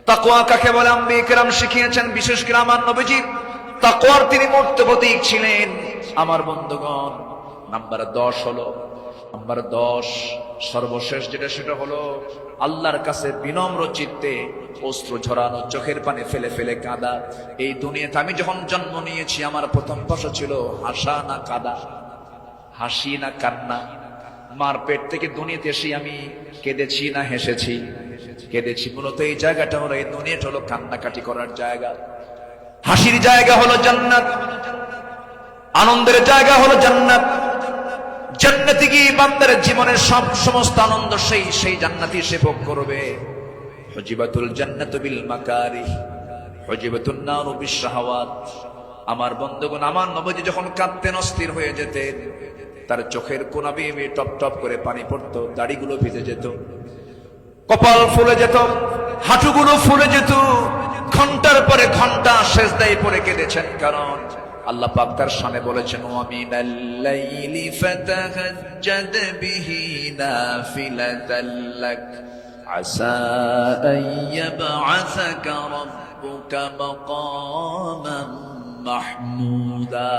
তাকওয়া কাকে বলে আম্বিয়ে কেরাম শিখিয়েছেন। বিশেষ করে আমার নবীজি তাকওয়ার তিনি মূর্ত প্রতীক ছিলেন। আমার বন্ধুগণ, নাম্বার 10 হলো, নাম্বার 10 সর্বশেষ যেটা, সেটা হলো আল্লাহর কাছে বিনম্র চিত্তে অশ্রু ঝরানো, চোখের পানি ফেলে ফেলে কাঁদা। এই দুনিয়াতে আমি যখন জন্ম নিয়েছি আমার প্রথম প্রশ্ন ছিল হাসা না কাঁদা, হাসি না কান্না। মার পেট থেকে দুনিয়াতে এসে আমি কেঁদেছি না হেসেছি? কেঁদেছি। মূলত এই জায়গাটা হলো, এই দুনিয়াটা হলো কান্নাকাটি করার জায়গা। হাসির জায়গা হলো জান্নাত, আনন্দের জায়গা হলো জান্নাত। জান্নাতে গিয়ে বান্দার জীবনের সব সমস্ত আনন্দ সেই জান্নাতই সে ভোগ করবে। হুজিবাতুল জান্নাতু বিল মাকারিহ, হুজিবাতুন নারু বিশ শাহাওয়াত। আমার বন্ধুগণ, আমার নবীজি যখন কাঁদতেন, অস্থির হয়ে যেতেন, তার চোখের কোনা বেয়ে টপ টপ করে পানি পড়তো, দাড়িগুলো ভিজে যেত, কপাল ফুলে যেত, হাঁটুগুলো ফুলে যেত। ঘন্টার পরে ঘন্টা সেজদায় পড়ে কেঁদেছেন, কারণ আল্লাহ পাক তার শানে বলেছেন ওয়া মিনাল লাইলি ফাতাহাজ্জাদ বিহি নাফিলাতাল লাক আসা আন ইয়াবআসাকা রাব্বুকা মাকামান মাহমুদা।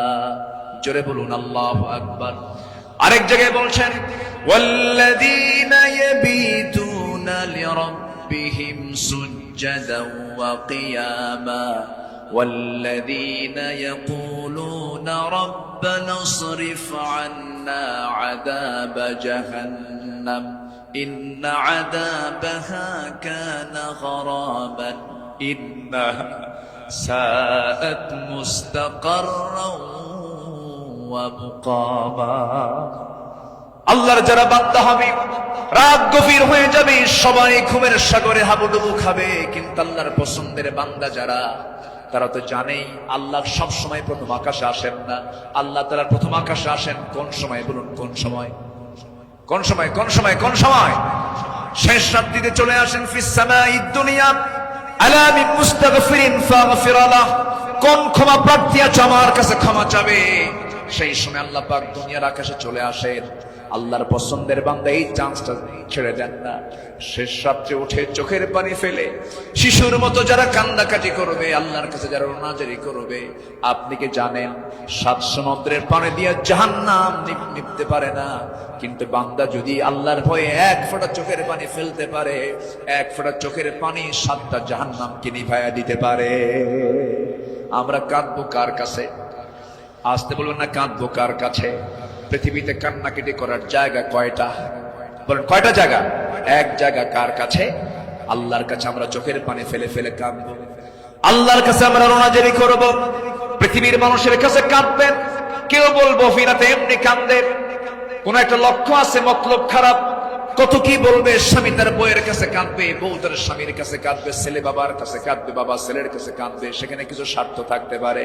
জোরে বলুন আল্লাহু আকবার। আরেক জায়গায় বলছেন ওয়াল্লাযীনা ইয়াবিতুনা লিরাব্বিহিম সুজ্জাদান ওয়া কিয়ামা والذين يقولون ربنا اصرف عنا عذاب جهنم إن عذابها كان غراما إنها ساءت مستقرا ومقاما। আল্লাহর যারা বান্দা হবে, রাত গভীর হয়ে যাবে, সবাই ঘুমের সাগরে হাবুডুবু খাবে, কিন্তু আল্লাহর পছন্দের বান্দা যারা, তারা তো জানেই আল্লাহ সব সময় প্রথম আকাশে আসেন না। আল্লাহ তাআলা প্রথম আকাশে আসেন কোন সময়? বলুন কোন সময়? কোন সময়? কোন সময়? কোন সময়? শেষ রাত্রিতে চলে আসেন। ফিস সামাঈদ দুনিয়া আলা মিন মুস্তাগফিরিন ফাগফির লাহ। কোন ক্ষমা প্রার্থী আছে আমার কাছে ক্ষমা চাবে? সেই সময় আল্লাহ পাক দুনিয়ার আকাশে চলে আসেন। আল্লাহর পছন্দের বান্দা এই চান্সটা ছেড়ে দেন না। শেষ রাত্রে উঠে চোখের পানি ফেলে শিশুর মতো যারা কান্নাকাটি করবে, আল্লাহর কাছে যারা রোনাজারি করবে, আপনি কি জানেন 7 সমুদ্রের পানি দিয়ে জাহান্নাম নিভতে পারে না, কিন্তু বান্দা যদি আল্লাহর ভয়ে 1 ফোঁটা চোখের পানি ফেলতে পারে, 1 ফোঁটা চোখের পানি 7টা জাহান্নামকে নিভাইয়া দিতে পারে। আমরা কাঁদবো কার কাছে? আসতে বলবেন না, কাঁদবো কার কাছে? পৃথিবীতে কান্নাকাটি করার জায়গা কয়টা? বলেন কয়টা জায়গা? এক জায়গা কার কাছে? আল্লাহর কাছে আমরা চোখের পানি ফেলে ফেলে কাঁদবো, আল্লাহর কাছে আমরা রোনাজারি করব। পৃথিবীর মানুষের কাছে কাঁদবেন, কেউ বলবো ফিরাতে এমনি কাঁদেন, কোন একটা লক্ষ্য আছে, মতলব খারাপ। কত কি বলবে, স্বামী তার বউয়ের কাছে কাঁদবে, বউ তার স্বামীর কাছে কাঁদবে, ছেলে বাবার কাছে কাঁদবে, বাবা ছেলের কাছে কাঁদবে, সেখানে কিছু স্বার্থ থাকতে পারে।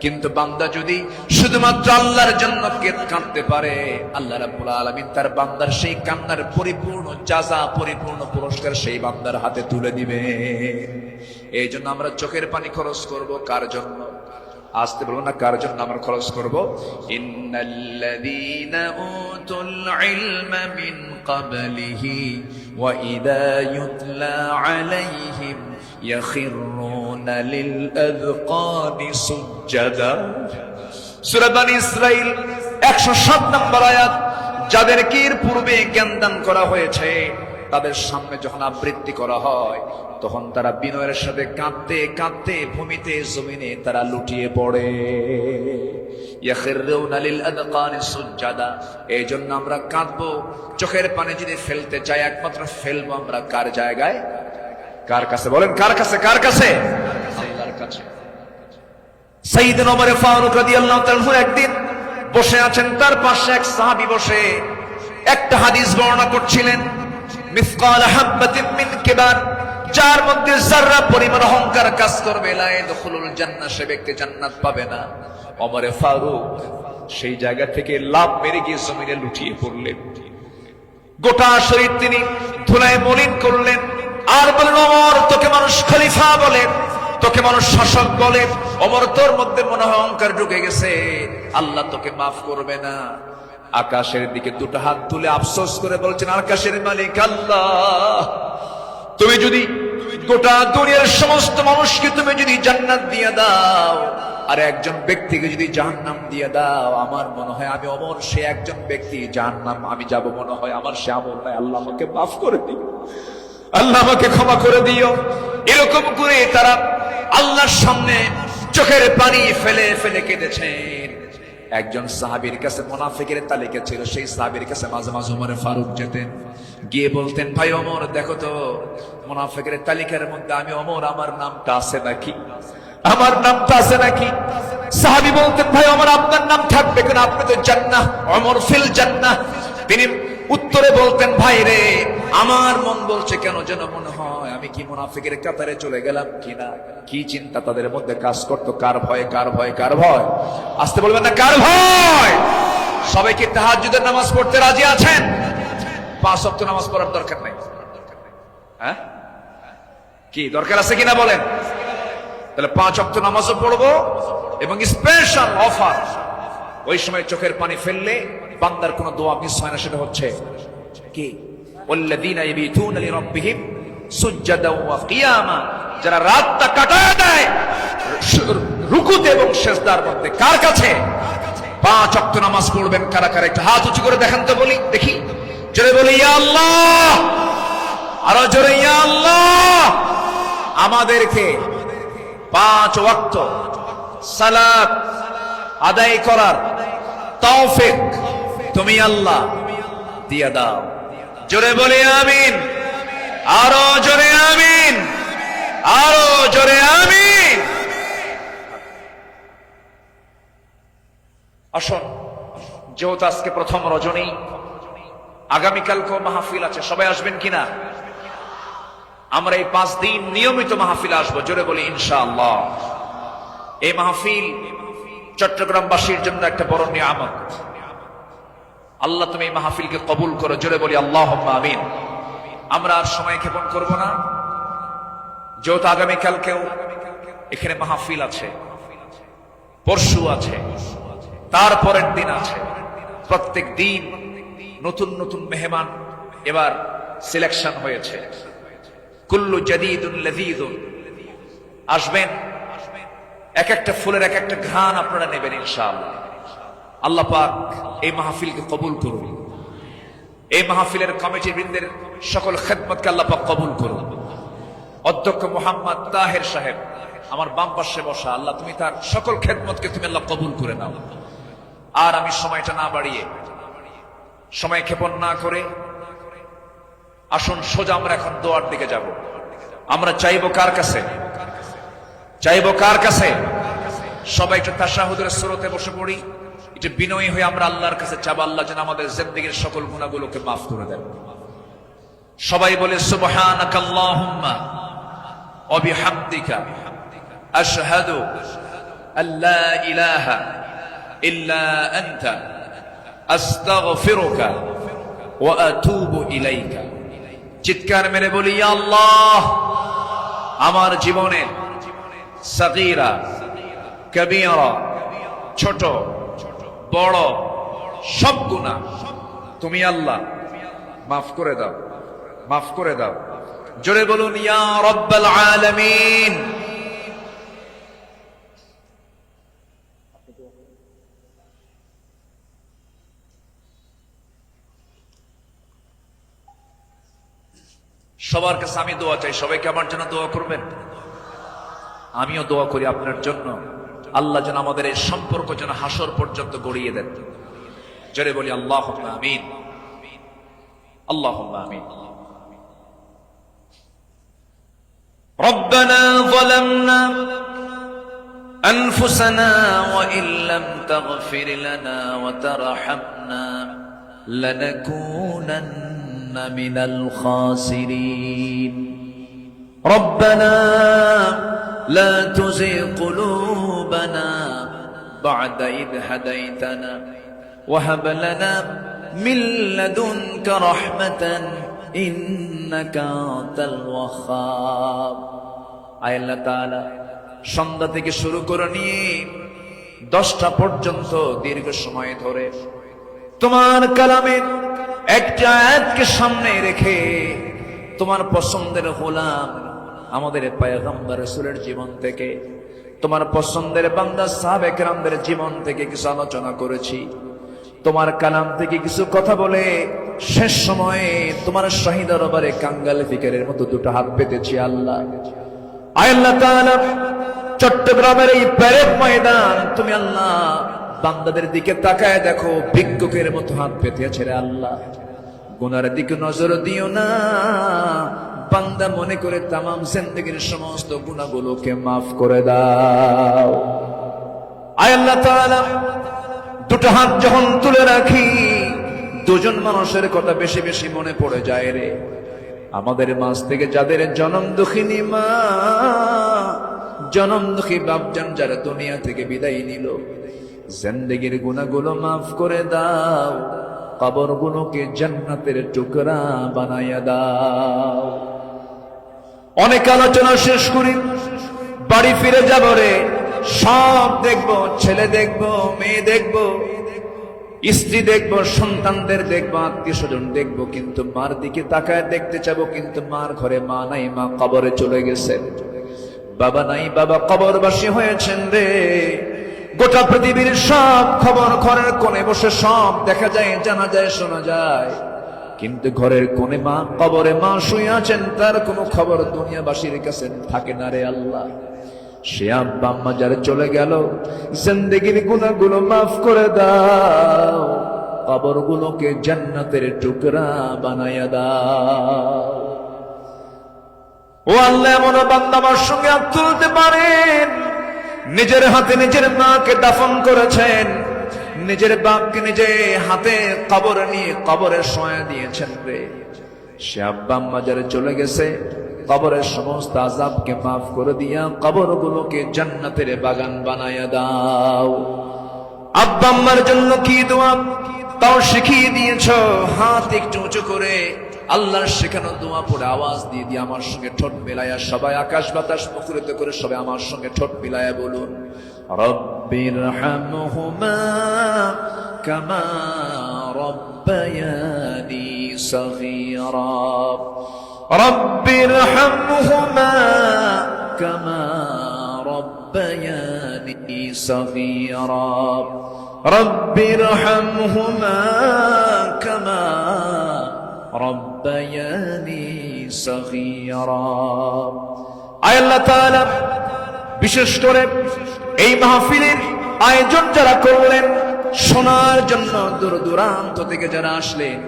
কিন্তু বান্দা যদি শুধুমাত্র আল্লাহর জন্য কাঁদতে পারে, আল্লাহ রাব্বুল আলামিন তার বান্দার সেই কান্নার পরিপূর্ণ জাযা, পরিপূর্ণ পুরস্কার সেই বান্দার হাতে তুলে দিবে। এই জন্য আমরা চোখের পানি খরচ করব কার জন্য? আসতে বলবো না, কার জন্য আমরা খরচ করব? ইন্নাল্লাযীনা উতুল ইলমা মিন ক্বাবলিহি ওয়া ইযা ইউতলা আলাইহিম ইয়াখিরুনা লিল আযকানি সুজদা। সূরা বনী ইসরাঈল 107 নম্বর আয়াত। যাদেরকে এর পূর্বে জ্ঞান দান করা হয়েছে, তাদের সামনে যখন আবৃত্তি করা হয়, তখন তারা বিনয়ের সাথে কাঁদতে কাঁদতে ভূমিতে জমিনে তারা লুটিয়ে পড়ে। ইয়াখিরুনা লিল আযকানি সুজদা। এই জন্য আমরা কাঁদবো। চোখের পানি যদি ফেলতে চাই, একমাত্র ফেলবো আমরা কার জায়গায়? কার কাছে? বলেন কার কাছে? কার কাছে? আল্লাহর কাছে। সাইয়েদনা ওমর ফারুক রাদিয়াল্লাহু তাআলা একদিন বসে আছেন, তার পাশে এক সাহাবী বসে একটা হাদিস বর্ণনা করছিলেন। মিসকাল হাববাতিন মিন কিবার, যার মধ্যে যারা পরিমাণ অহংকার কাজ করবে, লা ইয়াদখুলুল জান্নাহ, সে ব্যক্তি জান্নাত পাবে না। ওমর ফারুক সেই জায়গা থেকে লাফ মেরে গিয়ে জমিনে লুটিয়ে পড়লেন। গোটা শরীর তিনি ধুলায় মলিন করলেন। আর বলেন ওমর তোকে মানুষ খলিফা বলে, তোকে মানুষ শাসক বলে, ওমর তোর মধ্যে মনে হয় অহংকার ঢুকে গেছে, আল্লাহ তোকে মাফ করবে না। আকাশের দিকে দুটো হাত তুলে আফসোস করে বলছেন, আকাশের মালিক আল্লাহ, তুমি যদি গোটা দুনিয়ার সমস্ত মানুষকে তুমি যদি জান্নাত দিয়ে দাও আর একজন ব্যক্তিকে যদি জাহান্নাম দিয়ে দাও, আমার মনে হয় আমি ওমর সে একজন ব্যক্তি, জাহান্নাম আমি যাব মনে হয় আমার সে আমল নয়, আল্লাহ আমাকে মাফ করে দিও, আল্লাহ আমাকে ক্ষমা করে দিও। এরকম করে তারা আল্লাহর সামনে চোখের পানি ফেলে ফেলে কেঁদেছেন। একজন সাহাবীর কাছে মুনাফিকের তালিকা ছিল, সেই সাহাবীর কাছে মাঝে মাঝে ওমর ফারুক যেতেন, গিয়ে বলতেন, ভাই ওমর দেখো তো মুনাফিকের তালিকার মধ্যে আমি ওমর, আমার নামটা আছে নাকি, আমার নামটা আছে নাকি? সাহাবী বলতেন, ভাই ওমর আপনার নাম থাকবে কেন, আপনি তো জান্নাহ, ওমর ফিল জান্নাহ। তিনি উত্তরে বলতেন, ভাই রে আমার মন বলছে কেন যেন মনে হয় আমি কি মুনাফিকের কাতারে চলে গেলাম কিনা। কি চিন্তা তাদের মধ্যে কাজ করতো, কার ভয় কার ভয় কার ভয়, আসতে বলবেন না কার ভয়। সবাই কি তাহাজ্জুদের নামাজ পড়তে রাজি আছেন? 5 ওয়াক্ত নামাজ পড়ার দরকার নাই, হ্যাঁ কি দরকার আছে কিনা বলেন? তাহলে 5 ওয়াক্ত নামাজও পড়বো এবং স্পেশাল অফার, ওই সময় চোখের পানি ফেললে বান্দার কোনো দোয়া মিস হয় না, সেটা হচ্ছে কি ওয়াল্লাযীনা ইয়াবিতুনা লিরাব্বিহিম সুজদাও ওয়া কিয়ামা, যারা রাতটা কাটায় দেয় রুকুতে এবং সিজদার মধ্যে। কার কাছে? 5 ওয়াক্ত নামাজ পড়বেন কারা কারা, একটা হাত উঁচু করে দেখান তো বলি দেখি, জোরে বলি ইয়া আল্লাহ, আরো জোরে ইয়া আল্লাহ। আমাদেরকে 5 ওয়াক্ত সালাত আদায় করার তৌফিক তুমি আল্লাহ দিয়ে দাও। জোরে বলি আমিন, আরো জোরে আমিন, আরো জোরে আমিন। আসুন, যেহেতু আজকে প্রথম রজনী, আগামীকালকেও মাহফিল আছে, সবাই আসবেন কিনা? আমরা এই 5 দিন নিয়মিত মাহফিল আসবো, জোরে বলি ইনশাআল্লাহ। এই মাহফিল চট্টগ্রামবাসীর জন্য একটা বড় নিয়ামত। আল্লাহ তুমি এই মাহফিলকে কবুল করো, জোরে বলি আল্লাহুম্মা আমিন। আমরা আর সময় ক্ষেপণ করব না, যেহেতু আগামীকালকেও এখানে মাহফিল আছে, পরশু আছে, তারপরের দিন আছে, প্রত্যেক দিন নতুন নতুন মেহমান এবার সিলেকশন হয়েছে। কুল্লু জাদীদুন লাযীযুন, আসবেন, এক একটা ফুলের এক একটা ঘ্রাণ আপনারা নেবেন ইনশাআল্লাহ। আল্লাহ পাক এই মাহফিলকে কবুল করুন, এই মাহফিলের কমিটি বৃন্দের সকল খেদমতকে আল্লাহ পাক কবুল করুন। অধ্যক্ষ মোহাম্মদ তাহের সাহেব আমার বাম পাশে বসা, আল্লাহ তুমি তার সকল খেদমতকে তুমি আল্লাহ কবুল করে নাও। আর আমি সময়টা না বাড়িয়ে, সময় ক্ষেপণ না করে, আসুন সোজা আমরা এখন দোয়ার দিকে যাব। আমরা চাইবো কার কাছে? চাইবো কার কাছে? সবাই একটু তাশাহুদের সুরতে বসে পড়ি, একটু বিনয়ী হয়ে আমরা আল্লাহর কাছে চাবো, আল্লাহ যেন আমাদের জিন্দেগীর সকল গুনাহগুলোকে মাফ করে দেন। সবাই বলে সুবহানাকাল্লাহুম্মা ওয়া বিহামদিকা আশহাদু আল্লা ইলাহা ইল্লা আনতা আস্তাগফিরুকা ওয়া আতুবু ইলাইকা। চিৎকার মেরে বলি, ইয়া আল্লাহ, আমার জীবনে সাগীরা কবীরা, ছোট বড় সব গুনাহ তুমি আল্লাহ মাফ করে দাও, মাফ করে দাও। জোরে বলুন ইয়া রাব্বাল আলামিন। সবার কাছে আমি দোয়া চাই, সবাইকে আমার জন্য দোয়া করবেন। আমিও দোয়া করি আপনার জন্য, আল্লাহ যেন আমাদের এই সম্পর্ক যেন হাসর পর্যন্ত গড়িয়ে দেন। জোরে বলি আল্লাহুম্মা আমিন, আল্লাহুম্মা আমিন। ربنا ظلمنا أنفسنا وإن لم تغفر لنا وترحمنا لنكونن من الخاسرين ربنا لا تزغ قلوبنا بعد إذ هديتنا وهب لنا من لدنك رحمة ইন্নাকা আনতাল ওয়াহ্হাব। আয় আল্লাহ তাআলা, সন্ধ্যা থেকে শুরু করে নিয়ে 10টা পর্যন্ত দীর্ঘ সময় ধরে তোমার কালামের একটা আয়াতকে সামনে রেখে তোমার পছন্দের গোলাম আমাদের পয়গম্বর রাসূলের জীবন থেকে, তোমার পছন্দের বান্দা সাহাবে কেরামদের জীবন থেকে কিছু আলোচনা করেছি। তোমার কালাম থেকে কিছু কথা বলে শেষ সময়ে তোমার শাহী দরবারে কাঙ্গাল ফিকিরের মতো দুটো হাত পেতেছি আল্লাহ। আয় আল্লাহ তাআলা, চট্টগ্রামের এই প্যারেড ময়দান তুমি আল্লাহ বান্দাদের দিকে তাকায় দেখো, ভিক্ষুকের মতো হাত পেতে আছে রে আল্লাহ। গুনার দিকে নজর দিও না, বান্দা মনে করে তামাম জিন্দেগীর সমস্ত গুনাহগুলোকে মাফ করে দাও। আয় আল্লাহ তাআলা, দুটো হাত যখন তুলে রাখি দুজন মানুষের কথা বেশি বেশি মনে পড়ে যায় রে। আমাদের মাঝ থেকে যাদের জনম দুঃখিনী মা, জনম দুঃখী বাপজান যারা দুনিয়া থেকে বিদায় নিল, জিন্দেগীর গুনাহগুলো মাফ করে দাও, কবরগুলোকে জান্নাতের টুকরা বানায়া দাও। অনেক আলোচনা শেষ করি, বাড়ি ফিরে যাব রে। সব দেখবো, ছেলে দেখবো, মেয়ে দেখবো, স্ত্রী দেখবো, সন্তানদের দেখবো, আত্মীয় স্বজন দেখবো, কিন্তু মার দিকে তাকায় দেখতে চাবো, কিন্তু মার ঘরে মা নাই, মা কবরে চলে গেছেন। বাবা নাই, বাবা কবরবাসী হয়েছেন রে। গোটা পৃথিবীর সব খবর ঘরের কোণে বসে সব দেখা যায়, জানা যায়, শোনা যায়, কিন্তু ঘরের কোণে মা, কবরে মা শুয়ে আছেন, তার কোনো খবর দুনিয়াবাসীর কাছে থাকে না রে আল্লাহ। সে আব্বা আম্মা যারা চলে গেল, জিন্দেগীর গুনাহগুলো মাফ করে দাও, কবরগুলোকে জান্নাতের টুকরা বানায়া দাও। ও আল্লাহ, এমন বান্দা আমার সঙ্গে হাত তুলতে পারেন, নিজের হাতে নিজের মাকে দাফন করেছেন, নিজের বাপকে নিজে হাতে কবরে নিয়ে কবরে শোয়া দিয়েছেন রে। সে আব্বা আম্মা যারা চলে গেছে, কবরের সমস্ত আযাবকে মাফ করে দিয়া কবরগুলোকে জান্নাতের বাগান বানায়া দাও। আব্বা আম্মার জন্য কি দোয়া তাও শিখিয়ে দিয়েছ, হাত একটু উঁচু করে আল্লাহর শেখানো দোয়া পড়ে আওয়াজ দিয়ে দিয়ে আমার সঙ্গে ঠোঁট মিলায়া সবাই আকাশ বাতাস মুখরিত করে সবাই আমার সঙ্গে ঠোঁট মিলায়া বলুন, রব্বিরহামহুমা কামা রব্বায়ানি সগীরা, রব্বিরহামহুমা কামা রব্বায়ানি সগীরা, রব্বিরহামহুমা কামা রব্বায়ানি সগীরা। আয় আল্লাহ তাআলা, বিশেষ করে এই মাহফিলের আয়োজন যারা করলেন, শোনার জন্য দূর দূরান্ত থেকে যারা আসলেন,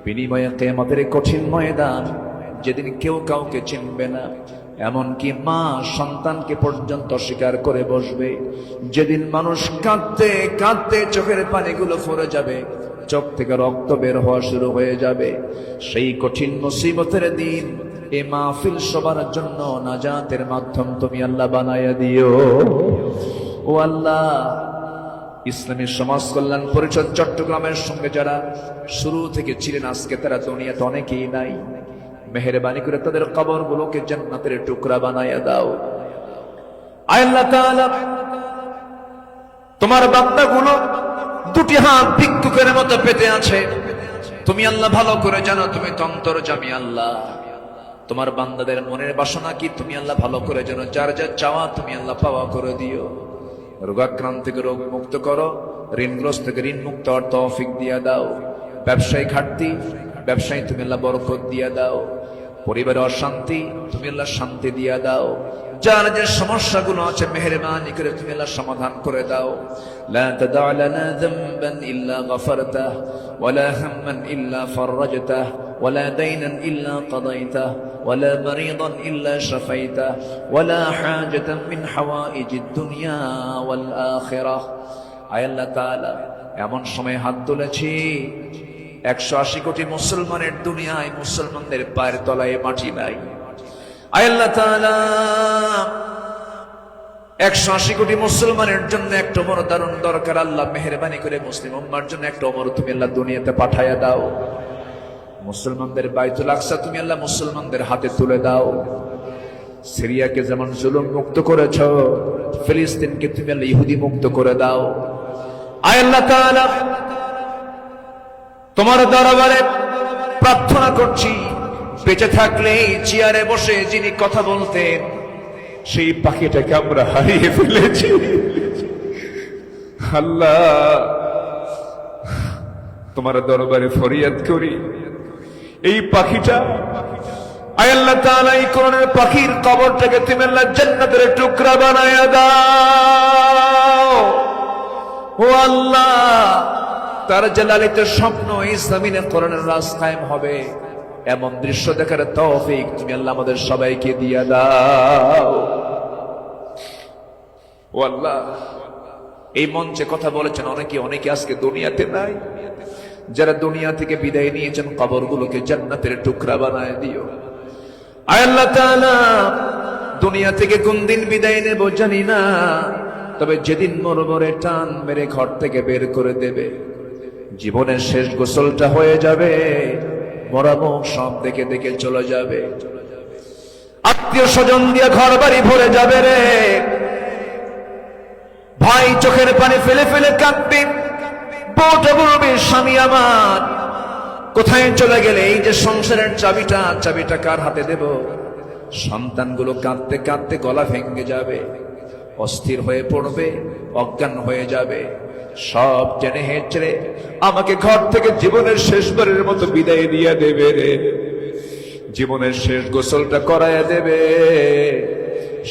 বিনিময়ে কিয়ামতের কঠিন ময়দান যেদিন কেউ কাউকে চিনবে না, এমনকি মা সন্তানকে পর্যন্ত স্বীকার করে বসবে, যেদিন মানুষ কাঁদতে কাঁদতে চোখের পানিগুলো ফরে যাবে, চোখ থেকে রক্ত বের হওয়া শুরু হয়ে যাবে, সেই কঠিন মুসিবতের দিন এই মাহফিল সবার জন্য নাজাতের মাধ্যম তুমি আল্লাহ বানায়া দিও। ও আল্লাহ, ইসলামী সমাজ কল্যাণ পরিষদ চট্টগ্রামের সঙ্গে যারা শুরু থেকে ছিলেন, আজকে তারা দুনিয়াতে অনেকেই নাই, মেহেরবানি করে তাদের কবরগুলোকে জান্নাতের টুকরা বানায়া দাও। আয় আল্লাহ তাআলা, তোমার বান্দাগুলো দুটি হাত ভিক্ষুকের মতো পেতে আছে, তুমি আল্লাহ ভালো করে জানো, তুমি তো অন্তর্যামী আল্লাহ। তোমার বান্দাদের মনের বাসনা কি তুমি আল্লাহ ভালো করে জানো, যার যার চাওয়া তুমি আল্লাহ পাওয়া করে দিও। রোগাক্রান্ত থেকে রোগ মুক্ত করো, ঋণগ্রস্ত থেকে ঋণ মুক্ত হওয়ার তৌফিক দিয়া দাও। ব্যবসায়ী ঘাটতি, ব্যবসায়ী তুমি আল্লাহ বরকত দিয়া দাও। পরিবারে অশান্তি, তুমি আল্লাহ শান্তি দিয়া দাও। যার যে সমস্যাগুলো আছে মেহেরবানি করে তুমি আল্লাহ সমাধান করে দাও। লা তাদা লানা যামবান ইল্লা গফরতাহ ওয়ালা হাম্মান ইল্লা ফাররাজতাহ ওয়ালা দাইনান ইল্লা কাদাইতাহ ওয়ালা মারিদান ইল্লা শাফাইতাহ ওয়ালা হাজাতান মিন হাওয়াইজিদ দুনিয়া ওয়াল আখিরাহ। আয় আল্লাহ তাআলা, এমন সময় হাত তুলেছি 180 কোটি মুসলমানের দুনিয়ায় মুসলমানদের পায়ের তলায় মাটি নাই। আয় আল্লাহ তাআলা, 180 কোটি মুসলমানের জন্য একটা ওমর দারুণ দরকার। আল্লাহ মেহেরবানি করে মুসলিম উম্মার জন্য একটা ওমর তুমি আল্লাহ দুনিয়াতে পাঠায়া দাও। মুসলমানদের বাইতুল আকসা তুমি আল্লাহ মুসলমানদের হাতে তুলে দাও। সিরিয়াকে যেমন জুলুম মুক্ত করেছ, ফিলিস্তিনকে তুমি আল্লাহ ইহুদি মুক্ত করে দাও। আয় আল্লাহ তাআলা, তোমার দরবারে প্রার্থনা করছি, বেঁচে থাকলে এই চেয়ারে বসে যিনি কথা বলতেন সেই পাখিটাকে আমরা হারিয়ে ফেলেছি। আল্লাহ, তোমার দরবারে ফরিয়াদ করি, এই পাখিটা, আয় আল্লাহ তাআলা, এই কোরআনের পাখির কবরটাকে তুমি আল্লাহ জান্নাতের টুকরা বানায়া দাও। ও আল্লাহ, তার জালালিত স্বপ্ন এই জমিনে কোরআনের রাজ কায়েম হবে, এমন দৃশ্য দেখার তৌফিক তুমি আল্লাহ আমাদের সবাইকে দিয়ে দাও। ও আল্লাহ, এই মঞ্চে কথা বলেছেন অনেকে আজকে দুনিয়াতে নাই। যারা দুনিয়া থেকে বিদায় নিয়েছেন, কবরগুলোকে জান্নাতের টুকরা বানায় দিও। আয় আল্লাহ তাআলা, দুনিয়া থেকে কোন দিন বিদায় নেব জানি না, তবে যেদিন মরমরে টান মেরে ঘর থেকে বের করে দেবে, জীবনের শেষ গোসলটা হয়ে যাবে, মরা মুখ সব দেখে দেখে চলে যাবে, আত্মীয় স্বজন দিয়ে ঘর বাড়ি ভরে যাবে রে ভাই, চোখের পানি ফেলে ফেলে কাঁদবে, বউটা বলবে স্বামী আমার কোথায় চলে গেলে, এই যে সংসারের চাবিটা কার হাতে দেব? সন্তানগুলো কাঁদতে কাঁদতে গলা ভেঙে যাবে, অস্থির হয়ে পড়বে, অজ্ঞান হয়ে যাবে, সব টেনে হেঁচড়ে আমাকে ঘর থেকে জীবনের শেষবারের মতো বিদায় দিয়ে দেবে রে, জীবনের শেষ গোসলটা করায় দেবে।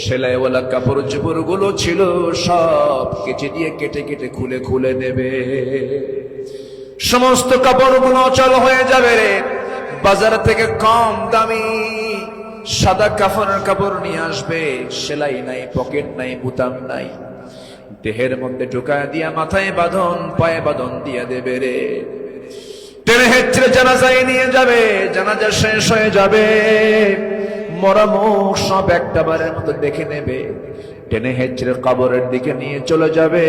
সেলাইওয়ালা কাপড় চোপড় গুলো ছিল সব কেচে দিয়ে কেটে কেটে খুলে খুলে নেবে, সমস্ত কাপড়গুলো অচল হয়ে যাবে রে। বাজার থেকে কম দামি সাদা কাফনের কাপড় নিয়ে আসবে, সেলাই নাই, পকেট নাই, বুতাম নাই, দেহের মধ্যে ঢুকায় দিয়া মাথায় বাঁধন, পায়ে বাঁধন দিয়া দেবে রে। টেনে হেঁচড়ে জানাজায় নিয়ে যাবে, জানাজা শেষ হয়ে যাবে, মরা মুখ সব একটা বারের মতো দেখে নেবে, টেনে হেঁচড়ে কবরের দিকে নিয়ে চলে যাবে,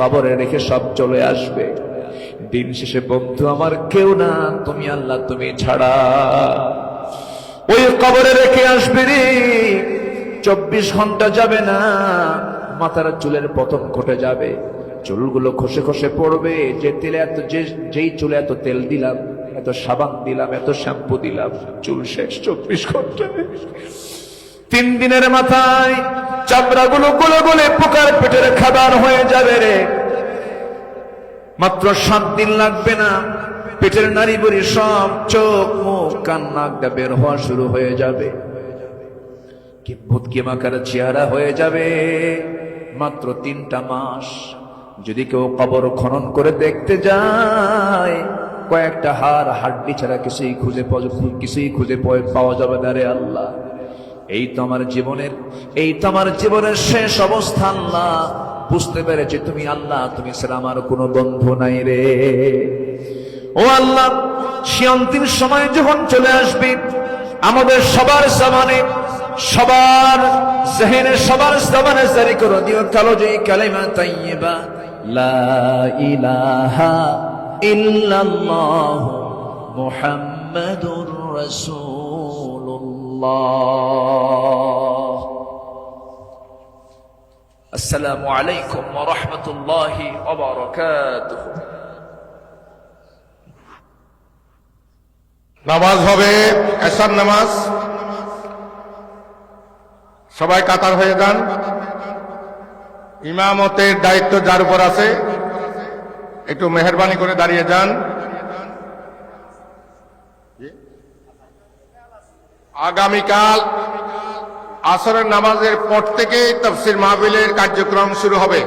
কবরে রেখে সব চলে আসবে। দিন শেষে বন্ধু আমার কেউ না, তুমি আল্লাহ, তুমি ছাড়া। ওই কবরে রেখে আসবে রে, 24 ঘন্টা যাবে না, মাথার চুলের পতন ঘটে যাবে, চুলগুলো খসে খসে পড়বে। যেই চুলে এত তেল দিলাম, এত সাবান দিলাম, এত শ্যাম্পু দিলাম, চুল শেষ 24 ঘন্টা। 3 দিনের মাথায় চামড়াগুলো গলে গলে পোকার পেটের খাবার হয়ে যাবে রে। মাত্র 7 দিন লাগবে না, পেটের নাড়ি বুড়ি সব চোখ মুখ কান নাকটা বের হওয়া শুরু হয়ে যাবে, কিম্ভূত কিমাকার চেহারা হয়ে যাবে। মাত্র 3টা মাস। যদি কেউ কবর খনন করে দেখতে যায়, কয়েকটা হাড্ডি ছাড়া কিছুই খুঁজে পাওয়া যাবে না রে আল্লাহ। এই তো আমার জীবনের শেষ অবস্থা আল্লাহ। বুঝতে পেরেছি তুমি আল্লাহ, তুমি ছাড়া আমার কোনো বন্ধু নাই রে। ও আল্লাহ, সে অন্তিম সময় যখন চলে আসবে, আমাদের সবার জবানে, সবার জেহেনে, সবার জবানে জারি করে দিও কালো যে কালিমা তাইয়্যিবা, লা ইলাহা ইল্লাল্লাহ মুহাম্মাদুর রাসূলুল্লাহ। আসসালামু আলাইকুম ওয়া রাহমাতুল্লাহি ওয়া বারাকাতুহু। নামাজ হবে এশার নামাজ। সবাই কাতার হয়ে যান। ইমামতের দায়িত্ব যার উপর আছে একটু মেহেরবানি করে দাঁড়িয়ে যান। আগামীকাল আসরের নামাজের পর থেকে তাফসীর মাহফিলের কার্যক্রম শুরু হবে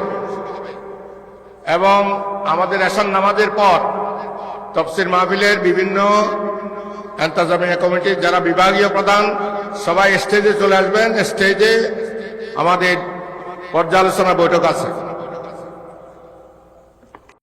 এবং আমাদের এশার নামাজের পর তাফসীর মাহফিলের বিভিন্ন ইন্তেজামিয়া কমিটির যারা বিভাগীয় প্রধান সবাই স্টেজে চলে আসবেন। স্টেজে আমাদের পর্যালোচনা বৈঠক আছে।